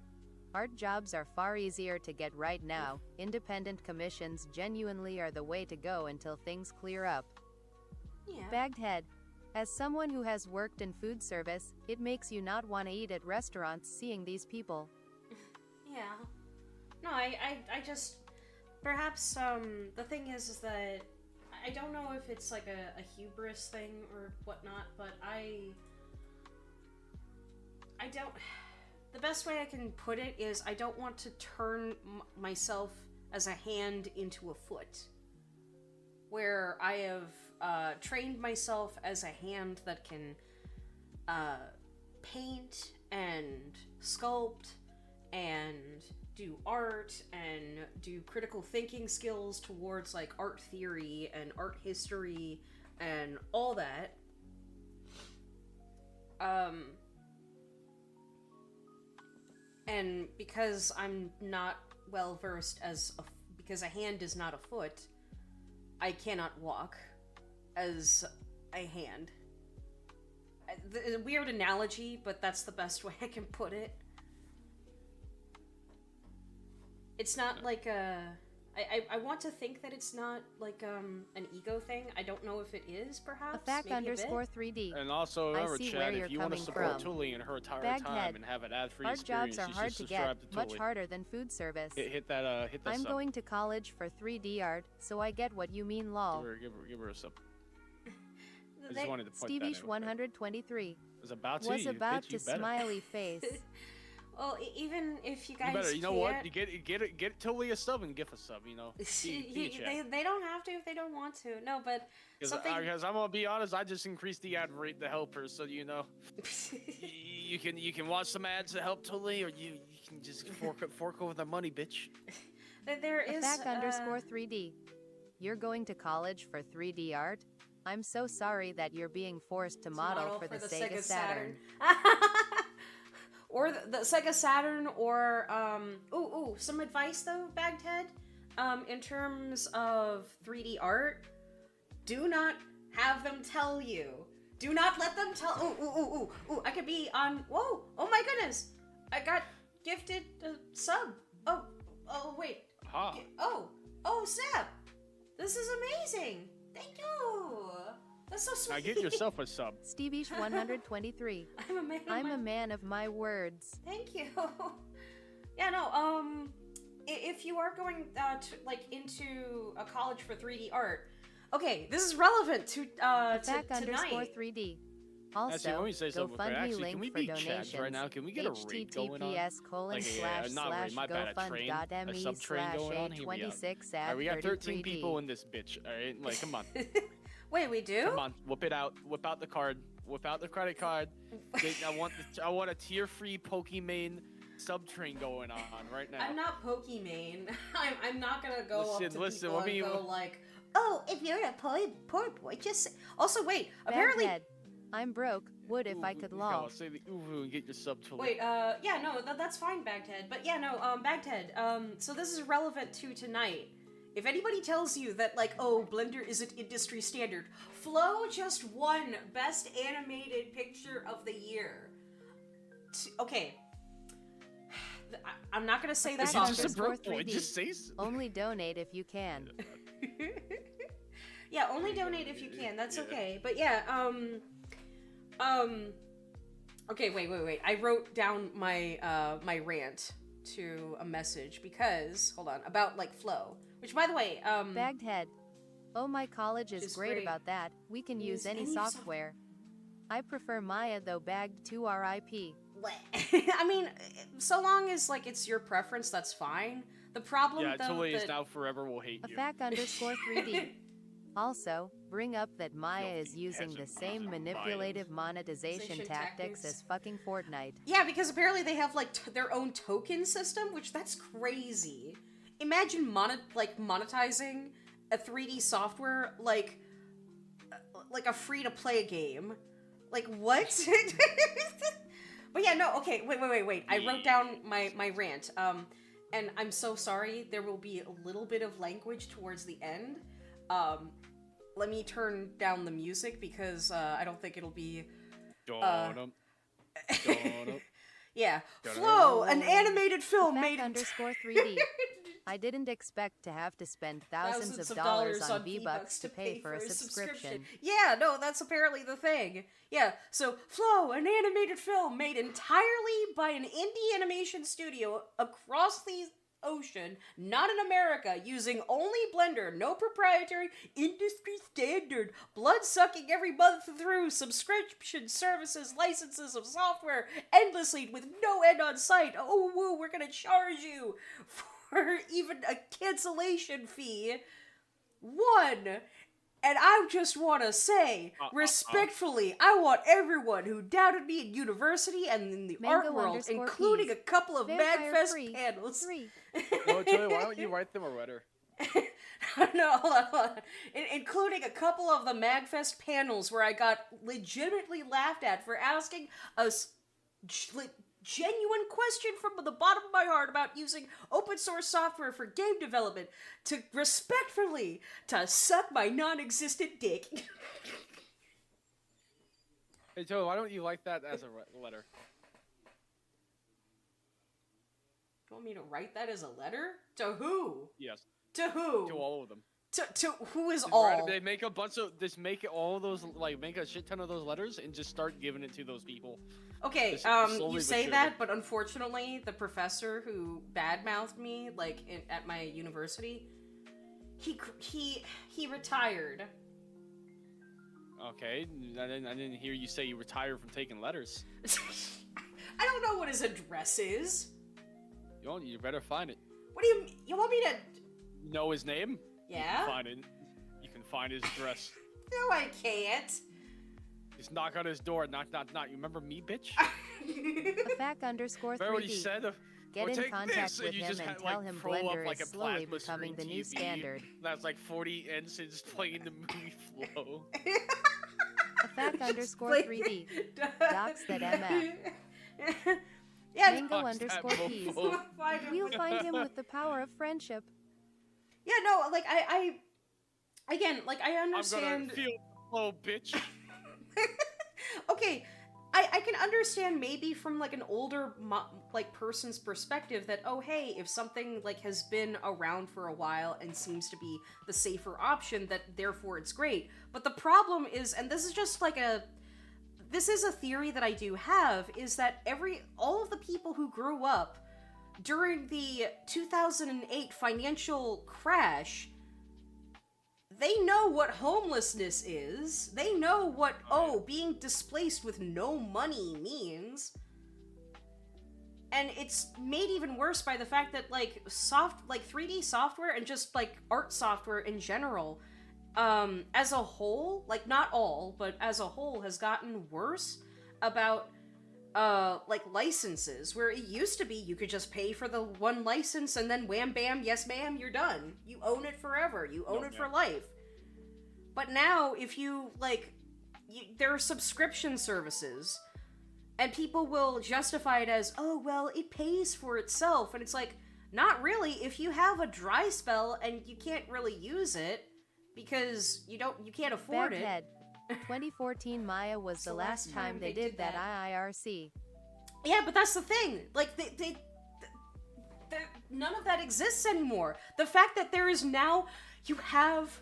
Art jobs are far easier to get right now. Independent commissions genuinely are the way to go until things clear up. Yeah. Bagged head. As someone who has worked in food service, it makes you not want to eat at restaurants seeing these people. Yeah. No, I just... Perhaps, the thing is that... I don't know if it's like a hubris thing or whatnot, but I don't... The best way I can put it is I don't want to turn myself as a hand into a foot. Where I have trained myself as a hand that can paint and sculpt and do art and do critical thinking skills towards like art theory and art history and all that. And because I'm not well versed because a hand is not a foot, I cannot walk as a hand. A weird analogy, but that's the best way I can put it. It's not like I want to think that it's not like an ego thing. I don't know if it is, perhaps. @_3D. And also, remember, see Chad, where if you're you want to coming support from. Tulie in her entire Bagged time head. and have an ad-free Art experience, jobs are you hard should to subscribe get, to much Tulie. harder than food service. Hit that I'm sub. going to college for 3D art, so I get what you mean, lol. Give her a sub. I just wanted to point that Steviesh out. 123 Was about to. was you about bitch, you to better. smiley face. Well, even if you guys You better. You know can't, what? You get Tulie a sub and give a sub. You know. they don't have to if they don't want to. No, but something. Because I'm gonna be honest, I just increased the ad rate to help her, so you know. you can watch some ads to help Tulie, or you can just fork over the money, bitch. There is @_3D. You're going to college for 3D art? I'm so sorry that you're being forced to model for the Sega Saturn. Or the Sega Saturn, or some advice though, Bagged Head. In terms of 3D art, do not have them tell you. Do not let them tell. Ooh! I could be on. Whoa! Oh my goodness! I got gifted a sub. Oh wait. Aha. Oh Seb, this is amazing. Thank you. That's so sweet. Now get yourself a sub. Steviesh 123. I'm a man of my words. Thank you. Yeah, no, if you are going into a college for 3D art, okay, this is relevant to tonight. @_3D. Also, Actually, let me say something. GoFundMe Can we link for be donations. chads right now? Can we get a raid going on? https:// not raid, my bad, a train, a sub-train going on. Here we go. Alright, we got 13 people in this bitch. Alright, like, come on. Wait, we do? Come on, whip it out. Whip out the card. Whip out the credit card. I want a tier-free Pokemon sub-train going on right now. I'm not Pokemon. I'm not gonna go up to listen, people and go like, oh, if you're a poor boy, just say... Also, wait, apparently... Baghead. I'm broke. Would if I could lol. Say the ooh and get your sub to Wait, yeah, no, that's fine, Baghead. But yeah, no, Baghead, so this is relevant to tonight. If anybody tells you that, like, oh, Blender isn't industry standard, Flo just won Best Animated Picture of the Year. Okay. I'm not gonna say this often. Just a broke boy, just say so. Only donate if you can. Yeah, only donate if you can. That's okay. But yeah, okay, wait. I wrote down my my rant to a message because about like Flow, which by the way, Bagged head. Oh, my college is great about that. We can use any software. I prefer Maya though. Bagged to RIP. I mean, so long as like it's your preference, that's fine. The problem though Tulie is now forever will hate you. @_3D. Also, bring up that Maya is using the same manipulative monetization tactics as fucking Fortnite. Yeah, because apparently they have like their own token system, which that's crazy. Imagine monetizing a 3D software like a free-to-play game. Like what? But yeah, no, okay, wait. I wrote down my rant. And I'm so sorry, there will be a little bit of language towards the end. Let me turn down the music because I don't think it'll be. Yeah. Flow, an animated film Fact made... underscore 3D. I didn't expect to have to spend thousands of dollars on V-Bucks to pay for a subscription. Yeah, no, that's apparently the thing. Yeah, so Flow, an animated film made entirely by an indie animation studio across the ocean, not in America, using only Blender, no proprietary, industry standard, blood-sucking every month through subscription services, licenses of software, endlessly with no end on sight. Oh, woo, we're gonna charge you for even a cancellation fee. One. And I just want to say, respectfully, I want everyone who doubted me in university and in the art world, including a couple of MagFest panels. No, Tulie, why don't you write them a letter? No, hold on. Including a couple of the MagFest panels where I got legitimately laughed at for asking a genuine question from the bottom of my heart about using open source software for game development to respectfully to suck my non-existent dick. Hey, Joe, why don't you like that as a letter? You want me to write that as a letter? To who? Yes. To who? To all of them. To who is just all? They make a bunch of, just make all those, like, make a shit ton of those letters and just start giving it to those people. Okay, Just you say that, but unfortunately, the professor who badmouthed me, like, at my university, he retired. Okay, I didn't hear you say you retired from taking letters. I don't know what his address is. You better find it. What do you want me to... Know his name? Yeah? You can find it. You can find his address. No, I can't. Just knock on his door. Knock, knock, knock. You remember me, bitch? Fact underscore 3D. Remember what he said? Get in contact with him and tell him Blender like is slowly becoming the new standard. That's like 40 ensigns playing the movie Flow. Fact underscore 3D. Docs that MF. Yeah, Mango underscore keys. We'll find him with the power of friendship. Yeah, no, like, I again, like, I understand... I'm gonna feel Flow, bitch. Okay, I can understand maybe from, like, an older, like, person's perspective that, oh, hey, if something, like, has been around for a while and seems to be the safer option, that therefore it's great. But the problem is, and this is just, like, this is a theory that I do have, is that all of the people who grew up during the 2008 financial crash, they know what homelessness is. They know what, being displaced with no money means. And it's made even worse by the fact that, like, 3D software and just, like, art software in general, as a whole, like, not all, but as a whole, has gotten worse about, like, licenses, where it used to be you could just pay for the one license and then wham bam, yes ma'am, you're done. You own it forever. You own it for life. But now, if you, like, there are subscription services, and people will justify it as, oh, well, it pays for itself, and it's like, not really. If you have a dry spell and you can't really use it, because you can't afford Baghead. it. 2014 Maya was the last time they did that IIRC. Yeah, but that's the thing. Like, they none of that exists anymore. The fact that there is now, you have...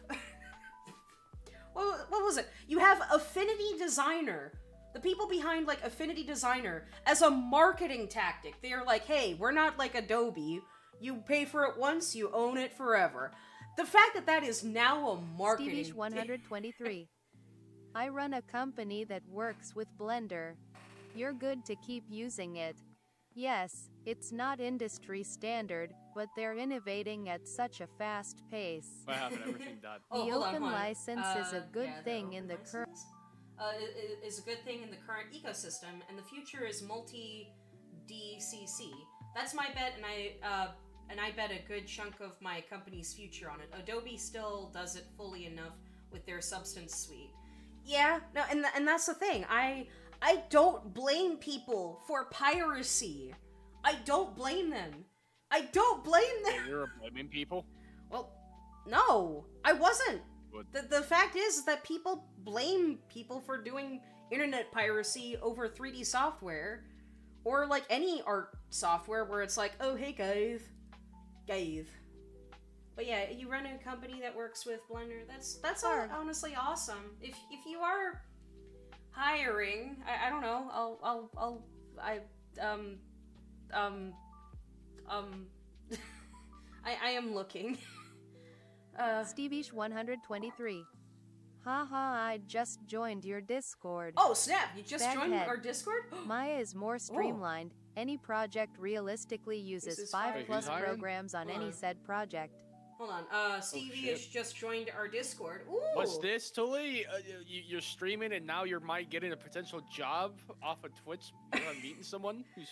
what was it? You have Affinity Designer. The people behind, like, Affinity Designer, as a marketing tactic. They're like, hey, we're not like Adobe. You pay for it once, you own it forever. The fact that that is now a marketing... Stevish 123. I run a company that works with Blender. You're good to keep using it. Yes, it's not industry standard, but they're innovating at such a fast pace. What happened? Everything died. The open license is a good thing in the current... is a good thing in the current ecosystem, and the future is multi-DCC. That's my bet, and I bet a good chunk of my company's future on it. Adobe still does it fully enough with their Substance suite. Yeah, no, and that's the thing. I don't blame people for piracy. I don't blame them. I don't blame them. You're blaming people? Well, no, I wasn't. Good. The fact is that people blame people for doing internet piracy over 3D software Or like any art software where it's like, oh hey guys. But yeah, you run a company that works with Blender. That's honestly awesome. If you are hiring, I don't know. I am looking. Steveish 123. Haha, I just joined your Discord. Oh snap! You just joined Baghead. our Discord? Maya is more streamlined. Any project realistically uses This is 5 fire. plus Who's hiring? programs on Hold any on. said project. Hold on. Stevie shit. has just joined our Discord. Ooh. What's this, Tulie? You're streaming and now you might getting a potential job off of Twitch. You're meeting someone who's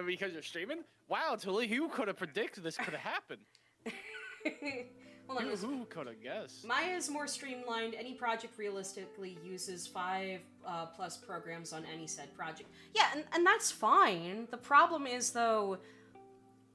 because you're streaming? Wow, Tulie, who could have predicted this could have happened? Hold on. Who could have guessed? Maya is more streamlined. Any project realistically uses 5 plus programs on any said project. Yeah, and that's fine. The problem is, though,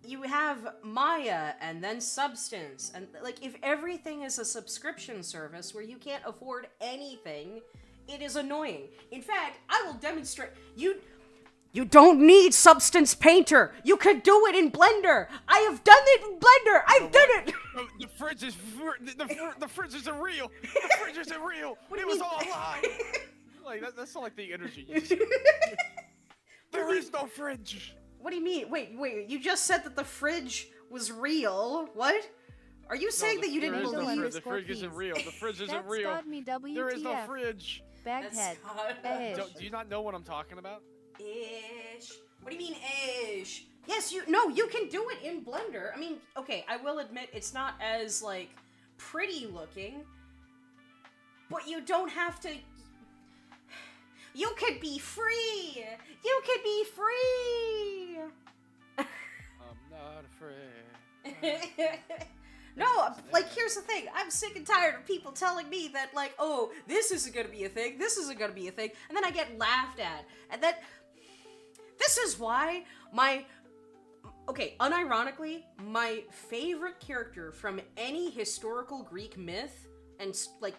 you have Maya and then Substance. And, like, if everything is a subscription service where you can't afford anything, it is annoying. In fact, I will demonstrate. You don't need Substance Painter. You can do it in Blender. I have done it in Blender. I've done it. The fridge is the fridge isn't real. The fridge isn't real. What do It you was mean? all a lie. Like that's not like the energy. There is no fridge. What do you mean? Wait. You just said that the fridge was real. What? Are you saying that you didn't no believe? fridge. The fridge isn't real. The fridge isn't That's real. got me WTF. There is no fridge. Baghead. That's Ish. Do you not know what I'm talking about? Ish. What do you mean ish? Yes, you can do it in Blender. I mean, okay, I will admit it's not as like pretty looking, but you don't have to. You could be free. You could be free. I'm not afraid. No, like, here's the thing. I'm sick and tired of people telling me that, like, oh, this isn't gonna be a thing, this isn't gonna be a thing, and then I get laughed at. And then, this is why unironically, my favorite character from any historical Greek myth, and, like,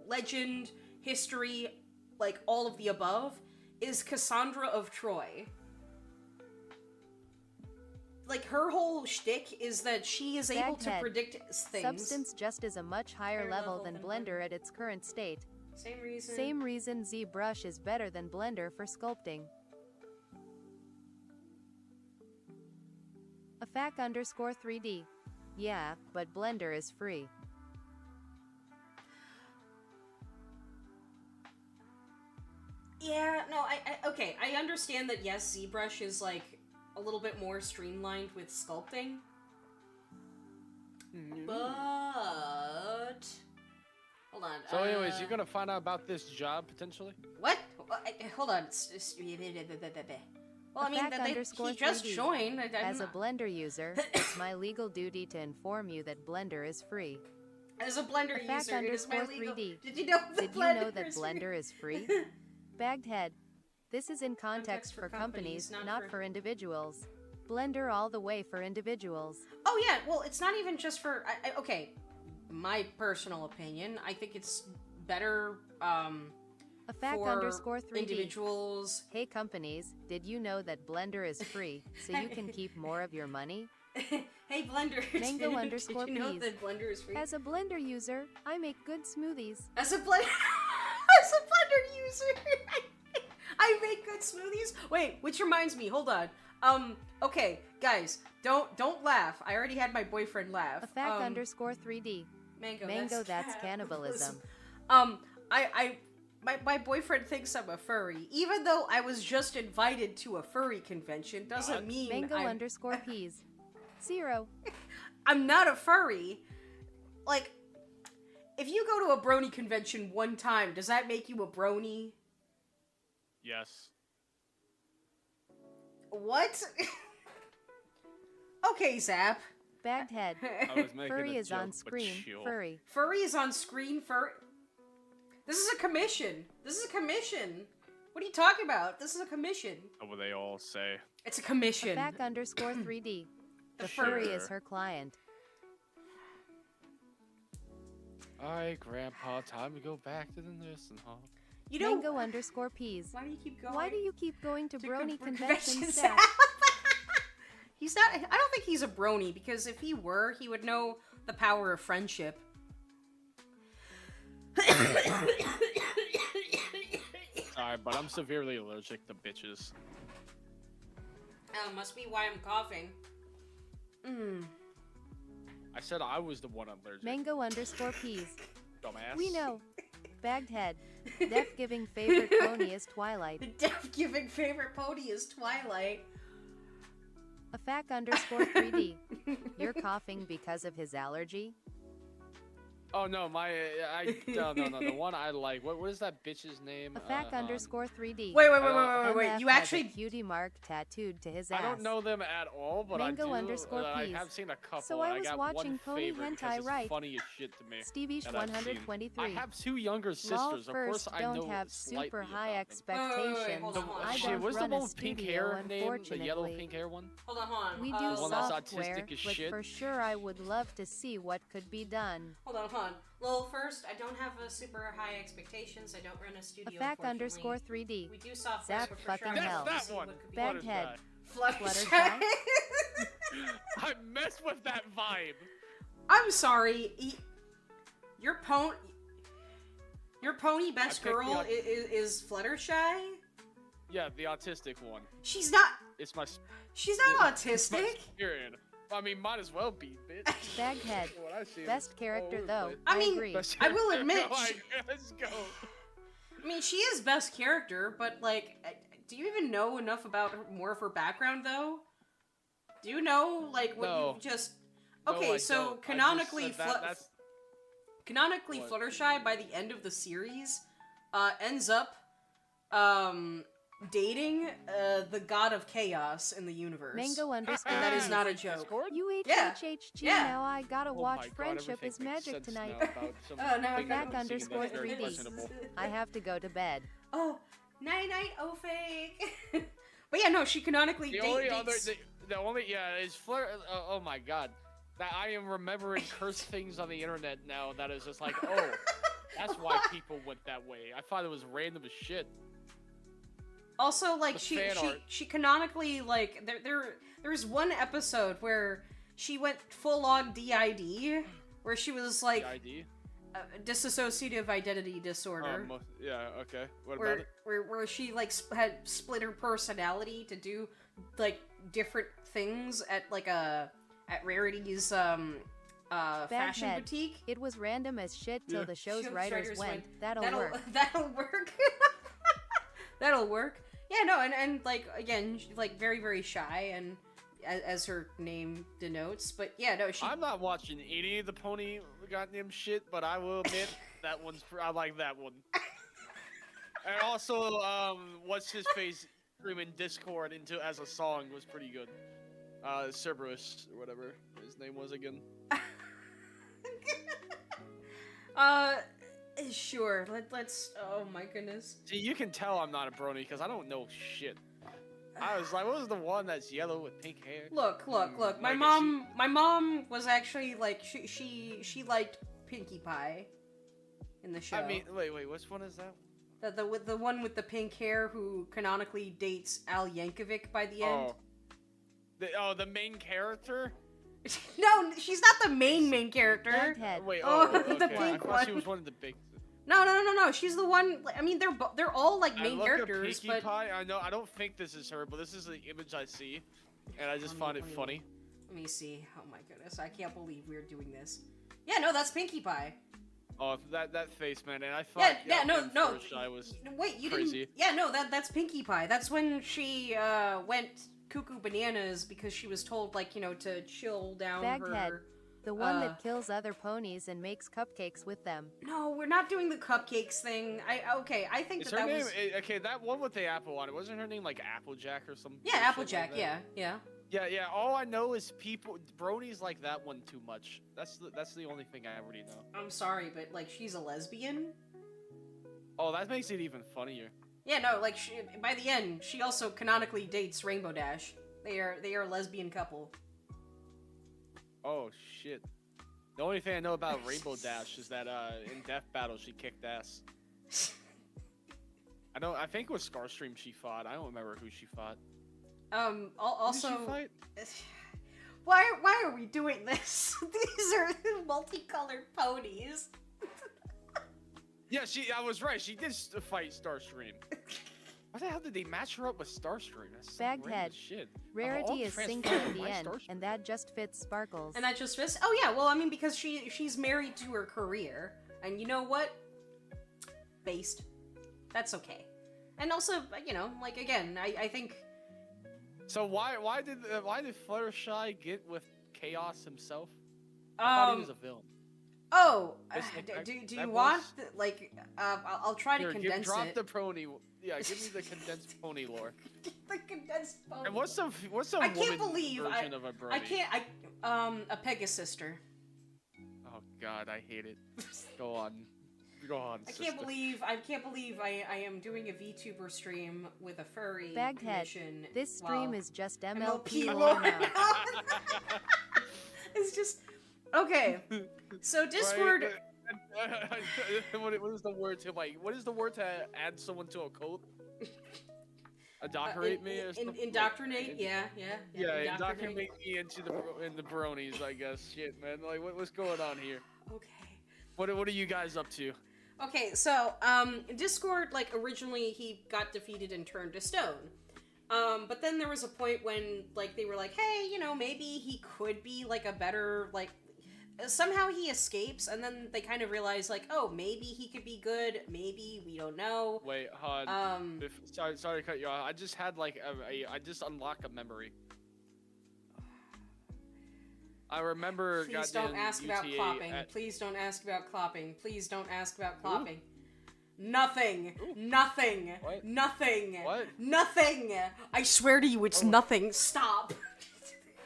legend, history, like, all of the above, is Cassandra of Troy. Like, her whole shtick is that she is able to Baghead. predict things. Substance just is a much higher Higher level level than than Blender at its current state. Same reason. Same reason ZBrush is better than Blender for sculpting. AFAC_3D. Yeah, but Blender is free. Yeah, no, okay, I understand that, yes, ZBrush is, like, a little bit more streamlined with sculpting. But... Hold on. So anyways, you're gonna find out about this job, potentially? What? Hold on. Well, I mean, he just 3D. joined. As a Blender user, it's my legal duty to inform you that Blender is free. As a Blender user, it is my legal... AFAC_3D. Did you know that Did you know that Blender is free? Baghead. This is in context for companies, not for individuals. Blender all the way for individuals. Oh yeah, well, it's not even just for... okay, my personal opinion, I think it's better for AFAC_3D. individuals. Hey companies, did you know that Blender is free, so you can keep more of your money? Hey Blender, Mango did you know _peas. that Blender is free? As a Blender user, I make good smoothies. As a Blender user, I make good smoothies. Wait, which reminds me, hold on. Okay, guys, don't laugh. I already had my boyfriend laugh. AFAC_3D. Mango, That's cannibalism. My boyfriend thinks I'm a furry. Even though I was just invited to a furry convention, doesn't mean Mango_peas. 0. I'm not a furry. Like, if you go to a brony convention one time, does that make you a brony? Yes. What? Okay, Zap. Baghead. I was making Furry a is joke, on but screen. chill. Furry. Furry is on screen. This is a commission. This is a commission. What are you talking about? This is a commission. What will they all say? It's a commission. AFAC_3D. The Sure. furry is her client. Alright, Grandpa, time to go back to the nursing home. You know, Mango underscore peas. why do you keep going? Why do you keep going to brony conventions? conventions? Seth? He's not. I don't think he's a brony, because if he were, he would know the power of friendship. Sorry, but I'm severely allergic to bitches. Must be why I'm coughing. I said I was the one allergic. Mango underscore peas. Dumbass. We know. Bagged head. Deaf giving favorite pony is Twilight. The deaf giving favorite pony is Twilight. A fac underscore 3D. You're coughing because of his allergy? Oh no, no, the one I like. What is that bitch's name? A fac underscore 3D. Wait. MF You has actually a cutie mark tattooed to his ass. I don't know them at all, but Mango I do. underscore I peas. have seen a couple. So I was got watching one pony favorite hentai, it's right? funny as shit to me. Steviesh that I've seen. 123. I have two younger sisters. Lol, Of first, course, I don't know have slightly super about high them. expectations. hold on. I Shit, don't what's the run one a with pink studio, hair name? The yellow unfortunately. pink hair one? Hold on. We do The one that's software, autistic as but shit? for sure I would love to see what could be done. Hold on. Well, first, I don't have a super high expectations. I don't run a A studio. fac unfortunately. underscore 3D. We do software, Zap but for fucking sure I hell. don't That's see that one. what could be Bagged done. head. Fluttershy. Fluttershy? I messed with that vibe. I'm sorry. Your pony best I picked girl the- is Fluttershy? Yeah, the autistic one. She's not It's my autistic. spirit. I mean, might as well be, bitch. Bagged head. What I see Best is character all over though. the place. I mean, agree. Best I will character. admit, Let's go. I mean, she is best character, but like, do you even know enough about more of her background though? Do you know like what No. you just? No, Okay, I so don't. I just canonically, said that's canonically, What? Fluttershy by the end of the series, ends up, dating the god of chaos in the universe. Mango underscore. And that is peas. not a joke. Discord? UHHHG, Yeah. now I gotta Oh watch my God, Friendship everything is makes Magic sense tonight. now about some Oh, now I things got I'm Back seeing underscore that's very 3D. questionable. I have to go to bed. Oh, night, oh fake. But yeah, no, she canonically The only other, dates. the only, is Fleur. Oh my God, that I am remembering cursed things on the internet now. That is just like, oh, that's why people went that way. I thought it was random as shit. Also, like The she fan art. she canonically like there's one episode where she went full on DID, where she was like The ID. Dissociative identity disorder. Yeah. Okay. What about it? Where she like had split her personality to do like different things at like at Rarity's fashion head. boutique. It was random as shit till Yeah. the show's Show's writers writers went. went, That'll work. That'll work. That'll work. Yeah, no, and like again, she's like very shy, and as her name denotes. But yeah, no, she. I'm not watching any of the pony goddamn shit, but I will admit that I like that one. And also, what's his face screaming Discord into as a song was pretty good. Cerberus or whatever his name was again. Sure. Let's. Oh my goodness. See, you can tell I'm not a brony because I don't know shit. I was like, what was the one that's yellow with pink hair? Look. My Like, mom was actually like she liked Pinkie Pie in the show. I mean, wait, which one is that? The one with the pink hair who canonically dates Al Yankovic by the end. The main character? No, she's not the main character. Bagged head. Wait, Oh, okay. the I pink thought she one. was one of the big. No. She's the one. I mean, they're all like I main look characters, at Pinkie but Pie. I know. I don't think this is her, but this is the image I see, and I just find it funny. let me see. Oh my goodness, I can't believe we're doing this. Yeah, no, that's Pinkie Pie. Oh, that face, man, and I thought. No. I was. Wait, you crazy. didn't. Yeah, no, that's Pinkie Pie. That's when she went cuckoo bananas because she was told like to chill down Bagged her. head. The one that kills other ponies and makes cupcakes with them. No, we're not doing the cupcakes thing. I think Is that her name was. okay? That one with the apple on it, wasn't her name like Applejack or something? Yeah, Applejack. Yeah. Yeah. All I know is bronies like that one too much. That's the only thing I already know. I'm sorry, but like she's a lesbian. Oh, that makes it even funnier. Yeah, no, like by the end, she also canonically dates Rainbow Dash. They are a lesbian couple. Oh shit. The only thing I know about Rainbow Dash is that in Death Battle she kicked ass. I think it was Starstream she fought. I don't remember who she fought. Also, Who did she fight? why are we doing this? These are multicolored ponies. Yeah, I was right. She did fight Starstream. Why the hell did they match her up with Starstream? That's some random Baghead. shit. Rarity is transformed single at to the my end, Starstream. and that just fits Sparkles. And that just fits. Oh yeah, well I mean because she's married to her career, and you know what? Based. That's okay. And also, you know, like again, I think. So why did Fluttershy get with Chaos himself? I thought he was a villain. Oh, Just like do that you voice? want I'll try to Here, condense drop it. the pony. Yeah, give me the condensed pony lore. The condensed pony. And what's some I can't woman believe version of a brony? I can't a Pegasister. Oh God, I hate it. Go on. Go on, I sister. can't believe I am doing a VTuber stream with a furry Baghead. commission. This stream while is just MLP MLP lore lore now. It's just okay. So Discord. Right, what is the word to like? What is the word to add someone to a cult? Indoctrinate me or something? Indoctrinate, yeah. Indoctrinate me into the bronies, I guess. Shit, man. Like, what's going on here? Okay. What are you guys up to? Okay, so Discord, like originally he got defeated and turned to stone. But then there was a point when like they were like, hey, you know, maybe he could be like a better like. Somehow he escapes, and then they kind of realize, like, oh, maybe he could be good, maybe, we don't know. Wait, Han. Sorry to cut you off. I just had, like, I just unlocked a memory. I remember... Please don't ask about clopping. Please don't ask about clopping. Please don't ask about clopping. Ooh. Nothing. Ooh. Nothing. What? Nothing. What? Nothing. I swear to you, it's nothing. Stop.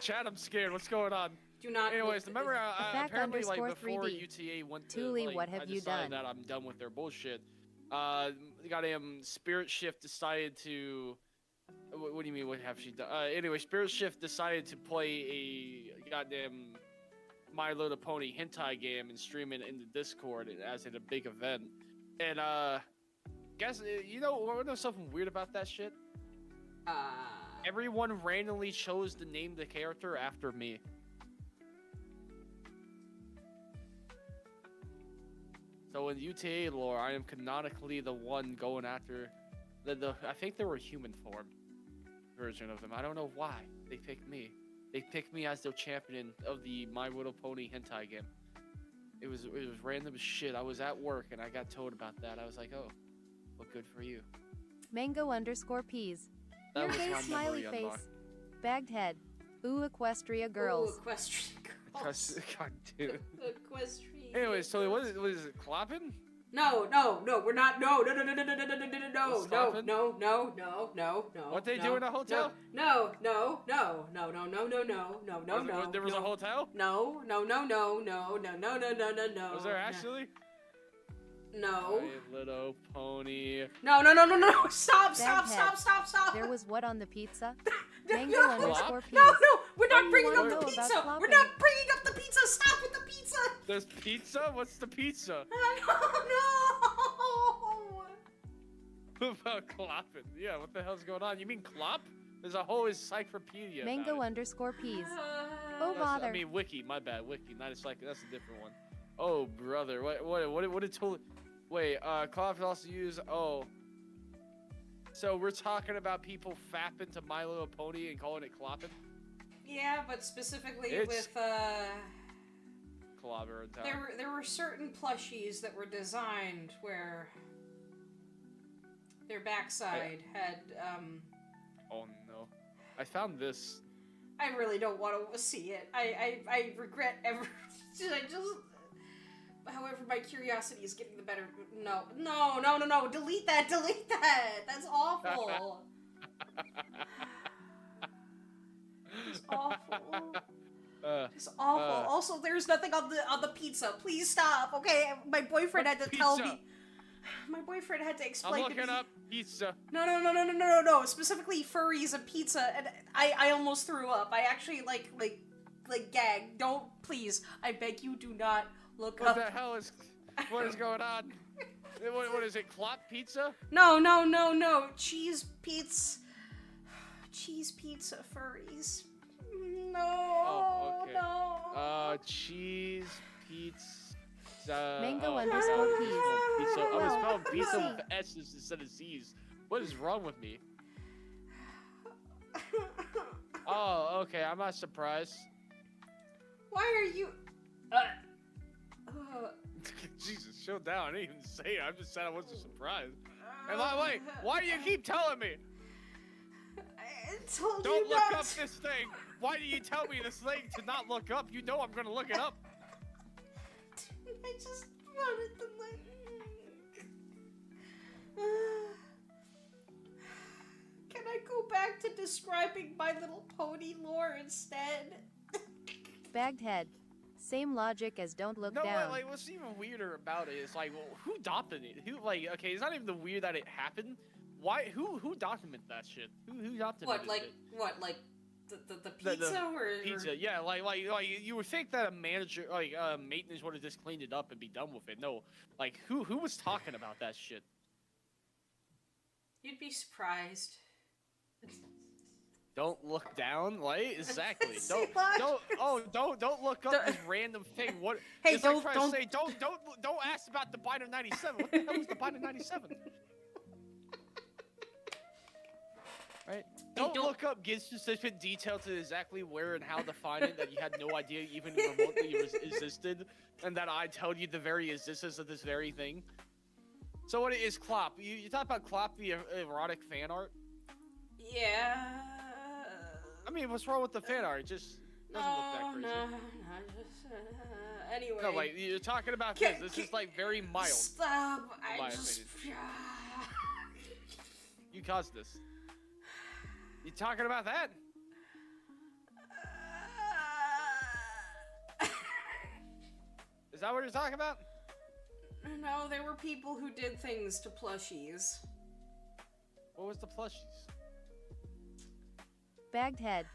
Chat, I'm scared. What's going on? Do not. Anyways, remember, apparently, like, before 3D. UTA went to, Tulie, like, what have I you decided done? that I'm done with their bullshit. Goddamn, Spirit Shift decided to... What do you mean, what have she done? Anyway, Spirit Shift decided to play a goddamn My Little Pony hentai game and stream it in the Discord as in a big event. And, guess, you know something weird about that shit? Everyone randomly chose to name the character after me. So in UTA lore, I am canonically the one going after I think they were human form version of them. I don't know why they picked me. They picked me as the champion of the My Little Pony hentai game. It was random as shit. I was at work and I got told about that. I was like, oh, well, good for you. Mango_peas. That Your was gay my smiley memory face. unlocked. Bagged head. Ooh, Equestria girls. Ooh, equestrian girls. God, dude. Equestrian. Anyway, so what is it? Clopping? No, we're not. No. Stopping? No. What they do in a hotel? No. There was a hotel? No. Was there actually? No. My Little Pony. No. Stop. There was what on the pizza? No, Mango_peas. no, we're not you bringing wanna up the know about pizza. clopping? We're not bringing up the pizza. Stop with the pizza. There's pizza? What's the pizza? No. About clopping. Yeah, what the hell's going on? You mean clop? There's a whole encyclopedia. about it. Mango_peas. Oh That's- bother. I mean, wiki. My bad. Wiki. Not it's like that's a different one. Oh brother. What did Tulie? Wait. Clop also use. Oh. So we're talking about people fapping to My Little Pony and calling it clopping. Yeah, but specifically It's- with Clobber and town. there were certain plushies that were designed where their backside had Oh no. I found this. I really don't want to see it. I regret ever. I just. However, my curiosity is getting the better. No. Delete that. That's awful. It's awful. It's awful. Also, there's nothing on the pizza. Please stop. Okay, my boyfriend had to tell me. My boyfriend had to explain I'm to me. looking up pizza. No. Specifically furries and pizza, and I almost threw up. I actually like gagged. Don't, please. I beg you, do not look What up. the hell is? What is going on? What is it? Clop pizza? No. Cheese pizza. Cheese pizza furries. No. Oh, okay. No. Cheese pizza. Mango _peas. Pizza. I was spelling pizza Well. with S's instead of C's. What is wrong with me? Oh, okay. I'm not surprised. Why are you? Jesus, chill down. I didn't even say it. I just said I wasn't surprised. And by the way, why do you keep telling me? I told Don't you look not. up this thing. Why do you tell me this thing to not look up? You know I'm gonna look it up. I just wanted to Can I go back to describing My Little Pony lore instead? Bagged head. Same logic as don't look No, down. like what's even weirder about it is like, well, who documented it? Who like? Okay, it's not even the weird that it happened. Why? Who documented that shit? Who documented it? What? The pizza or Pizza? Yeah, like you would think that a manager, like maintenance, would have just cleaned it up and be done with it. No, like who was talking about that shit? You'd be surprised. Don't look down, like exactly. See, Don't look up this random thing. What? Hey, it's don't like trying to say don't ask about the Biden 97. What the hell is the Biden 97? Right? Don't look up, give specific detail to exactly where and how to find it that you had no idea even remotely existed, and that I told you the very existence of this very thing. So what is Clop? You talk about Clop, the erotic fan art? Yeah. I mean, what's wrong with the fan art? It just doesn't look that crazy. Anyway. No, like, you're talking about this. This is, like, very mild. Stop. my You caused this. You talking about that? Is that what you're talking about? No, there were people who did things to plushies. What was the plushies? Bagged head.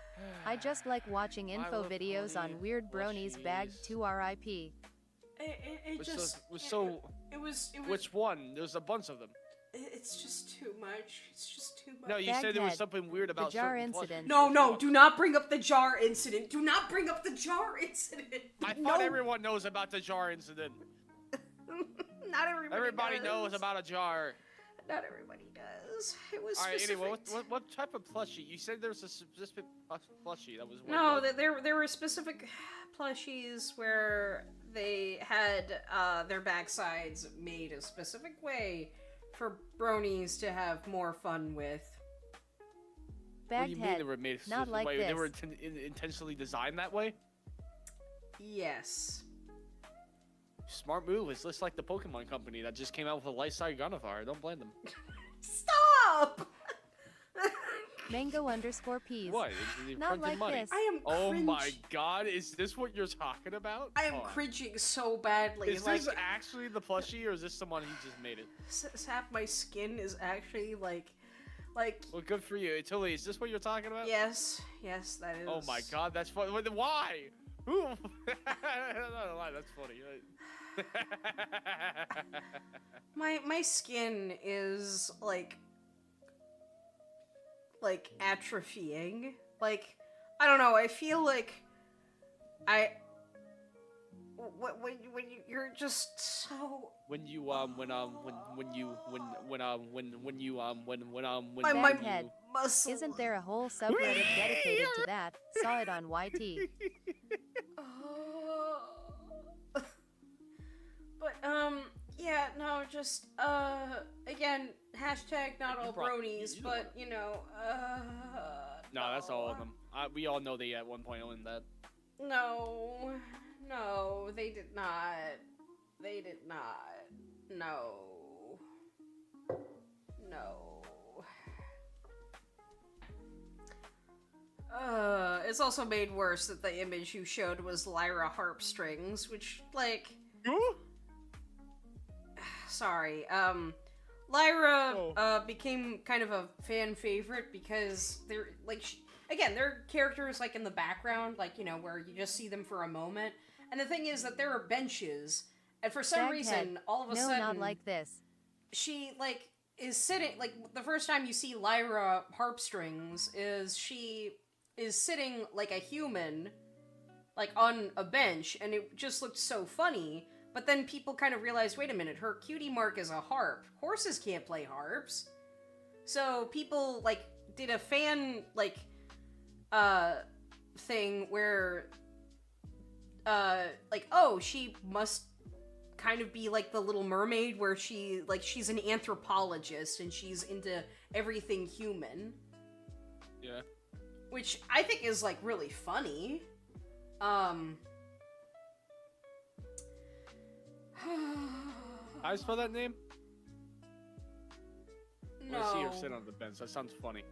I just like watching info My videos Little on Pony weird bronies bagged plushies. to RIP. It was Which one? There's a bunch of them. It's just too much. It's just too much. No, you said there was Baghead. something weird about The jar certain incident. plushies. No, do not bring up the jar incident. Do not bring up the jar incident. I thought everyone knows about the jar incident. Not everybody. Everybody does. knows about a jar. Not everybody does. It was All right. specific. Anyway, what type of plushie? You said there was a specific plushie that was. No, there were specific plushies where they had their backsides made a specific way for bronies to have more fun with. What do Bagged you mean head. they were made a Not specific like way? this. They were intentionally designed that way? Yes. Smart move. It's just like the Pokemon company that just came out with a light-side Gunnivar. Don't blame them. Stop! Mango _peas. What? They're Not printing like money. this. I am Oh cringe. my god, is this what you're talking about? I am Come on. cringing so badly. Is like, this actually the plushie, or is this someone who just made it? Sap, my skin is actually like, Well, good for you. Tulie, is this what you're talking about? yes, that is. Oh my god, that's funny. Why? Who? No, that's funny. My skin is like atrophying. Like, I don't know. I feel like you're just so. When you My muscle. Isn't there a whole subreddit dedicated to that? Saw it on YT. Oh. But yeah, no, just again, hashtag not all bronies, you but you know, No, that's all of them. We all know they at one point owned that. No, they did not. They did not. No. It's also made worse that the image you showed was Lyra harp strings, which, like, sorry, Lyra, became kind of a fan favorite because they're, like, again, they're characters, like, in the background, like, you know, where you just see them for a moment, and the thing is that there are benches, And for some Baghead. reason, all of a No, sudden, not like this. she, like, is sitting, like, the first time you see Lyra harp strings is she is sitting like a human, like, on a bench, and it just looked so funny. But then people kind of realized, wait a minute, her cutie mark is a harp. Horses can't play harps. So people, like, did a fan, like, thing where, like, oh, she must kind of be like the Little Mermaid, where she, like, she's an anthropologist and she's into everything human. Yeah. Which I think is, like, really funny. How do you spell that name? No. I see her sit on the bench. That sounds funny.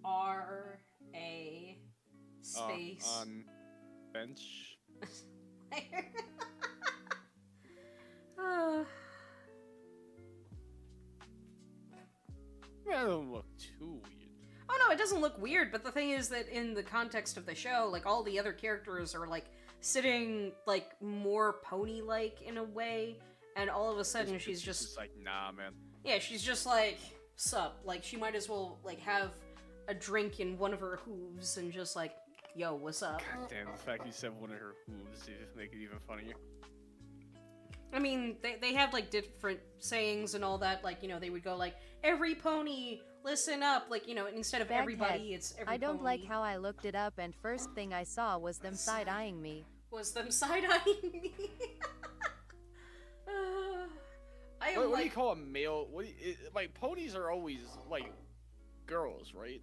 Lyra space. On bench. That don't look too weird. Oh no, it doesn't look weird, but the thing is that in the context of the show, like, all the other characters are, like, sitting, like, more pony-like in a way, and all of a sudden she's just like, nah, man. yeah, she's just like, sup, like, she might as well, like, have a drink in one of her hooves and just like, yo, what's up? God damn, the fact you said one of her hooves just make it even funnier. I mean, they have, like, different sayings and all that, like, you know, they would go like, every pony, listen up, like, you know, instead of Baghead. everybody, it's every I don't pony. like how I looked it up and first thing I saw was them side-eyeing me. Was them side-eyeing me? I am What do you like, call a male? Like, ponies are always, like, girls, right?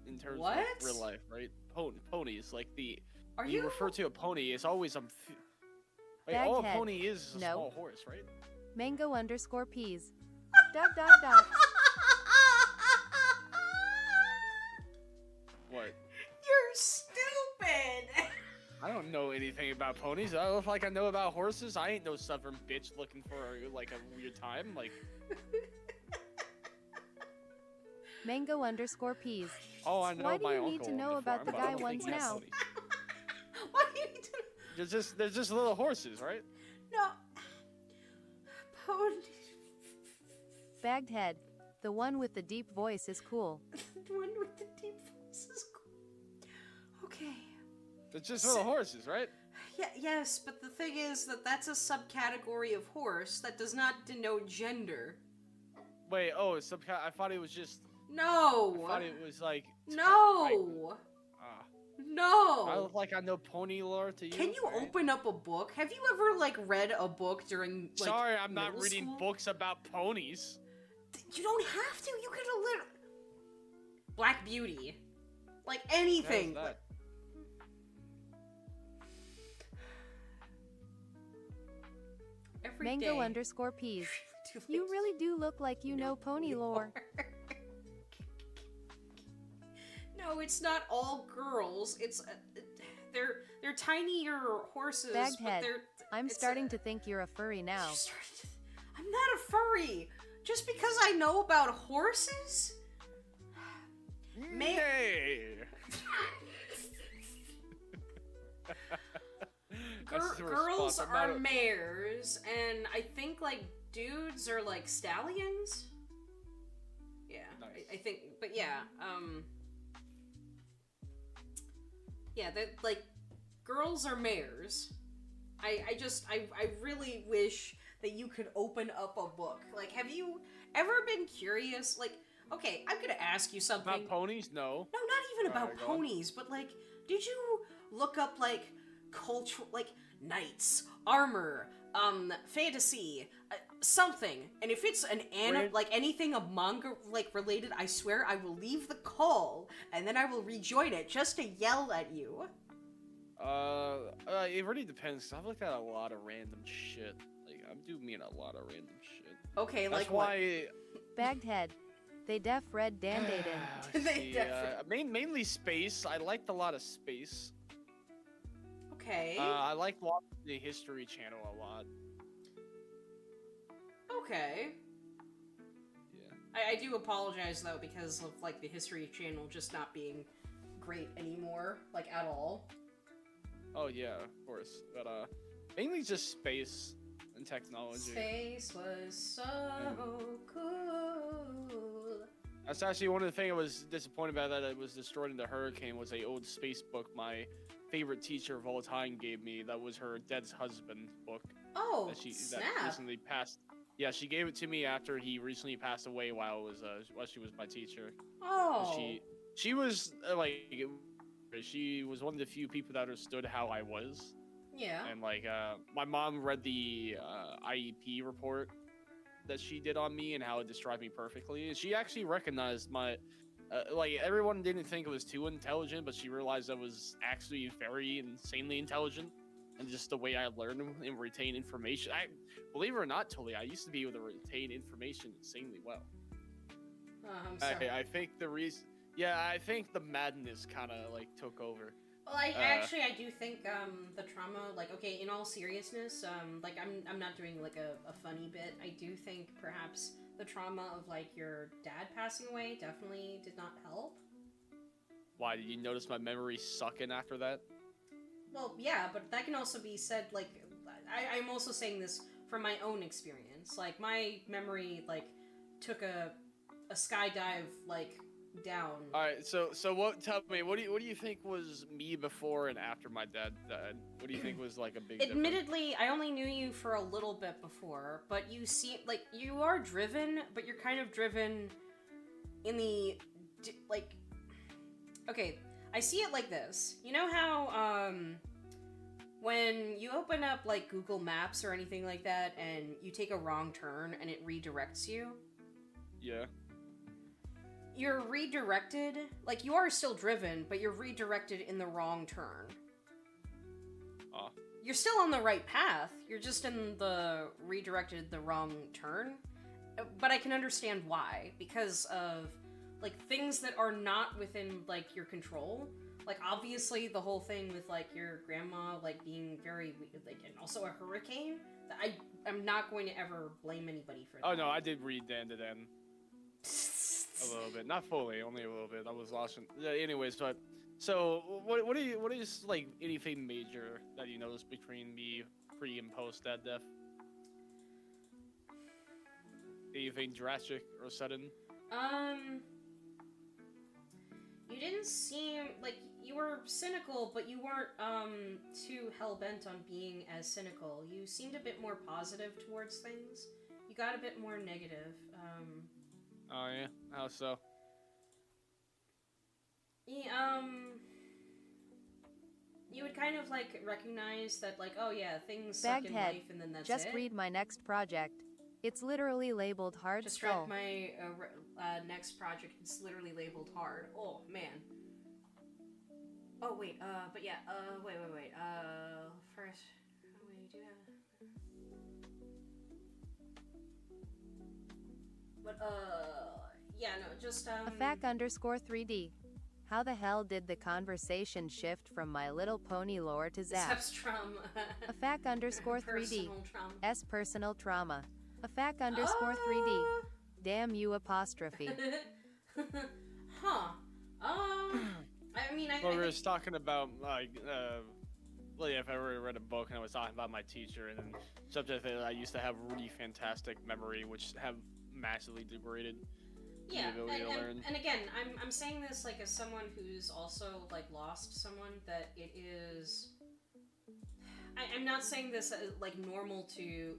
In terms What? of real life, right? Ponies, like, are you you refer to a pony, it's always like, all a Baghead. pony is a No. small horse, right? Mango_peas. ... What? You're stupid. I don't know anything about ponies. I look like I know about horses. I ain't no stubborn bitch looking for, like, a weird time. Like, Mango_peas. oh, I know Why do my you uncle need to owned know a about farm, the but I guy don't think ones he had now? ponies. Why do you need to They're just little horses, right? no pony? Baghead. The one with the deep voice is cool. The one with the deep voice is cool. Okay. They're just little horses, right? Yeah, yes, but the thing is that that's a subcategory of horse that does not denote gender. Wait, oh, it's some kind. I thought it was just. No. I thought it was like. No. I No. look like I know pony lore to you. Can you right? open up a book? Have you ever, like, read a book during, like, Sorry, I'm not middle reading school? books about ponies. You don't have to. You could a little. Black Beauty. Like, anything. How's that? Every Mango_peas. day. You really do look like you know pony lore. No, it's not all girls. It's they're tinier horses, but Baghead. I'm it's starting to think you're a furry now. I'm not a furry. Just because I know about horses? Nay. That's the Girls response. I'm not are a- mares, and I think, like, dudes are, like, stallions? Yeah, Nice. I think, but yeah, yeah, that, like, girls are mares. I really wish that you could open up a book. Like, have you ever been curious? Like, okay, I'm gonna ask you something. About ponies? No. No, not even about Alright, go on. ponies, but, like, did you look up, like, cultural, like, knights, armor, fantasy, something? And if it's an Weird. like, anything a manga, like, related, I swear I will leave the call, and then I will rejoin it just to yell at you. It really depends, 'cause I've looked at a lot of random shit. Like, I do mean a lot of random shit. Okay, That's like what? why... Baghead. They def red dandated. Let's They see, definitely- mainly space. I liked a lot of space. Okay. I liked watching the History Channel a lot. Okay. Yeah. I do apologize, though, because of, like, the History Channel just not being great anymore, like, at all. Oh yeah, of course. But mainly just space and technology. Space was so cool. That's actually one of the things I was disappointed about that it was destroyed in the hurricane was a old space book my favorite teacher of all time gave me. That was her Dead's Husband book. Oh, That recently passed. Yeah, she gave it to me after he recently passed away while she was my teacher. Oh. She was she was one of the few people that understood how I was. Yeah. And my mom read the IEP report that she did on me and how it described me perfectly. And she actually recognized my everyone didn't think it was too intelligent, but she realized I was actually very insanely intelligent. And just the way I learn and retain information. Believe it or not, Tulie, I used to be able to retain information insanely well. I'm sorry. I think the reason, I think the madness kind of took over. Well, I do think the trauma, okay, in all seriousness, I'm not doing a funny bit. I do think perhaps the trauma of your dad passing away definitely did not help. Why did you notice my memory sucking after that? Well, yeah, but that can also be said, I'm also saying this from my own experience. My memory, took a skydive, down. Alright, so tell me, what do you think was me before and after my dad died? What do you think was, a big Admittedly, I only knew you for a little bit before, but you seem, you are driven, but you're kind of driven in the, okay, I see it like this. You know how, when you open up, Google Maps or anything like that, and you take a wrong turn, and it redirects you? Yeah. You're redirected, you are still driven, but you're redirected in the wrong turn. Oh. You're still on the right path, you're just in the wrong turn. But I can understand why, because of, things that are not within, your control. Obviously, the whole thing with, your grandma, being very, and also a hurricane, I'm not going to ever blame anybody for that. Oh, no, I did read the end to them. A little bit. Not fully, only a little bit. I was lost in... Anyways, but... So, what is, anything major that you noticed between me pre- and post-dad death? Anything drastic or sudden? You didn't seem you were cynical, but you weren't too hell-bent on being as cynical. You seemed a bit more positive towards things. You got a bit more negative. Oh yeah, how so? Yeah, you would kind of recognize that oh yeah, things suck in life, and then that's Just it. read my next project. It's literally labeled Hard Just Skull. read my next project. It's literally labeled hard. Oh man. Oh wait, but yeah, wait. First, wait, do that. But yeah, no, just AFAC_3D. How the hell did the conversation shift from My Little Pony lore to Zap? Zap's trauma. AFAC_3D. Personal trauma. S personal trauma. AFAC_3D. Damn you apostrophe. Huh. I mean, Well, we were just talking about, if I ever read a book and I was talking about my teacher, and then subject that I used to have really fantastic memory, which have massively degraded the ability to learn. And again, I'm saying this as someone who's also lost someone, that it is. I'm not saying this normal to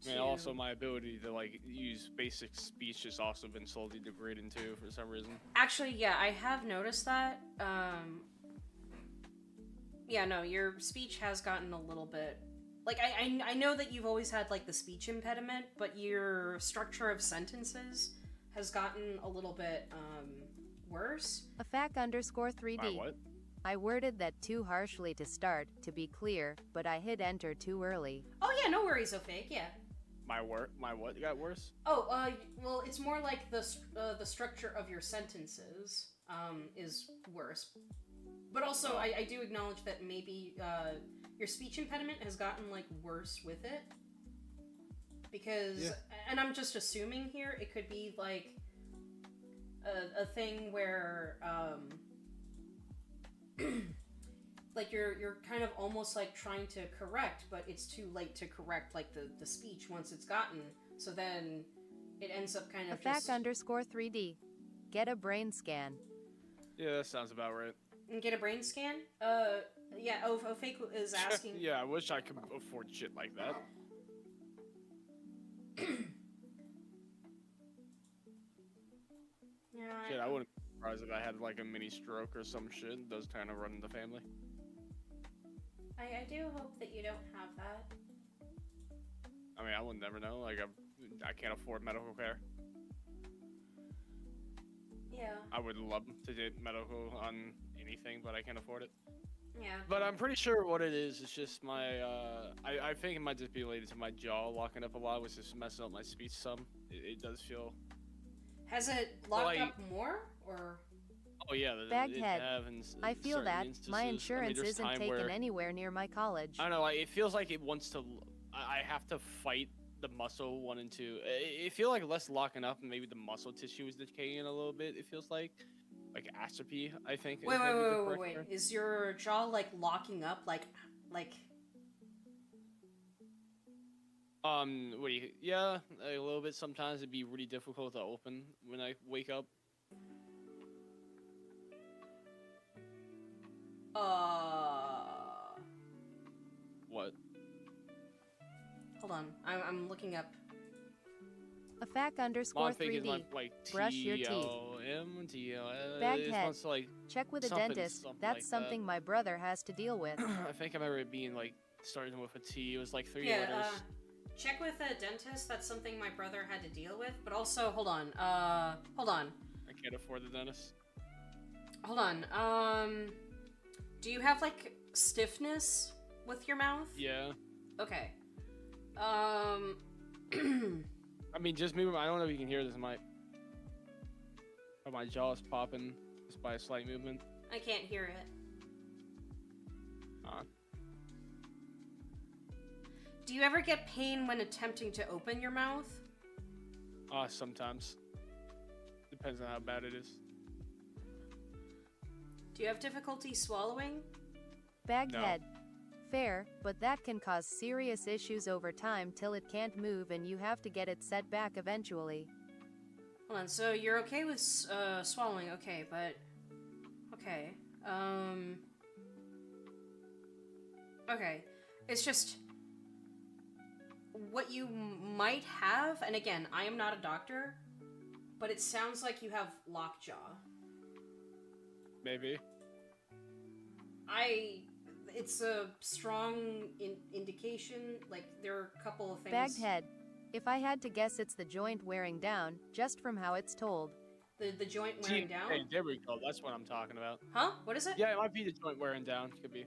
And also my ability to use basic speech has also been slowly degrading too for some reason. Actually, yeah, I have noticed that. Yeah, no, your speech has gotten a little bit. I know that you've always had the speech impediment, but your structure of sentences has gotten a little bit worse. AFAC_3D. My what? I worded that too harshly to start, to be clear, but I hit enter too early. Oh yeah, no worries, Fake. Yeah. My what got worse? Oh, well, it's more the structure of your sentences is worse. But also, I do acknowledge that maybe your speech impediment has gotten worse with it. Because, and I'm just assuming here, it could be a thing where like you're kind of almost like trying to correct, but it's too late to correct like the speech once it's gotten. So then it ends up kind of just... _3D. Get a brain scan. Yeah, that sounds about right. Get a brain scan? Yeah, Fake is asking... Yeah, I wish I could afford shit like that. Yeah, Shit, I wouldn't be surprised if I had like a mini stroke or some shit. It does kind of run in the family. I do hope that you don't have that. I mean, I would never know. Like, I can't afford medical care. Yeah. I would love to get medical on anything, but I can't afford it. Yeah. But I'm pretty sure what it is just my, I think it might just be related to my jaw locking up a lot, which is messing up my speech some. It does feel... Has it locked up more, or...? Oh yeah, Baghead. I feel that. My insurance isn't taken anywhere near my college. I don't know, like, it feels like it wants to... I have to fight the muscle wanting to... It feels like less locking up, and maybe the muscle tissue is decaying a little bit, it feels like. Like atrophy, I think. Wait. Is your jaw, like, locking up? Like... What do you... Yeah, a little bit. Sometimes it'd be really difficult to open when I wake up. What? Hold on. I'm looking up. _3D. Brush your teeth. Baghead. Check with a dentist. That's something my brother has to deal with. I think I remember it being like starting with a T. It was like 3 letters. Check with a dentist. That's something my brother had to deal with. But also, hold on. Hold on. I can't afford the dentist. Hold on. Do you have like stiffness with your mouth? Yeah. Okay. I mean, just moving. I don't know if you can hear this, but my jaw is popping just by a slight movement. I can't hear it. Do you ever get pain when attempting to open your mouth? Sometimes. Depends on how bad it is. Do you have difficulty swallowing? Baghead. No. Fair, but that can cause serious issues over time till it can't move and you have to get it set back eventually. Hold on, so you're okay with swallowing, okay, but... Okay, Okay, it's just... What you might have, and again, I am not a doctor, but it sounds like you have lockjaw. Maybe. It's a strong indication, like, there are a couple of things... Baghead. If I had to guess, it's the joint wearing down, just from how it's told. The joint wearing down? Hey, there we go, that's what I'm talking about. Huh? What is it? Yeah, it might be the joint wearing down, could be.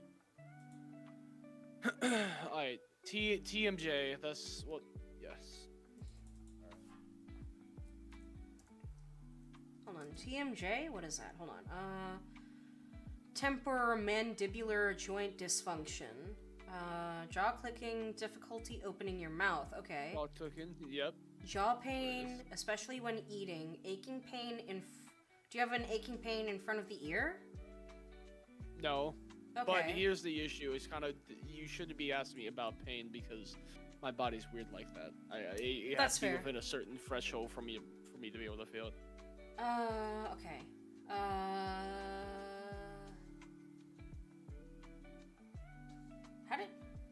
Alright, TMJ, that's what... Yes. Hold on, TMJ? What is that? Hold on, temporomandibular joint dysfunction. Jaw clicking, difficulty opening your mouth. Okay. Jaw clicking, yep. Jaw pain, especially when eating. Aching pain in... Do you have an aching pain in front of the ear? No. Okay. But here's the issue. It's kind of... You shouldn't be asking me about pain because my body's weird like that. It has to be within a certain threshold for me to be able to feel it. Okay.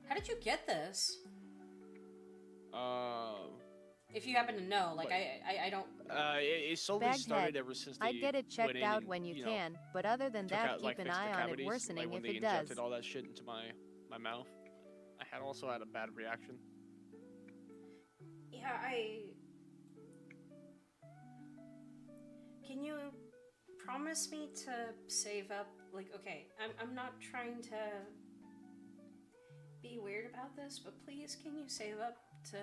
How did you get this? If you happen to know, like, I don't... It solely started ever since they I'd get it checked out when you can, but other than that, keep an eye on it worsening if it does. Injected all that shit into my mouth. I also had a bad reaction. Yeah, Can you promise me to save up? Like, okay, I'm not trying to be weird about this, but please, can you save up to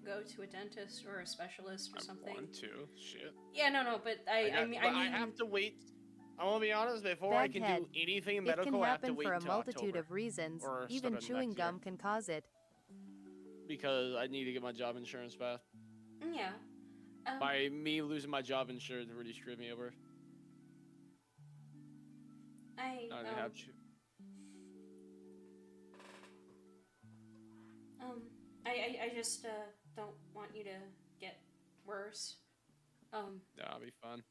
go to a dentist or a specialist or something? I want to. Shit. Yeah, no, but I mean, I have to wait. I want to be honest. Before I can do anything medical, I have to wait for a till multitude October, of reasons. Even chewing gum can cause it. Because I need to get my job insurance back. Yeah. By me losing my job insurance really screwed me over. I didn't have to. I just don't want you to get worse. Yeah, I'll be fine.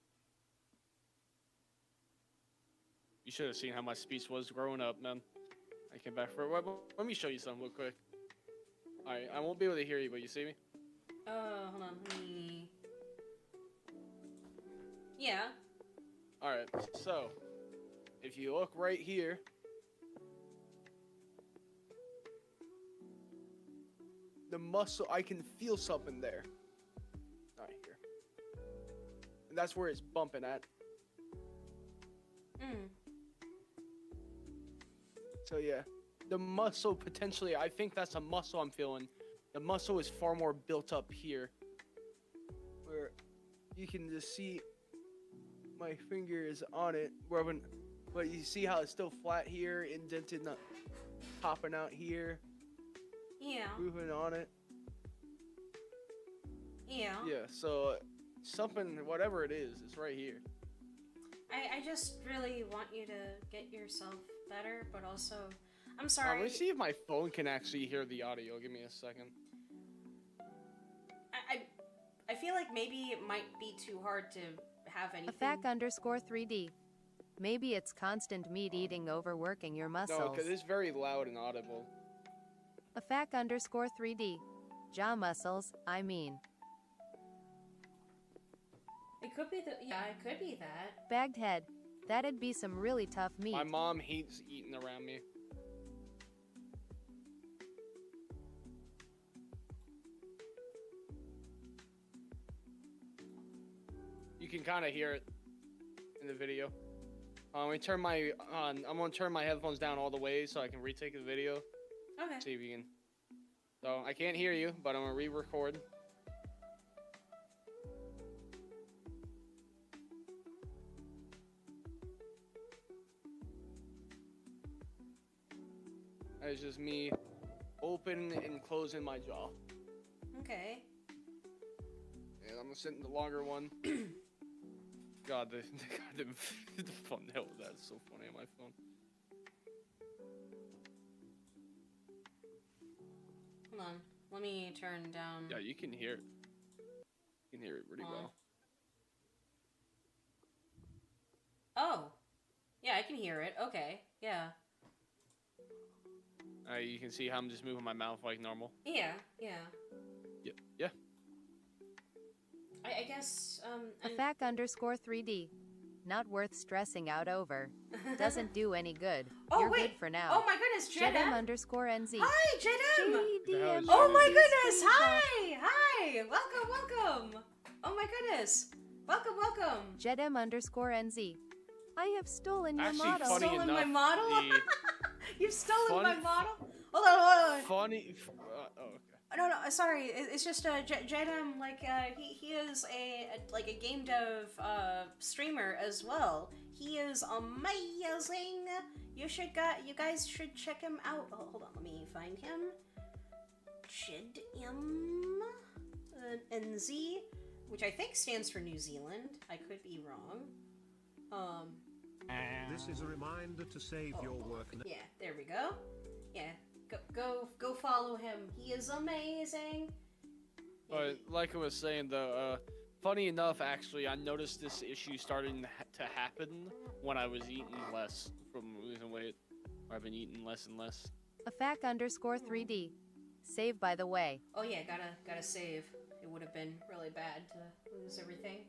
You should have seen how my speech was growing up, man. I came back for it. Let me show you something real quick. Alright, I won't be able to hear you, but you see me? Hold on, let me... Yeah. Alright, so, if you look right here, the muscle, I can feel something there. Right here. And that's where it's bumping at. So yeah, the muscle potentially, I think that's a muscle I'm feeling. The muscle is far more built up here. Where you can just see my finger is on it. But you see how it's still flat here, indented, not popping out here. Yeah. Moving on it. Yeah. Yeah, so something, whatever it is, it's right here. I just really want you to get yourself better, but also, I'm sorry. Let me see if my phone can actually hear the audio. Give me a second. I feel like maybe it might be too hard to have anything. Afac_3D. Maybe it's constant meat eating overworking your muscles. No, because it's very loud and audible. Afac_3D. Jaw muscles, I mean. It could be it could be that. Bagged head. That'd be some really tough meat. My mom hates eating around me. You can kind of hear it in the video. I'm gonna turn my headphones down all the way so I can retake the video. Okay. See if you can. So I can't hear you, but I'm gonna re-record. It's just me open and closing my jaw. Okay. And I'm gonna sit in the longer one. God, the thumbnail of that is so funny on my phone. Hold on. Let me turn down. Yeah, you can hear it. You can hear it really well. Oh. Yeah, I can hear it. Okay. Yeah. You can see how I'm just moving my mouth like normal. Yeah, yeah. Yeah. I guess, Afac_3D. Not worth stressing out over. Doesn't do any good. Oh, You're wait. good for now. Oh my goodness, Jedem_NZ. Hi, Jedem! JDM. Oh my goodness! Hi! Welcome! Oh my goodness! Welcome! Jedem_NZ. I have stolen your Actually, model. funny Stolen enough, my model? You've stolen my Funny- model? Hold on. Funny. Oh, okay. No, sorry. It's just Jedem. Like he is a game dev streamer as well. He is amazing. You guys should check him out. Oh, hold on, let me find him. Jedem NZ, which I think stands for New Zealand. I could be wrong. This is a reminder to save your work. Yeah, there we go. Yeah, go follow him. He is amazing. But like I was saying, though, funny enough, actually, I noticed this issue starting to happen when I was eating less from losing weight. Or I've been eating less and less. Afac_3D. Save by the way. Oh yeah, gotta save. It would have been really bad to lose everything.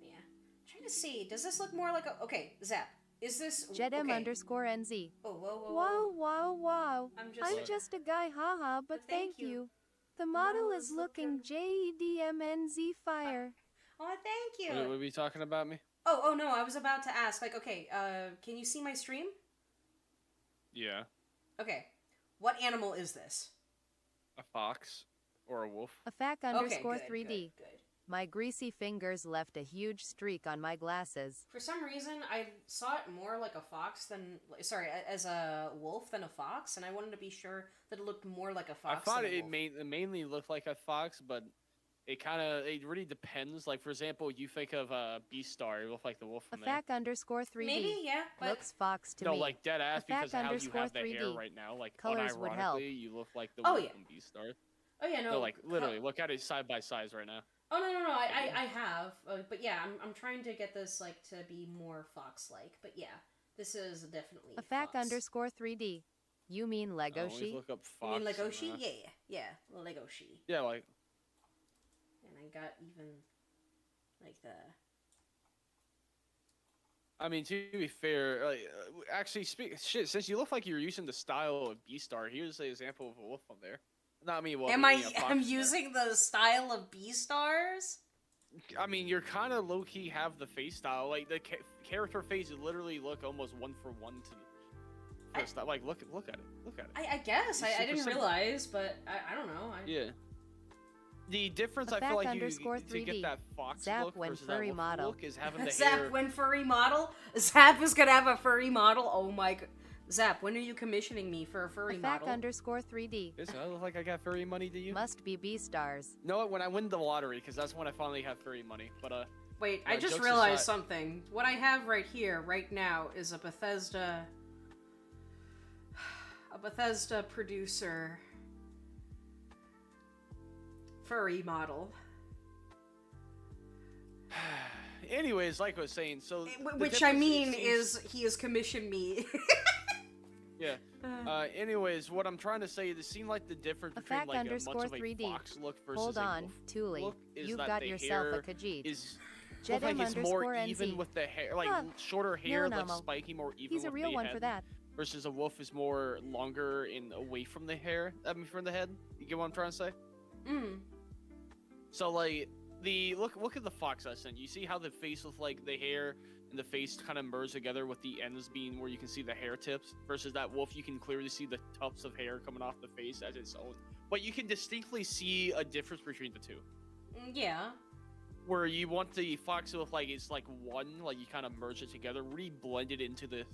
Yeah, trying to see. Does this look more like a? Okay, Zap. Is this Jedem_NZ. Oh, whoa. Wow. I'm just a guy, haha, but thank you. The model is looking JDMNZ fire. Oh, thank you. What are we talking about me? Oh no, I was about to ask. Like, okay, can you see my stream? Yeah. Okay, what animal is this? A fox or a wolf. Afac_3D. Good. My greasy fingers left a huge streak on my glasses. For some reason, I saw it more like a fox than, as a wolf than a fox, and I wanted to be sure that it looked more like a fox. I thought than a it wolf. mainly looked like a fox, but it really depends. Like for example, you think of Beastar, it looks like the wolf from there. Afac_3D. Maybe, yeah. But Looks fox to No, me. like dead ass because of how you have the hair 3D. right now. Like Colors would help. unironically, you look like the Oh, wolf yeah. from Beastar. oh yeah, no. No, like literally, look at it side by side right now. Oh no. I have, but yeah, I'm trying to get this like to be more fox-like. But yeah, this is definitely fox. Afac_3D. You mean Legoshi? Look up You fox. mean Legoshi? Yeah, Legoshi. Yeah, like. And I got even like the. I mean, to be fair, like, actually, since you look like you're using the style of Beastar, here's an example of a wolf on there. Not me. Well, I'm using the style of Beastars? I mean, you're kind of low key have the face style. Like the character faces literally look almost 1 for 1 to the first style. Like look at it. Look at it. I guess I didn't realize, but I don't know. Yeah. The difference I feel like you to get 3D. that fox Zap look when versus furry that wolf model. look is having the Zap hair. when furry model? Zap is gonna have a furry model? Oh my god. Zap, when are you commissioning me for a furry model? Afac_3D. Listen, I look like I got furry money to you. Must be Beastars. No, when I win the lottery, because that's when I finally have furry money. But Wait, I just jokes realized aside- something. What I have right here, right now, is a Bethesda producer furry model. anyways, like I was saying, so Which I mean is he has commissioned me. Yeah. Anyways, what I'm trying to say, it seemed like the difference between like much of a 3D. fox look versus Hold a on, wolf Tulie. look is You've that got the yourself a hair Khajiit. is look like it's more even with the hair, like shorter hair, like Milanomo. spiky, more even. He's a with real the one head, for that. Versus a wolf is more longer and away from the hair. I mean, from the head. You get what I'm trying to say? Mm. So like the look at the fox I sent. You see how the face with like the hair and the face kind of merge together with the ends being where you can see the hair tips versus that wolf you can clearly see the tufts of hair coming off the face as its own. But you can distinctly see a difference between the two. Yeah. Where you want the fox to look like it's like one, like you kind of merge it together, really blend it into the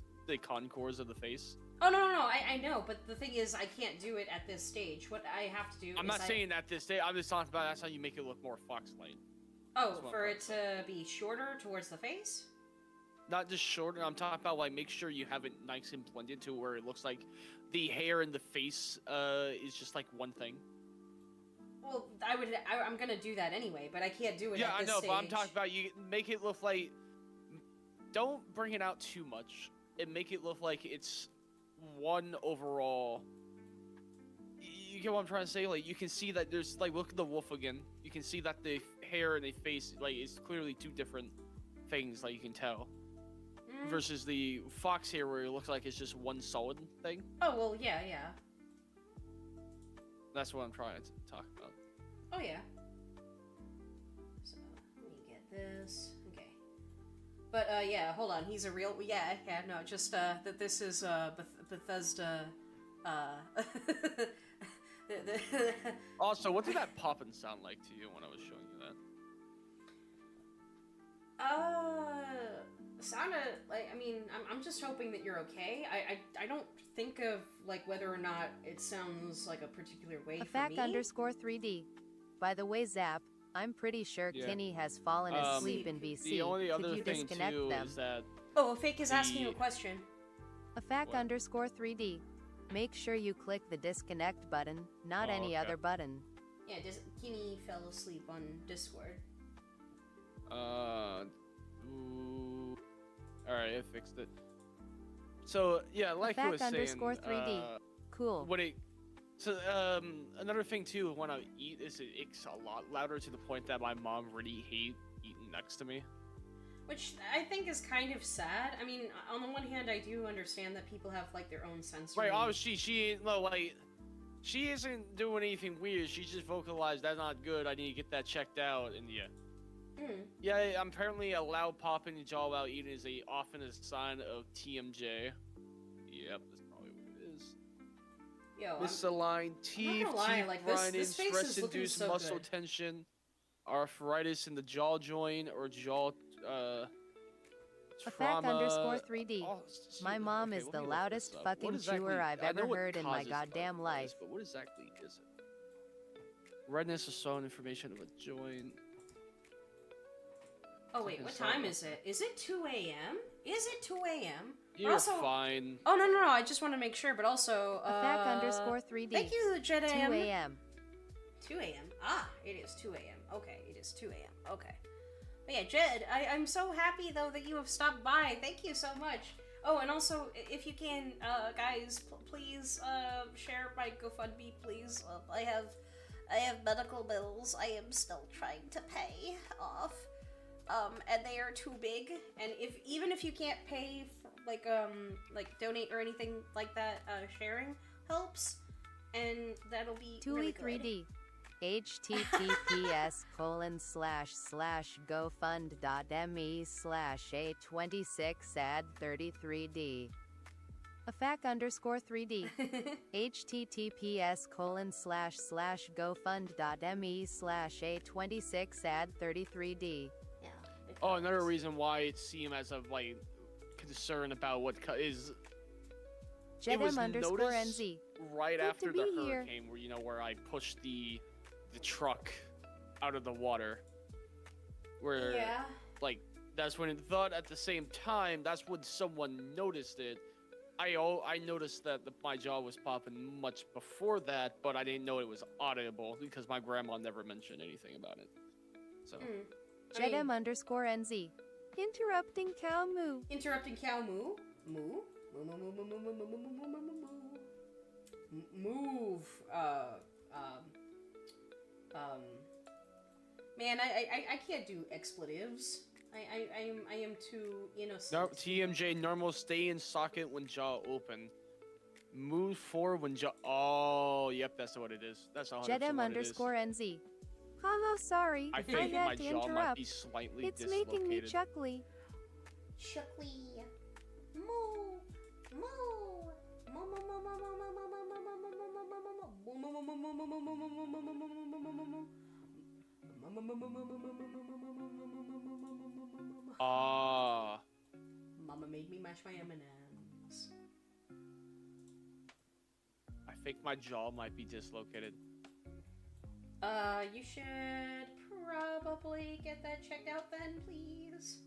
contours of the face. Oh no, I know, but the thing is, I can't do it at this stage. What I have to do I'm not saying at this day. I'm just talking about that's how you make it look more fox-like. Oh, for it to be shorter towards the face? Not just shorter. I'm talking about like make sure you have it nice and blended to where it looks like the hair and the face is just like one thing. Well, I'm gonna do that anyway, but I can't do it. Yeah, at I this know, stage. but I'm talking about you make it look like. Don't bring it out too much. And make it look like it's one overall. You get what I'm trying to say? Like you can see that there's like look at the wolf again. You can see that the hair and the face like is clearly two different things. Like you can tell. Versus the fox hair where it looks like it's just one solid thing. Oh well, yeah. That's what I'm trying to talk about. Oh yeah. So let me get this. Okay. But yeah, hold on. He's a real. Yeah. No, just that this is Bethesda. Also, what did that poppin' sound like to you when I was showing you that? Sounded like, I mean, I'm just hoping that you're okay. I don't think of like whether or not it sounds like a particular way for me. Afac_3D. By the way, Zap, I'm pretty sure Kinney has fallen asleep in BC. The only Could other you thing disconnect too them? is that Oh, Fake is asking you a question. Afac_3D. Make sure you click the disconnect button, not any other button. Yeah, Kinney fell asleep on Discord. Alright, I fixed it. So yeah, like I was saying, Afac_3D. Cool. Another thing too when I eat is it's a lot louder to the point that my mom really hates eating next to me. Which I think is kind of sad. I mean, on the one hand, I do understand that people have like their own sensory. Right, obviously she isn't doing anything weird. She just vocalized that's not good. I need to get that checked out, and yeah. Yeah, apparently a loud popping and jaw while eating is often a sign of TMJ. Yep, that's probably what it is. Yo, misaligned teeth, like, grinding, this face is looking stress-induced so muscle good. tension, arthritis in the jaw joint or jaw trauma. Afac_3D. Oh, My mom is let the me look loudest this up. fucking What exactly- chewer I've I know ever what heard in my causes goddamn arthritis, life. But what exactly is it? Redness is showing information of a joint. Oh wait, what time is it? Is it 2 a.m.? Is it 2 a.m.? You're fine. Oh no, I just want to make sure, but also Attack_3D. Thank you, Jedi. 2 a.m. 2 a.m. Ah, it is 2 a.m. Okay, it is 2 a.m. Okay. But yeah, Jed, I'm so happy though that you have stopped by. Thank you so much. Oh, and also, if you can, guys, please share my GoFundMe, please. I have medical bills I am still trying to pay off. And they are too big. And even if you can't pay, like donate or anything like that, sharing helps. And that'll be really good. Tulie3D. https://gofund.me/a26ad33d. Afac_3D. https://gofund.me/a26ad33d. Yeah. Oh, another reason why it seemed as of like concern about what is. Jedem_NZ. Right Good after to the be here. hurricane, where I pushed the truck out of the water. Where like that's when it thought at the same time that's when someone noticed it. I noticed that my jaw was popping much before that, but I didn't know it was audible because my grandma never mentioned anything about it. So Jedem_NZ. Interrupting cow moo. Interrupting cow moo. Moo. Move. Man, I can't do expletives. I am too innocent. No, TMJ normal stay in socket when jaw open. Move forward when jaw. Oh, yep, that's what it is. That's 100% what it is. Jedem_NZ. Hello, sorry. I think my had to jaw might interrupt. be slightly It's dislocated. making me chuckly. Chuckly. Moo. Moo. Ah. Mama made me mash my M&Ms. I think my jaw might be dislocated. You should probably get that checked out then, please.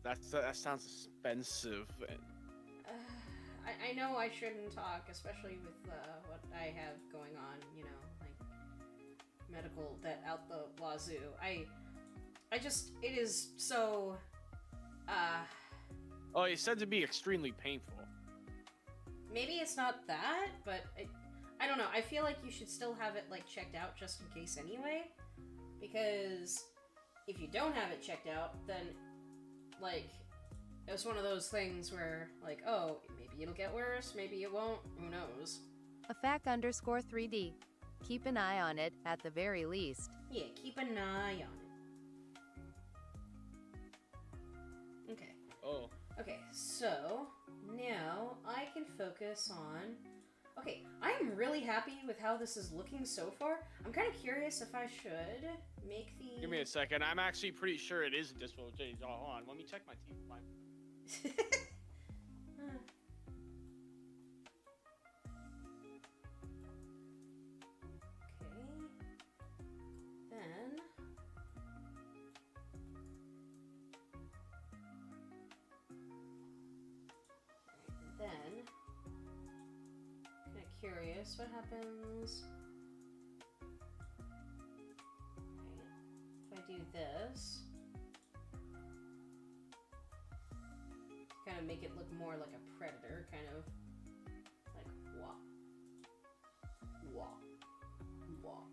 That sounds expensive. I know I shouldn't talk, especially with what I have going on, like medical debt out the wazoo. It is so, Oh, it's said to be extremely painful. maybe it's not that, but I don't know. I feel like you should still have it, like, checked out just in case anyway, because if you don't have it checked out, then, like, it's one of those things where, like, oh, maybe it'll get worse, maybe it won't, who knows. Afac_3D. Keep an eye on it, at the very least. Yeah, keep an eye on it. Okay. Oh. Okay, so now I can focus on... Okay, I am really happy with how this is looking so far. I'm kind of curious if I should make the... Give me a second. I'm actually pretty sure it is a dislocated jaw. Hold on. Let me check my teeth. Then, kind of curious what happens. Right. If I do this, kind of make it look more like a predator, kind of like wah, wah, wah.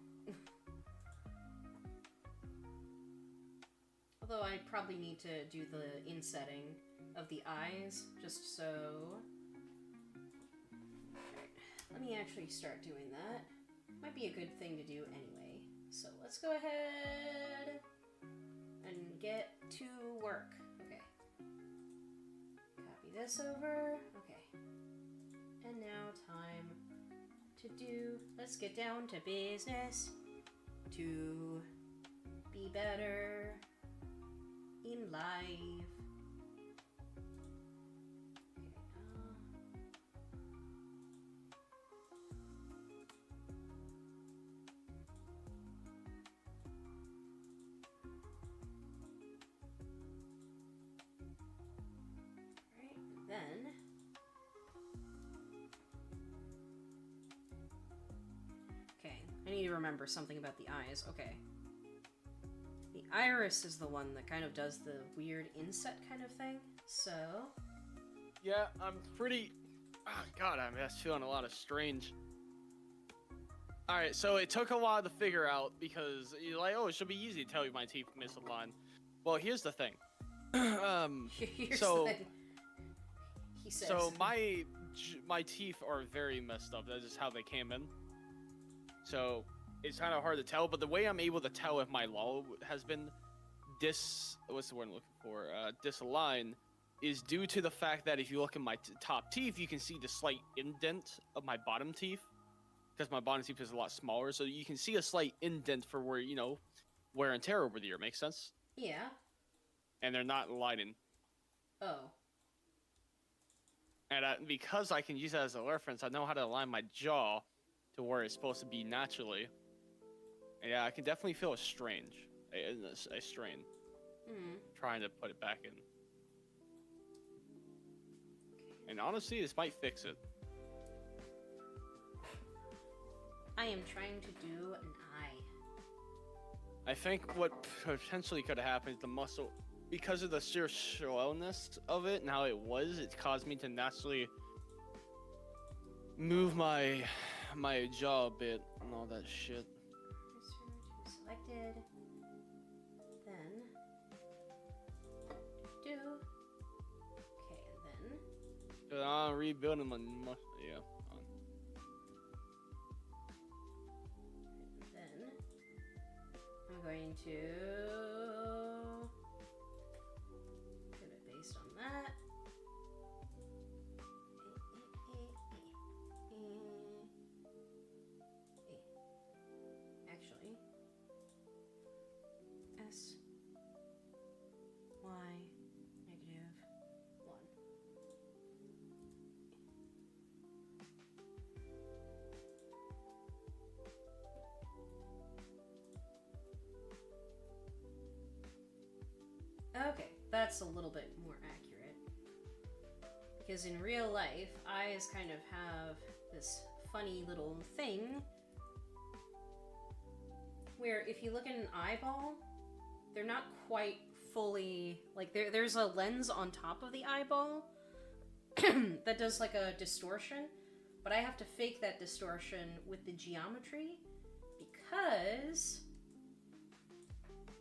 Although I probably need to do the insetting of the eyes, just so... Alright, let me actually start doing that. Might be a good thing to do anyway. So let's go ahead and get to work. Okay. Copy this over. Okay. And now time to do... Let's get down to business to be better in life. remember something about the eyes. Okay. The iris is the one that kind of does the weird inset kind of thing. So... Yeah, I'm pretty... Oh, God, I'm just feeling a lot of strange... Alright, so it took a while to figure out because you're like, oh, it should be easy to tell you my teeth misaligned. Well, here's the thing. Here's so... the thing. He says. So my teeth are very messed up. That's just how they came in. So it's kind of hard to tell. But the way I'm able to tell if my lobe has been what's the word I'm looking for? Disaligned is due to the fact that if you look at my top teeth, you can see the slight indent of my bottom teeth because my bottom teeth is a lot smaller. So you can see a slight indent for where wear and tear over the year. Makes sense? Yeah. And they're not aligning. Oh. And because I can use that as a reference, I know how to align my jaw to where it's supposed to be naturally. And yeah, I can definitely feel a strain. Trying to put it back in. And honestly, this might fix it. I am trying to do an eye. I think what potentially could have happened is the muscle... Because of the sheer slowness of it and how it caused me to naturally move my jaw a bit and all that shit. Selected. Then do. Okay, then. I'm rebuilding my muscle. Yeah. Then I'm going to. Based on that. Actually, S Y -1. Okay, that's a little bit more accurate. Because in real life, eyes kind of have this funny little thing where if you look at an eyeball, they're not quite fully, like there's a lens on top of the eyeball that does like a distortion, but I have to fake that distortion with the geometry because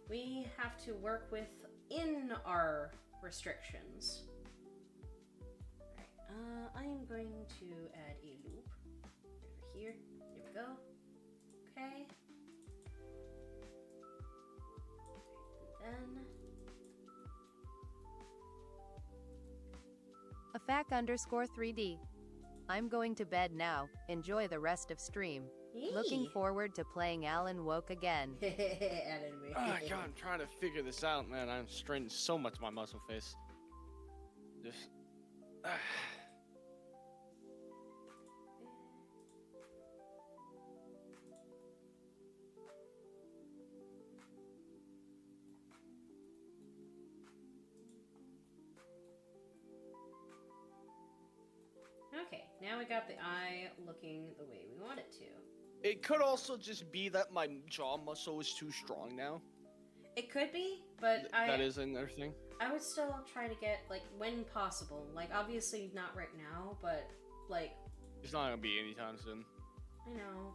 we have to work within our restrictions. Alright, I am going to add a loop over here. There we go. Okay. And then AFAC_3D. I'm going to bed now. Enjoy the rest of stream. Looking forward to playing Alan Woke again. Oh God, I'm trying to figure this out, man. I'm straining so much my muscle face. Just. Okay, now we got the eye looking the way we want it to. It could also just be that my jaw muscle is too strong now. It could be, but that is another thing. I would still try to get, like, when possible. Like, obviously not right now, but, like... It's not gonna be anytime soon. I know.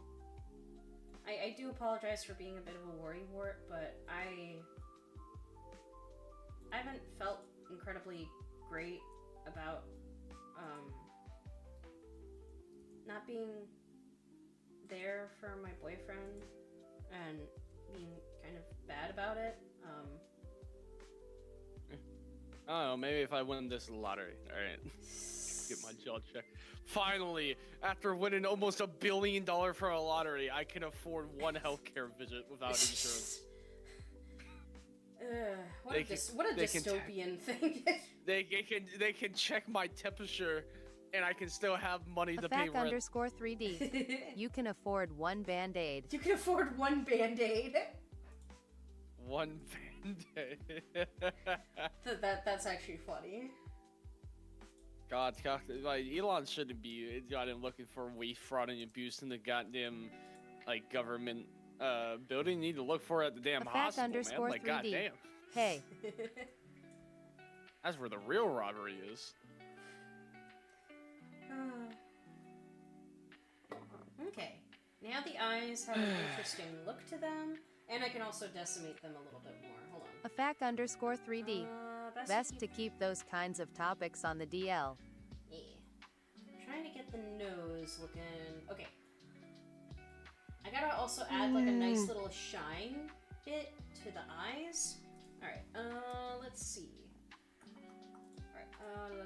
I do apologize for being a bit of a worrywart, but I haven't felt incredibly great about, not being there for my boyfriend and being kind of bad about it. I don't know, maybe if I win this lottery. Alright. Get my jaw checked. Finally, after winning almost $1 billion for a lottery, I can afford one healthcare visit without insurance. What a dystopian thing. They can check my temperature and I can still have money to pay rent. AFAC_3D. You can afford one Band-Aid. You can afford one Band-Aid. One Band-Aid. That's actually funny. God, like, Elon shouldn't be looking for waste, fraud, and abuse in the goddamn like government building you need to look for at the damn Effect hospital, man. underscore Like 3D. goddamn. Hey, That's where the real robbery is. Okay. Now the eyes have an interesting look to them, and I can also decimate them a little bit more. Hold on. effect underscore 3D. Best to keep... keep those kinds of topics on the DL. Yeah. Trying to get the nose looking... Okay. I gotta also add like a nice little shine bit to the eyes. Alright, let's see. Alright, Alright,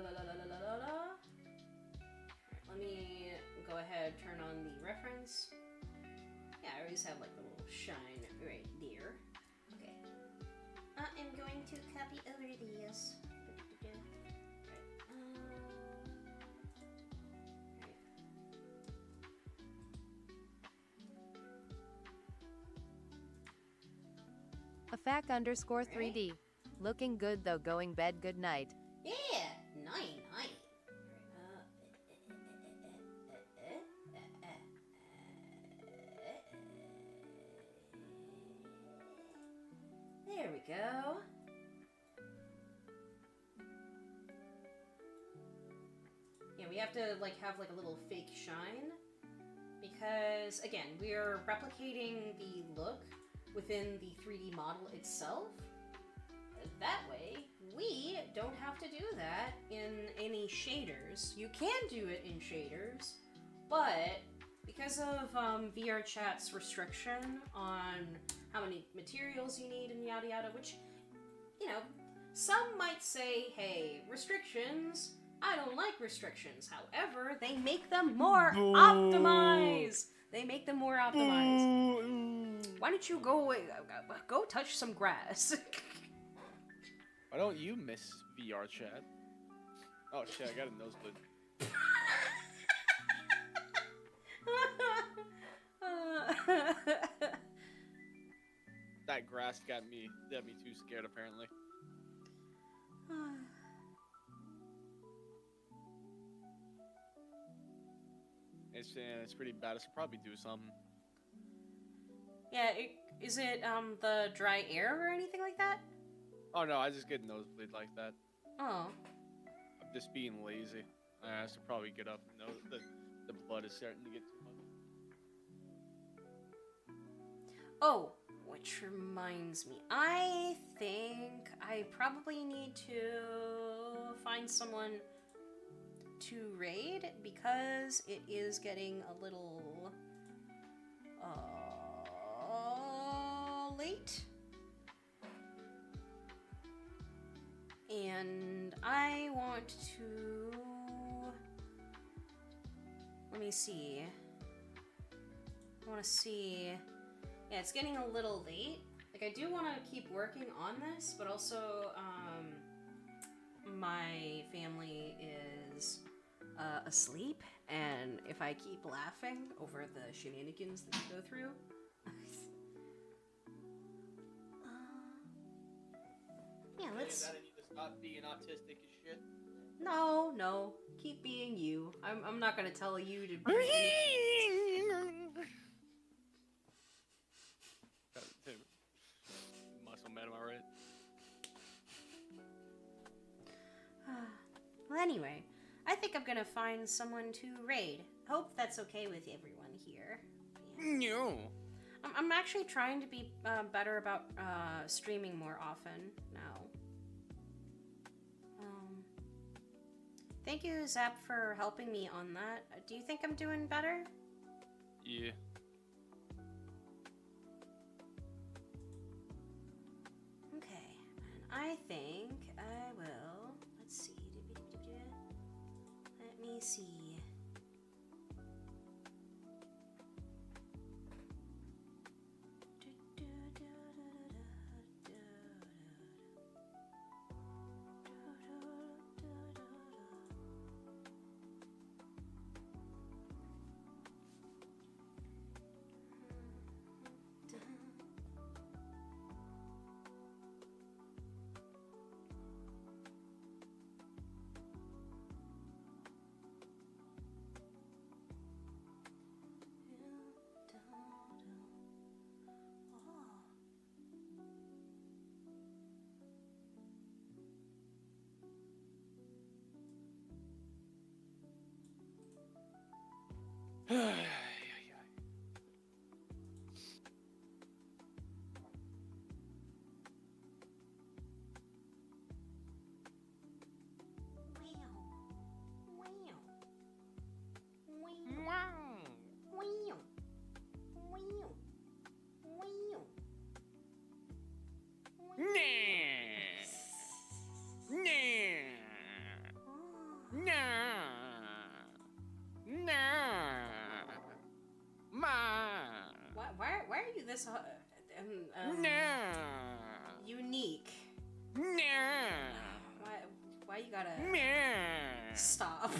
let me go ahead, turn on the reference. Yeah, I always have like a little shine right there. Okay. I'm going to copy over these. Effect underscore 3D. Looking good though, going bed good night. Yeah, night. There we go. Yeah, we have to like have like a little fake shine because again, we are replicating the look within the 3D model itself. That way, we don't have to do that in any shaders. You can do it in shaders, but because of VR Chat's restriction on how many materials you need and yada yada, which, you know, some might say, hey, restrictions, I don't like restrictions. However, they make them more optimized. They make them more optimized. Why don't you go touch some grass? Why don't you miss VR chat? Oh shit, I got a nosebleed. That grass got me too scared apparently. It's pretty bad. I should probably do something. Yeah, is it the dry air or anything like that? Oh no, I just get nosebleed like that. Oh. I'm just being lazy. I should probably get up. No, the blood is starting to get too much. Oh, which reminds me, I think I probably need to find someone to raid because it is getting a little late. And I want to... Let me see. I want to see... Yeah, it's getting a little late. Like, I do want to keep working on this, but also, my family is asleep, and if I keep laughing over the shenanigans that you go through... yeah, let's... That I need to stop being autistic as shit. No. Keep being you. I'm not gonna tell you to be... Muscle man, am I right? Well, anyway, I think I'm gonna find someone to raid. Hope that's okay with everyone here. Yeah. No. I'm actually trying to be better about streaming more often now. Thank you, Zap, for helping me on that. Do you think I'm doing better? Yeah. Okay, and I think I will... Let's see. Let me see. Nah. Nah. Ma. Why are you this Nah. unique? Nah. Why you gotta Nah. stop?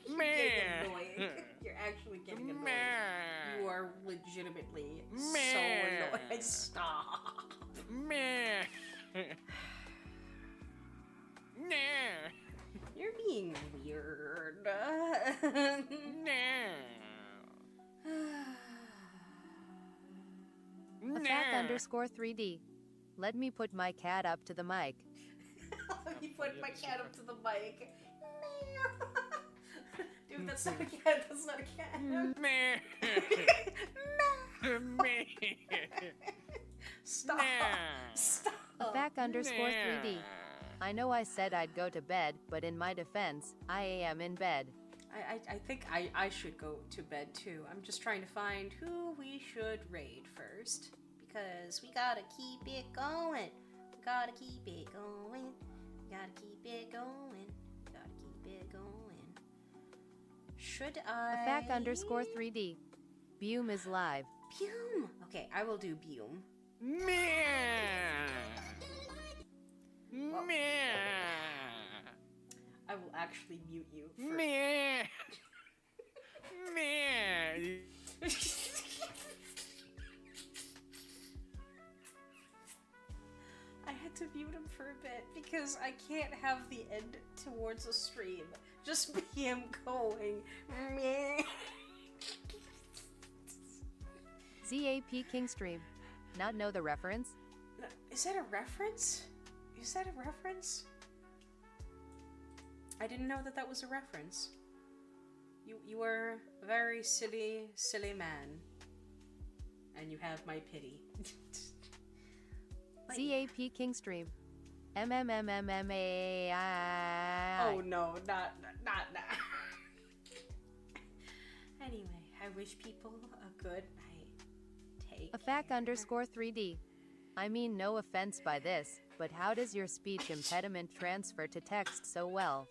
You're Meh. getting annoying. You're actually getting annoying. You are legitimately so annoying. Stop. Meh. Nah. You're being weird. Nah. Attack_3D. Let me put my cat up to the mic. Let me put my cat up to the mic. Dude, that's not a cat. That's not a cat. Meh. Meh. Stop. Nah. Stop. Attack_3D. I know I said I'd go to bed, but in my defense, I am in bed. I think I should go to bed too. I'm just trying to find who we should raid first. Because we gotta keep it going. We gotta keep it going. We gotta keep it going. We gotta keep it going. Should I... Attack_3D. Bume is live. Bume! Okay, I will do Bume. Meh. Meh. I will actually mute you for... Meh. Meh. I had to mute him for a bit because I can't have the end towards a stream. Just be him going. Meh. ZAP Kingstream. Not know the reference? Is that a reference? Is that a reference? I didn't know that was a reference. You are a very silly man. And you have my pity. ZAP Kingstream. MMMMMAI. Oh no, not. Anyway, I wish people a good night. Take Attack_3D. I mean, no offense by this, but how does your speech impediment transfer to text so well?